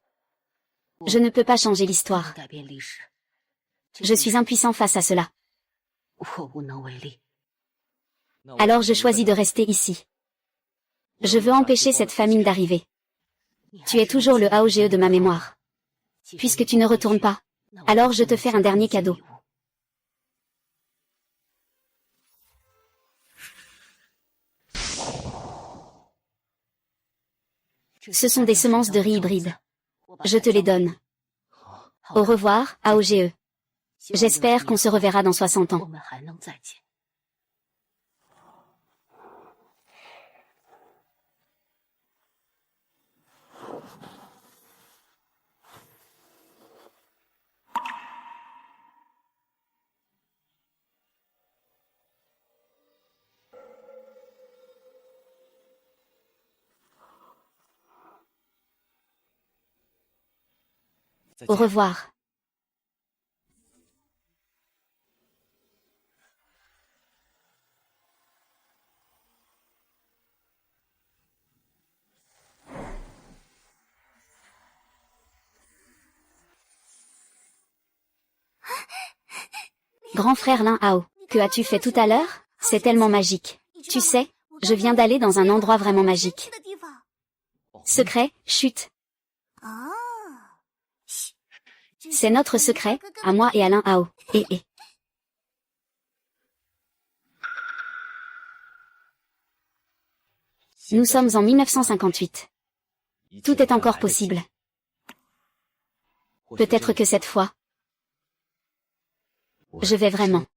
Je ne peux pas changer l'histoire. Je suis impuissant face à cela. Alors je choisis de rester ici. Je veux empêcher cette famine d'arriver. Tu es toujours le AOGE de ma mémoire. Puisque tu ne retournes pas, alors je te fais un dernier cadeau. Ce sont des semences de riz hybrides. Je te les donne. Au revoir, AOGE. J'espère qu'on se reverra dans 60 ans. Au revoir. Grand frère Lin Hao, que as-tu fait tout à l'heure? C'est tellement magique. Tu sais, je viens d'aller dans un endroit vraiment magique. Secret, chut. C'est notre secret, à moi et à Lin Hao. Et. Nous sommes en 1958. Tout est encore possible. Peut-être que cette fois, je vais vraiment